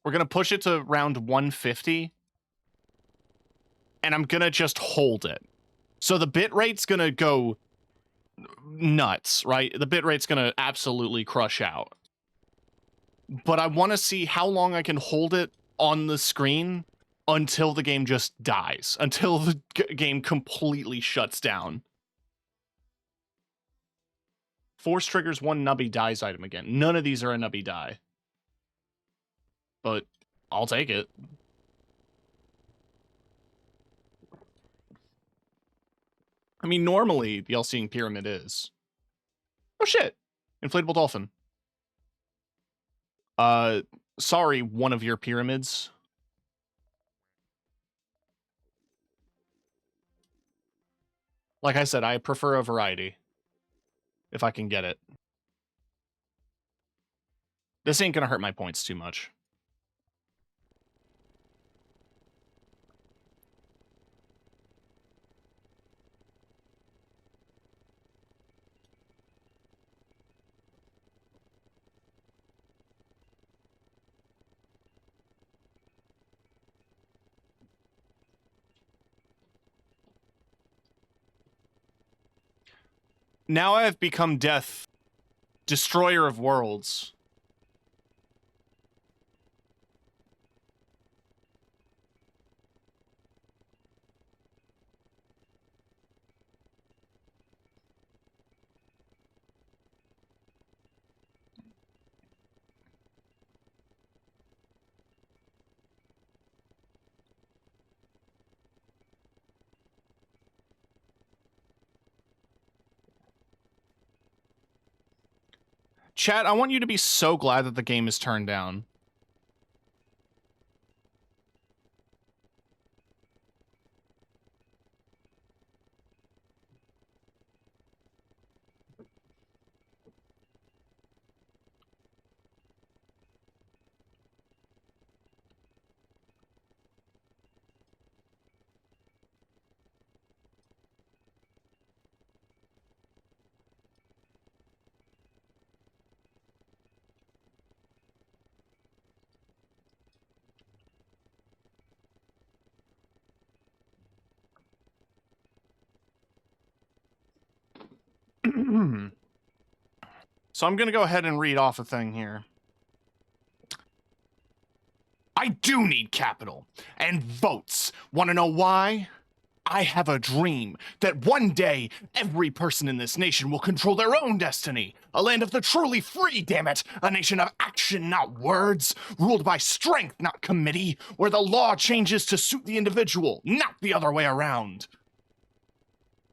We're going to push it to round 150. And I'm going to just hold it. So the bit rate's going to go nuts, right? The bit rate's going to absolutely crush out. But I want to see how long I can hold it on the screen until the game just dies. Until the game completely shuts down. Force triggers 1 Nubby dies item again. None of these are a Nubby die. But I'll take it. I mean, normally, the All-Seeing Pyramid is. Oh, shit. Inflatable Dolphin. Sorry, one of your pyramids. Like I said, I prefer a variety. If I can get it. This ain't gonna hurt my points too much. Now I have become Death, Destroyer of Worlds. Chat, I want you to be so glad that the game is turned down. So I'm gonna go ahead and read off a thing here. I do need capital and votes. Want to know why? I have a dream that one day every person in this nation will control their own destiny. A land of the truly free, damn it. A nation of action, not words. Ruled by strength, not committee. Where the law changes to suit the individual, not the other way around.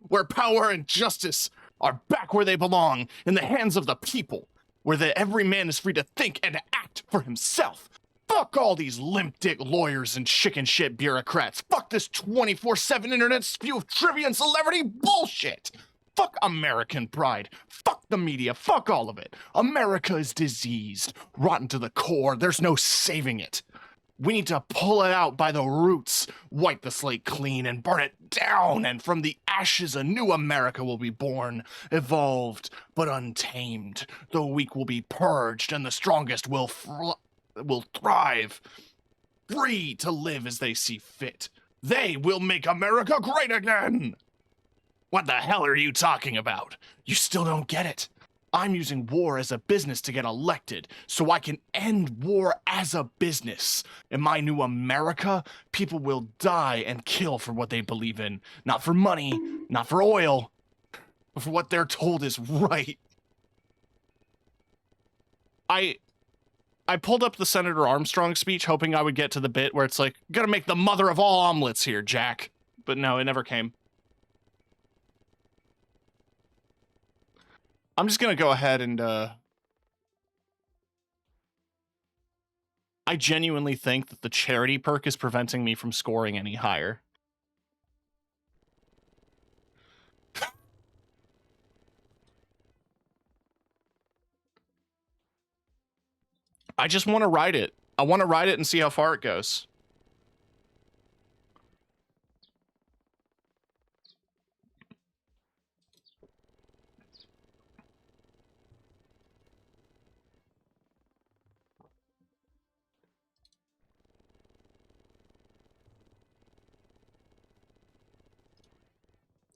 Where power and justice are back where they belong, in the hands of the people. Where every man is free to think and act for himself. Fuck all these limp dick lawyers and chicken shit bureaucrats. Fuck this 24/7 internet spew of trivia and celebrity bullshit. Fuck American pride. Fuck the media. Fuck all of it. America is diseased, rotten to the core. There's no saving it. We need to pull it out by the roots, wipe the slate clean and burn it down, and from the ashes a new America will be born, evolved but untamed. The weak will be purged and the strongest will thrive, free to live as they see fit. They will make America great again! What the hell are you talking about? You still don't get it. I'm using war as a business to get elected, so I can end war as a business. In my new America, people will die and kill for what they believe in. Not for money, not for oil, but for what they're told is right. I pulled up the Senator Armstrong speech hoping I would get to the bit where it's like, gotta make the mother of all omelets here, Jack. But no, it never came. I'm just gonna go ahead and, I genuinely think that the charity perk is preventing me from scoring any higher. I just want to ride it. I want to ride it and see how far it goes.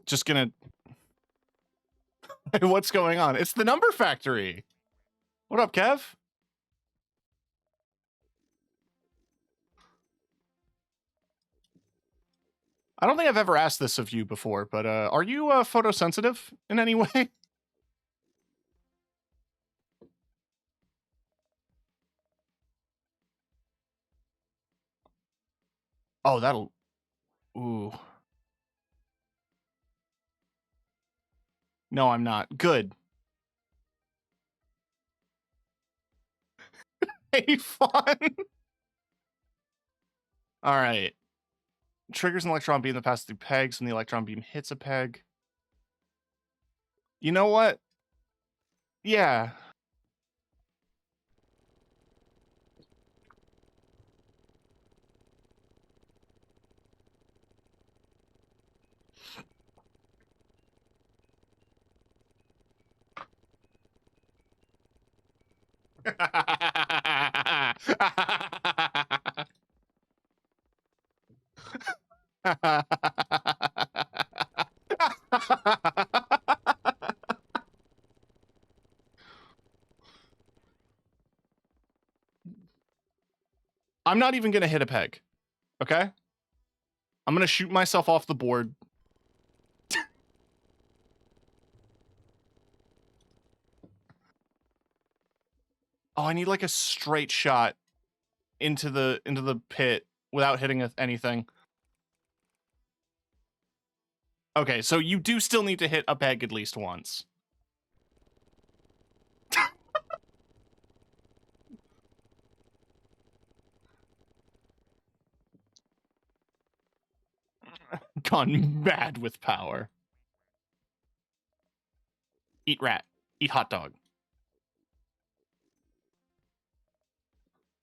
Just gonna... What's going on? It's the number factory. What up, Kev? I don't think I've ever asked this of you before, but are you photosensitive in any way? Oh, that'll... Ooh. No, I'm not. Good. Hey, fun. All right. Triggers an electron beam that passes through pegs when the electron beam hits a peg. You know what? Yeah. I'm not even gonna hit a peg, okay? I'm gonna shoot myself off the board. Oh, I need like a straight shot into the pit without hitting anything. Okay, so you do still need to hit a peg at least once. Gone mad with power. Eat rat. Eat hot dog.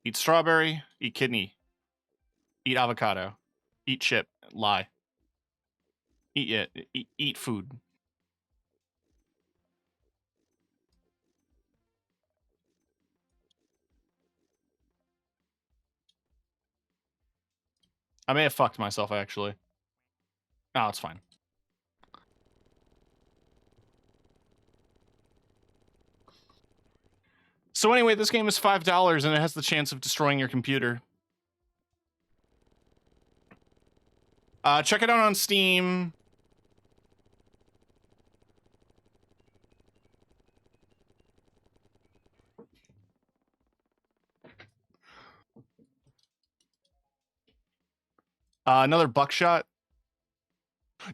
Eat strawberry. Eat kidney. Eat avocado. Eat chip. Lie. Eat it. Eat food. I may have fucked myself, actually. Oh, it's fine. So anyway, this game is $5 and it has the chance of destroying your computer. Check it out on Steam. Another buckshot.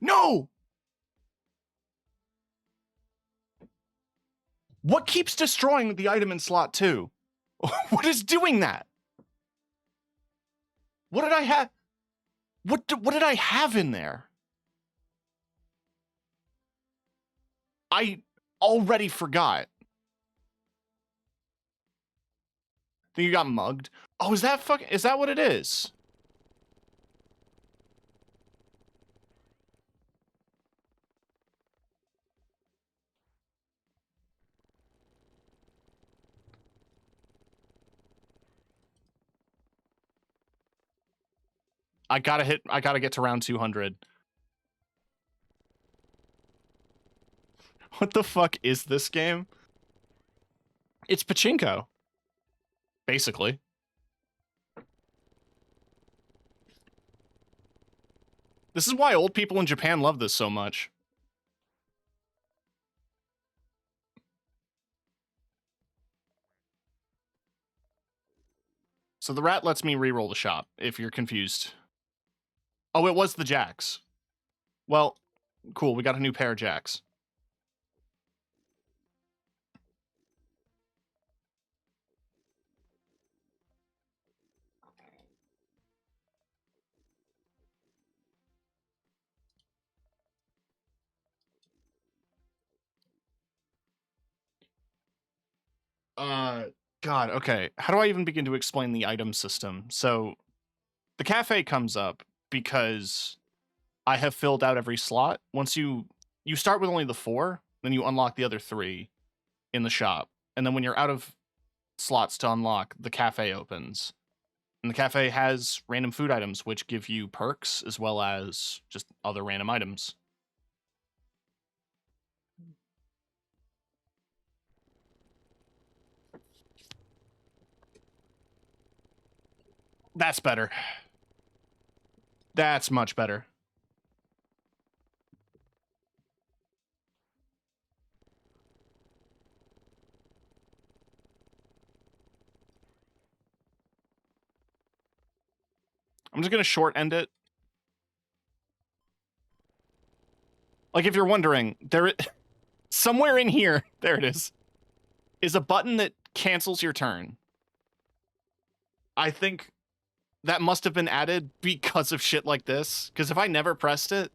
No! What keeps destroying the item in slot 2? What is doing that? What did I have? What did I have in there? I already forgot. Think you got mugged? Oh, is that what it is? I gotta get to round 200. What the fuck is this game? It's pachinko. Basically. This is why old people in Japan love this so much. So the rat lets me re-roll the shop, if you're confused. Oh, it was the jacks. Well, cool, we got a new pair of jacks. God, okay. How do I even begin to explain the item system? So, the cafe comes up because I have filled out every slot. Once you start with only the 4, then you unlock the other 3 in the shop. And then when you're out of slots to unlock, the cafe opens. And the cafe has random food items, which give you perks as well as just other random items. That's better. That's much better. I'm just gonna short end it. Like, if you're wondering, somewhere in here, there it is a button that cancels your turn. I think that must have been added because of shit like this. Because if I never pressed it,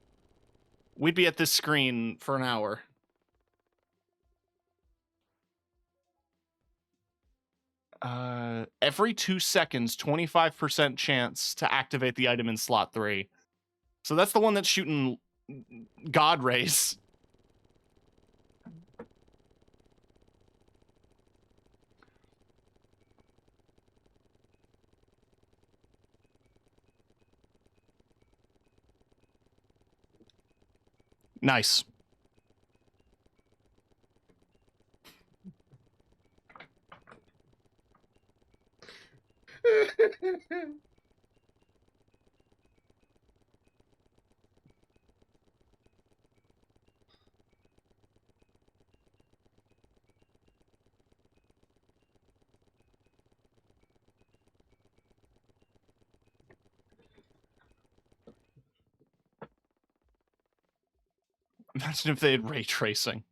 we'd be at this screen for an hour. Every 2 seconds, 25% chance to activate the item in slot 3. So that's the one that's shooting God rays. Nice. Imagine if they had ray tracing.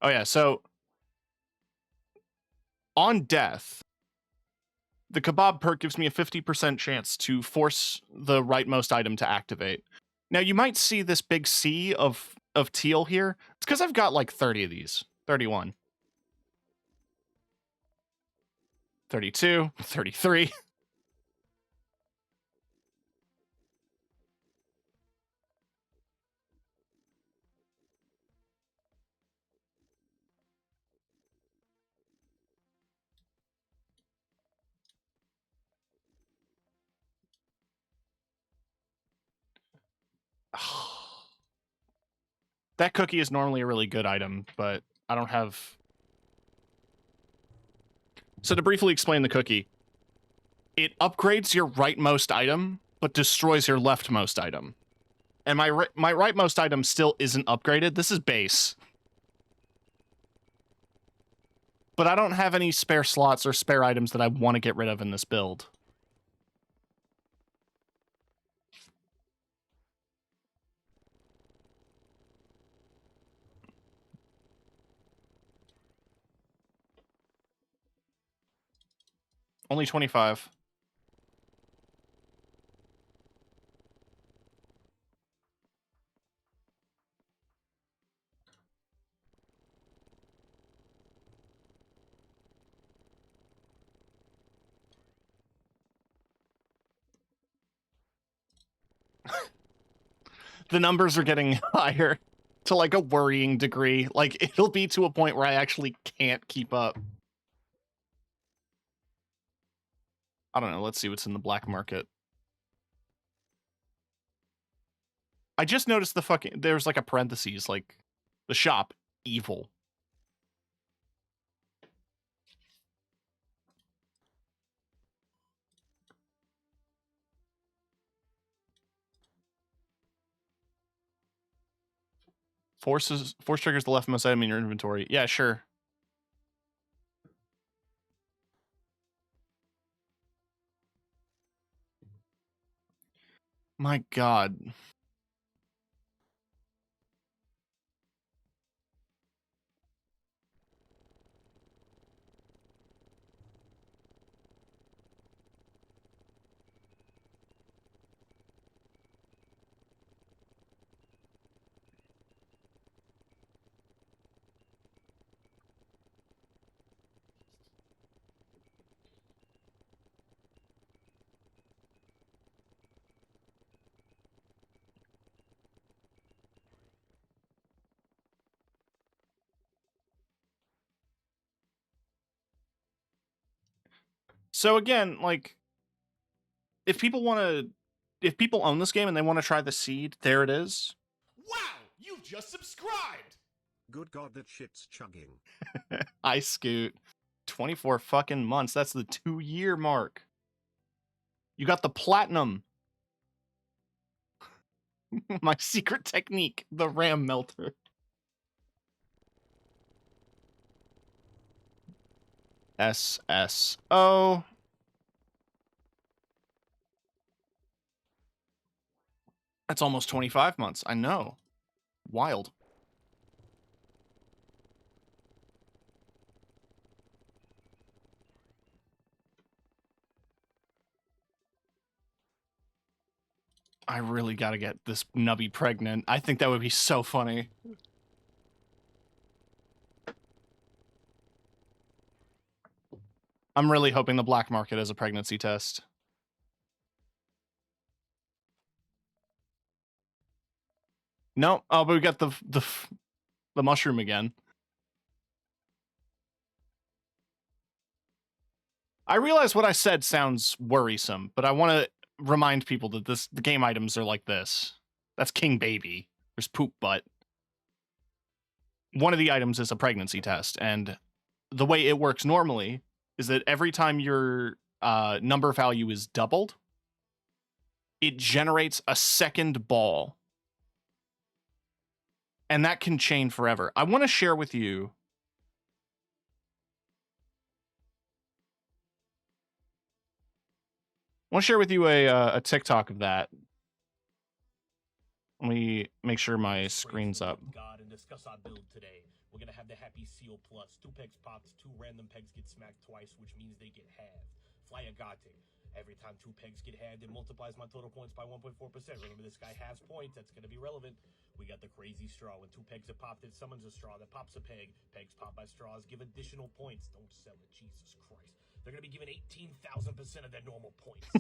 Oh yeah, so on death, the kebab perk gives me a 50% chance to force the rightmost item to activate. Now you might see this big sea of teal here. It's because I've got like 30 of these. 31. 32. 33. That cookie is normally a really good item, but I don't have... So to briefly explain the cookie, it upgrades your rightmost item, but destroys your leftmost item. And my rightmost item still isn't upgraded. This is base. But I don't have any spare slots or spare items that I want to get rid of in this build. Only 25. The numbers are getting higher to like a worrying degree. Like it'll be to a point where I actually can't keep up. I don't know. Let's see what's in the black market. I just noticed there's like a parentheses, like the shop, evil. Force triggers the leftmost item in your inventory. Yeah, sure. My God. So again, like, if people own this game and they want to try the seed, there it is. Wow, you've just subscribed! Good God, that shit's chugging. I scoot. 24 fucking months. That's the 2-year mark. You got the platinum. My secret technique, the RAM melter. SSO. That's almost 25 months. I know. Wild. I really gotta get this Nubby pregnant. I think that would be so funny. I'm really hoping the black market is a pregnancy test. No. Oh, but we got the mushroom again. I realize what I said sounds worrisome, but I want to remind people that the game items are like this. That's King Baby. There's Poop Butt. One of the items is a pregnancy test, and the way it works normally is that every time your number value is doubled, it generates a second ball. And that can chain forever. I want to share with you a TikTok of that. Let me make sure my screen's up. God, and discuss our build today. We're gonna have the Happy Seal Plus. 2 pegs pops, 2 random pegs get smacked twice, which means they get halved. Fly Agate. Every time 2 pegs get halved, it multiplies my total points by 1.4%. Remember, this guy has points. That's gonna be relevant. We got the Crazy Straw. When 2 pegs are popped, it summons a straw that pops a peg. Pegs popped by straws give additional points. Don't sell it, Jesus Christ. They're gonna be given 18,000% of their normal points.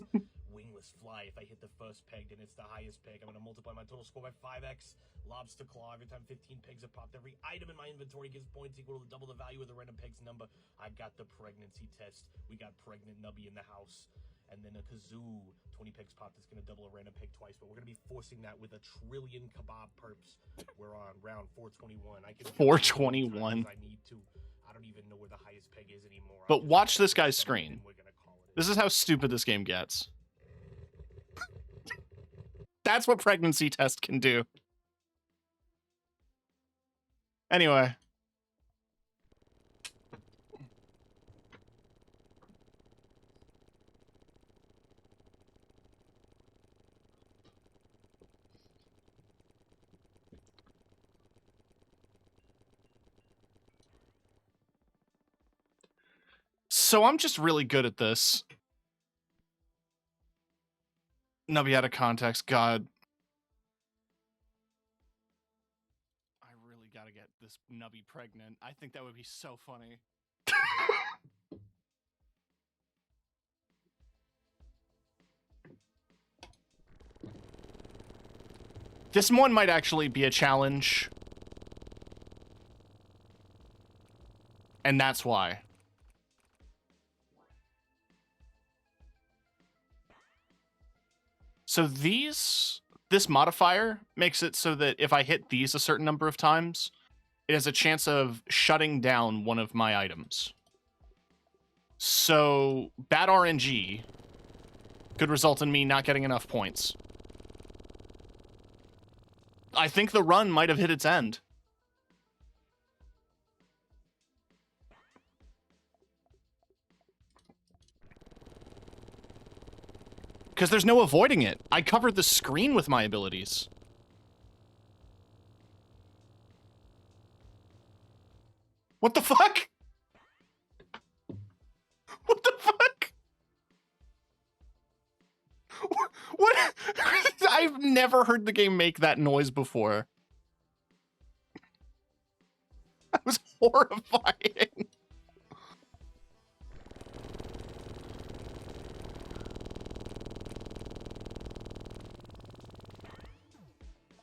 Wingless Fly. If I hit the first peg, then it's the highest peg. I'm going to multiply my total score by 5x. Lobster Claw. Every time 15 pegs are popped, every item in my inventory gives points equal to double the value of the random peg's number. I got the pregnancy test. We got pregnant Nubby in the house. And then a Kazoo. 20 pegs popped. It's going to double a random peg twice. But we're going to be forcing that with a trillion kebab perps. We're on round 421. I can 421. I need to. I don't even know where the highest peg is anymore. But watch this guy's screen. This is how stupid this game gets. That's what pregnancy test can do. Anyway. So I'm just really good at this. Nubby out of context. God. I really gotta get this Nubby pregnant. I think that would be so funny. This one might actually be a challenge. And that's why. So this modifier makes it so that if I hit these a certain number of times, it has a chance of shutting down one of my items. So bad RNG could result in me not getting enough points. I think the run might have hit its end. Because there's no avoiding it. I covered the screen with my abilities. What the fuck? What the fuck? What? I've never heard the game make that noise before. That was horrifying.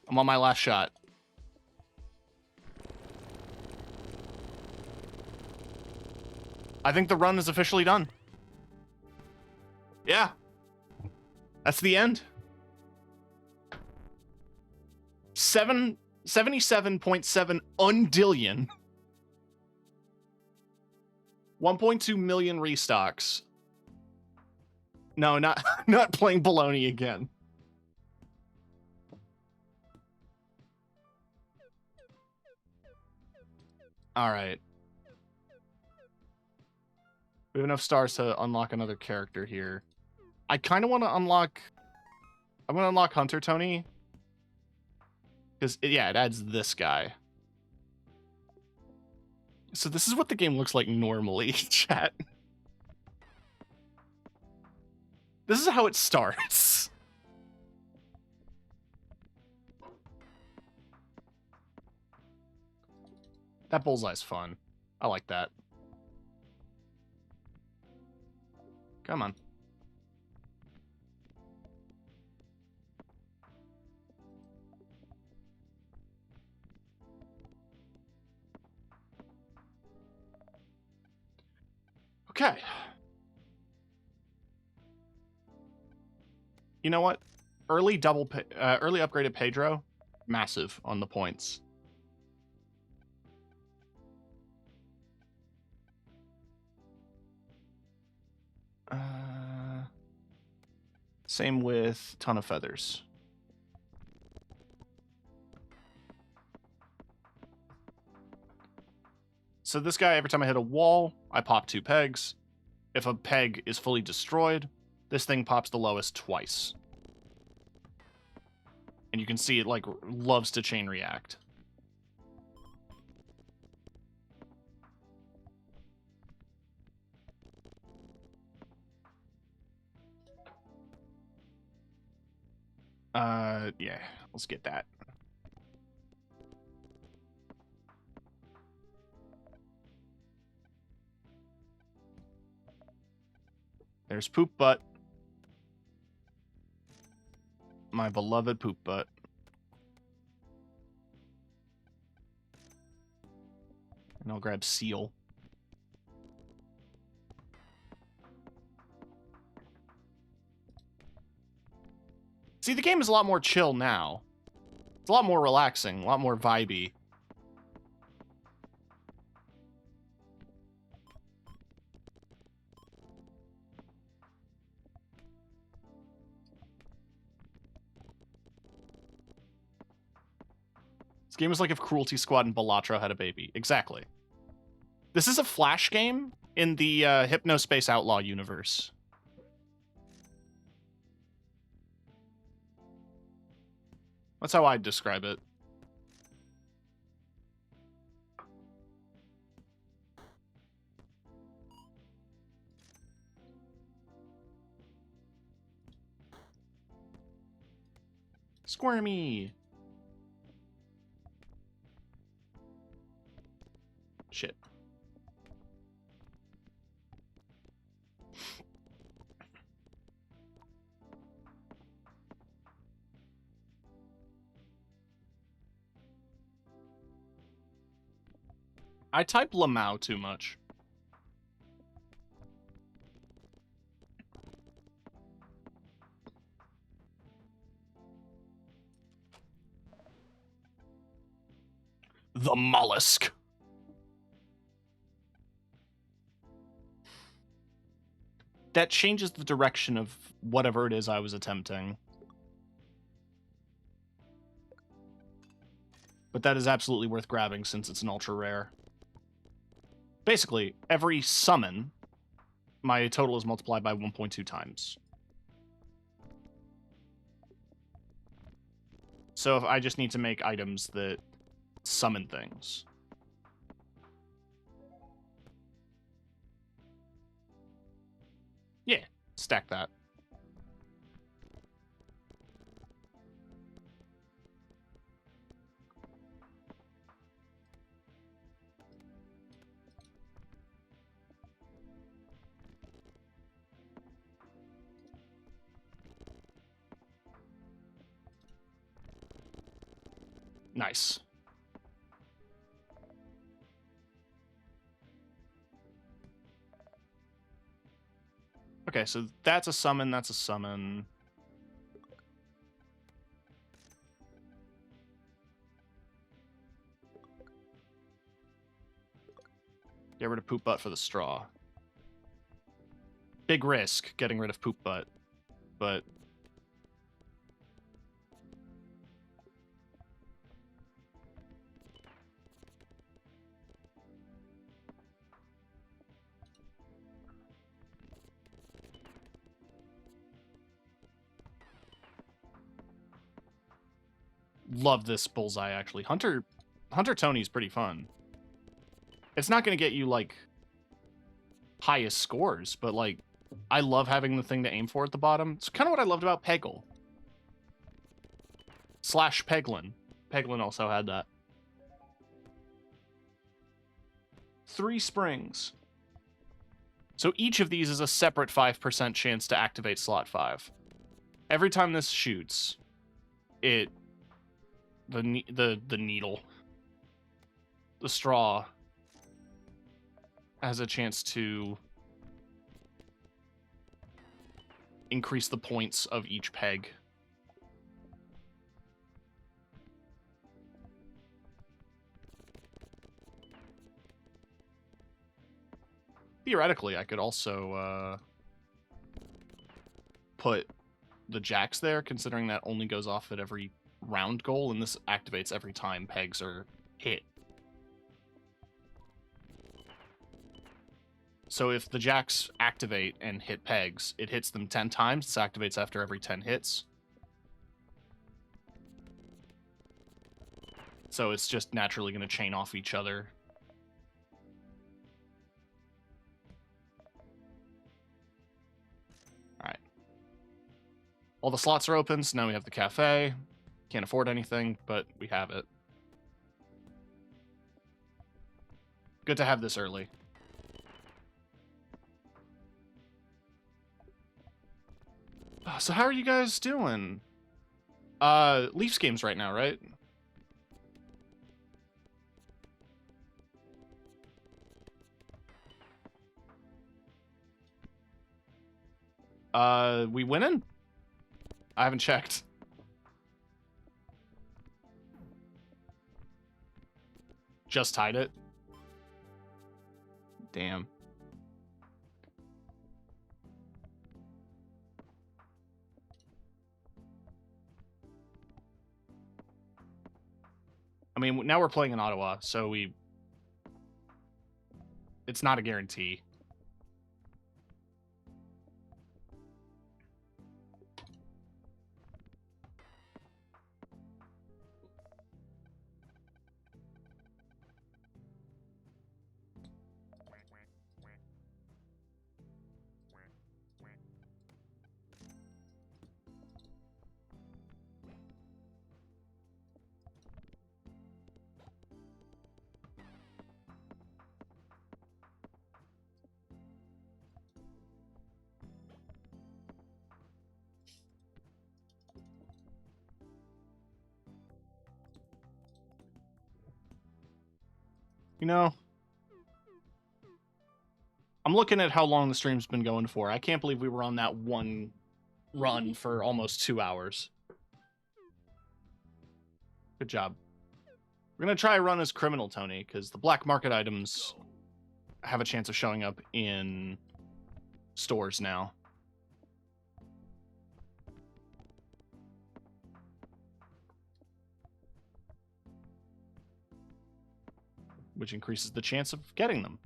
I'm on my last shot. I think the run is officially done. Yeah. That's the end. 77.7 undillion. 1.2 million restocks. No, not playing baloney again. All right. We have enough stars to unlock another character here. I kind of want to unlock... I'm going to unlock Hunter Tony. Because, yeah, it adds this guy. So this is what the game looks like normally, chat. This is how it starts. That bullseye's fun. I like that. Come on. Okay. You know what? Early early upgraded Pedro, massive on the points. Same with Ton of Feathers. So this guy, every time I hit a wall, I pop 2 pegs. If a peg is fully destroyed, this thing pops the lowest twice. And you can see it, like, loves to chain react. Yeah, let's get that. There's Poop Butt. My beloved Poop Butt. And I'll grab Seal. See, the game is a lot more chill now. It's a lot more relaxing, a lot more vibey. This game is like if Cruelty Squad and Balatro had a baby. Exactly. This is a Flash game in the Hypnospace Outlaw universe. That's how I'd describe it. Squirmy. Shit. I type Lamau too much. The mollusk. That changes the direction of whatever it is I was attempting. But that is absolutely worth grabbing since it's an ultra rare. Basically, every summon, my total is multiplied by 1.2 times. So if I just need to make items that summon things. Yeah, stack that. Nice. Okay, so that's a summon, that's a summon. Get rid of Poop Butt for the straw. Big risk getting rid of Poop Butt, but love this bullseye, actually. Hunter Tony's pretty fun. It's not going to get you, like, highest scores, but, like, I love having the thing to aim for at the bottom. It's kind of what I loved about Peggle. Slash Peglin. Peglin also had that. 3 springs. So each of these is a separate 5% chance to activate slot 5. Every time this shoots, the needle, the straw, has a chance to increase the points of each peg. Theoretically, I could also put the jacks there, considering that only goes off at every round goal, and this activates every time pegs are hit. So if the jacks activate and hit pegs, it hits them 10 times. This activates after every 10 hits. So it's just naturally going to chain off each other. Alright. All the slots are open, so now we have the cafe. Can't afford anything, but we have it. Good to have this early. So how are you guys doing? Leafs games right now, right? We winning? I haven't checked. Just tied it. Damn. I mean, now we're playing in Ottawa, so it's not a guarantee. You know, I'm looking at how long the stream's been going for. I can't believe we were on that one run for almost 2 hours. Good job. We're going to try a run as Criminal Tony, because the black market items have a chance of showing up in stores now. Which increases the chance of getting them.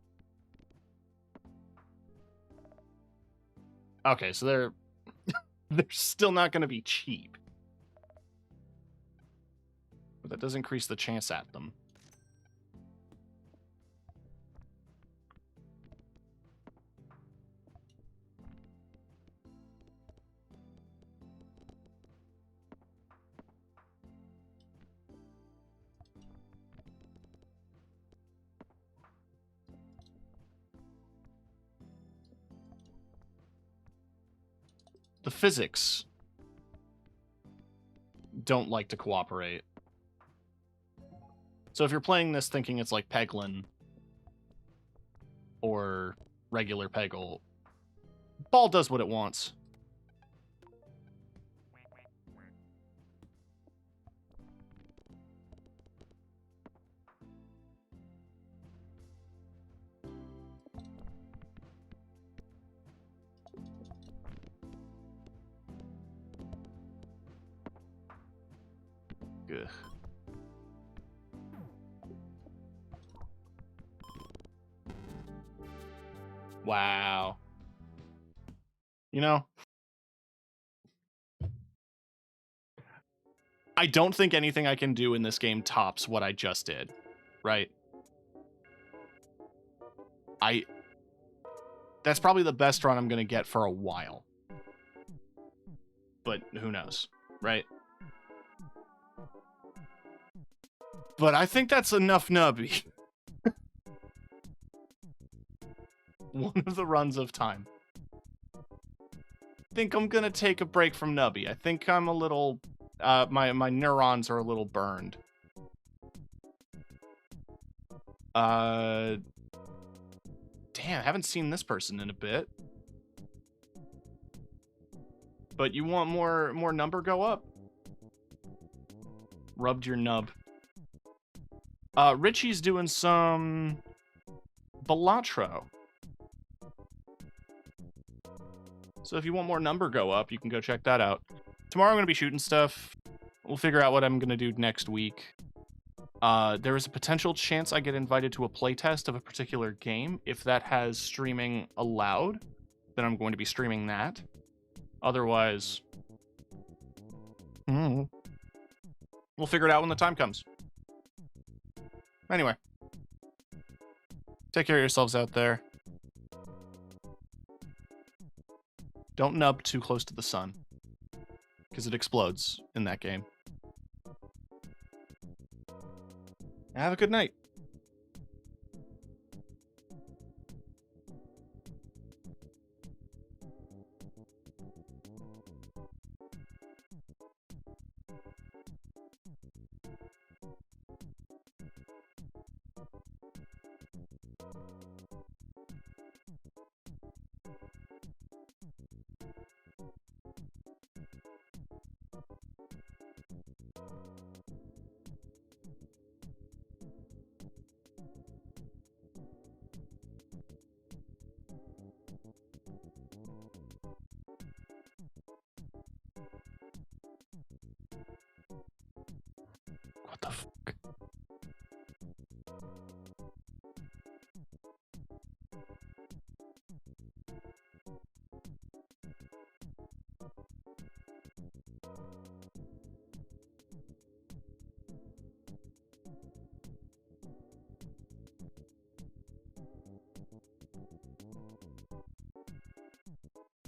Okay, so they're still not going to be cheap. But that does increase the chance at them. The physics don't like to cooperate. So if you're playing this thinking it's like Peglin or regular Peggle, ball does what it wants. Ugh. Wow. You know, I don't think anything I can do in this game tops what I just did, right? That's probably the best run I'm going to get for a while. But who knows, right? But I think that's enough Nubby. one of the runs of time. I think I'm gonna take a break from Nubby. I think I'm a little, my neurons are a little burned. Damn, haven't seen this person in a bit. But you want more number go up? Rubbed your nub. Richie's doing some Balatro. So if you want more number go up, you can go check that out. Tomorrow I'm going to be shooting stuff. We'll figure out what I'm going to do next week. There is a potential chance I get invited to a playtest of a particular game. If that has streaming allowed, then I'm going to be streaming that. Otherwise, we'll figure it out when the time comes. Anyway, take care of yourselves out there. Don't nub too close to the sun, because it explodes in that game. Have a good night. What the f-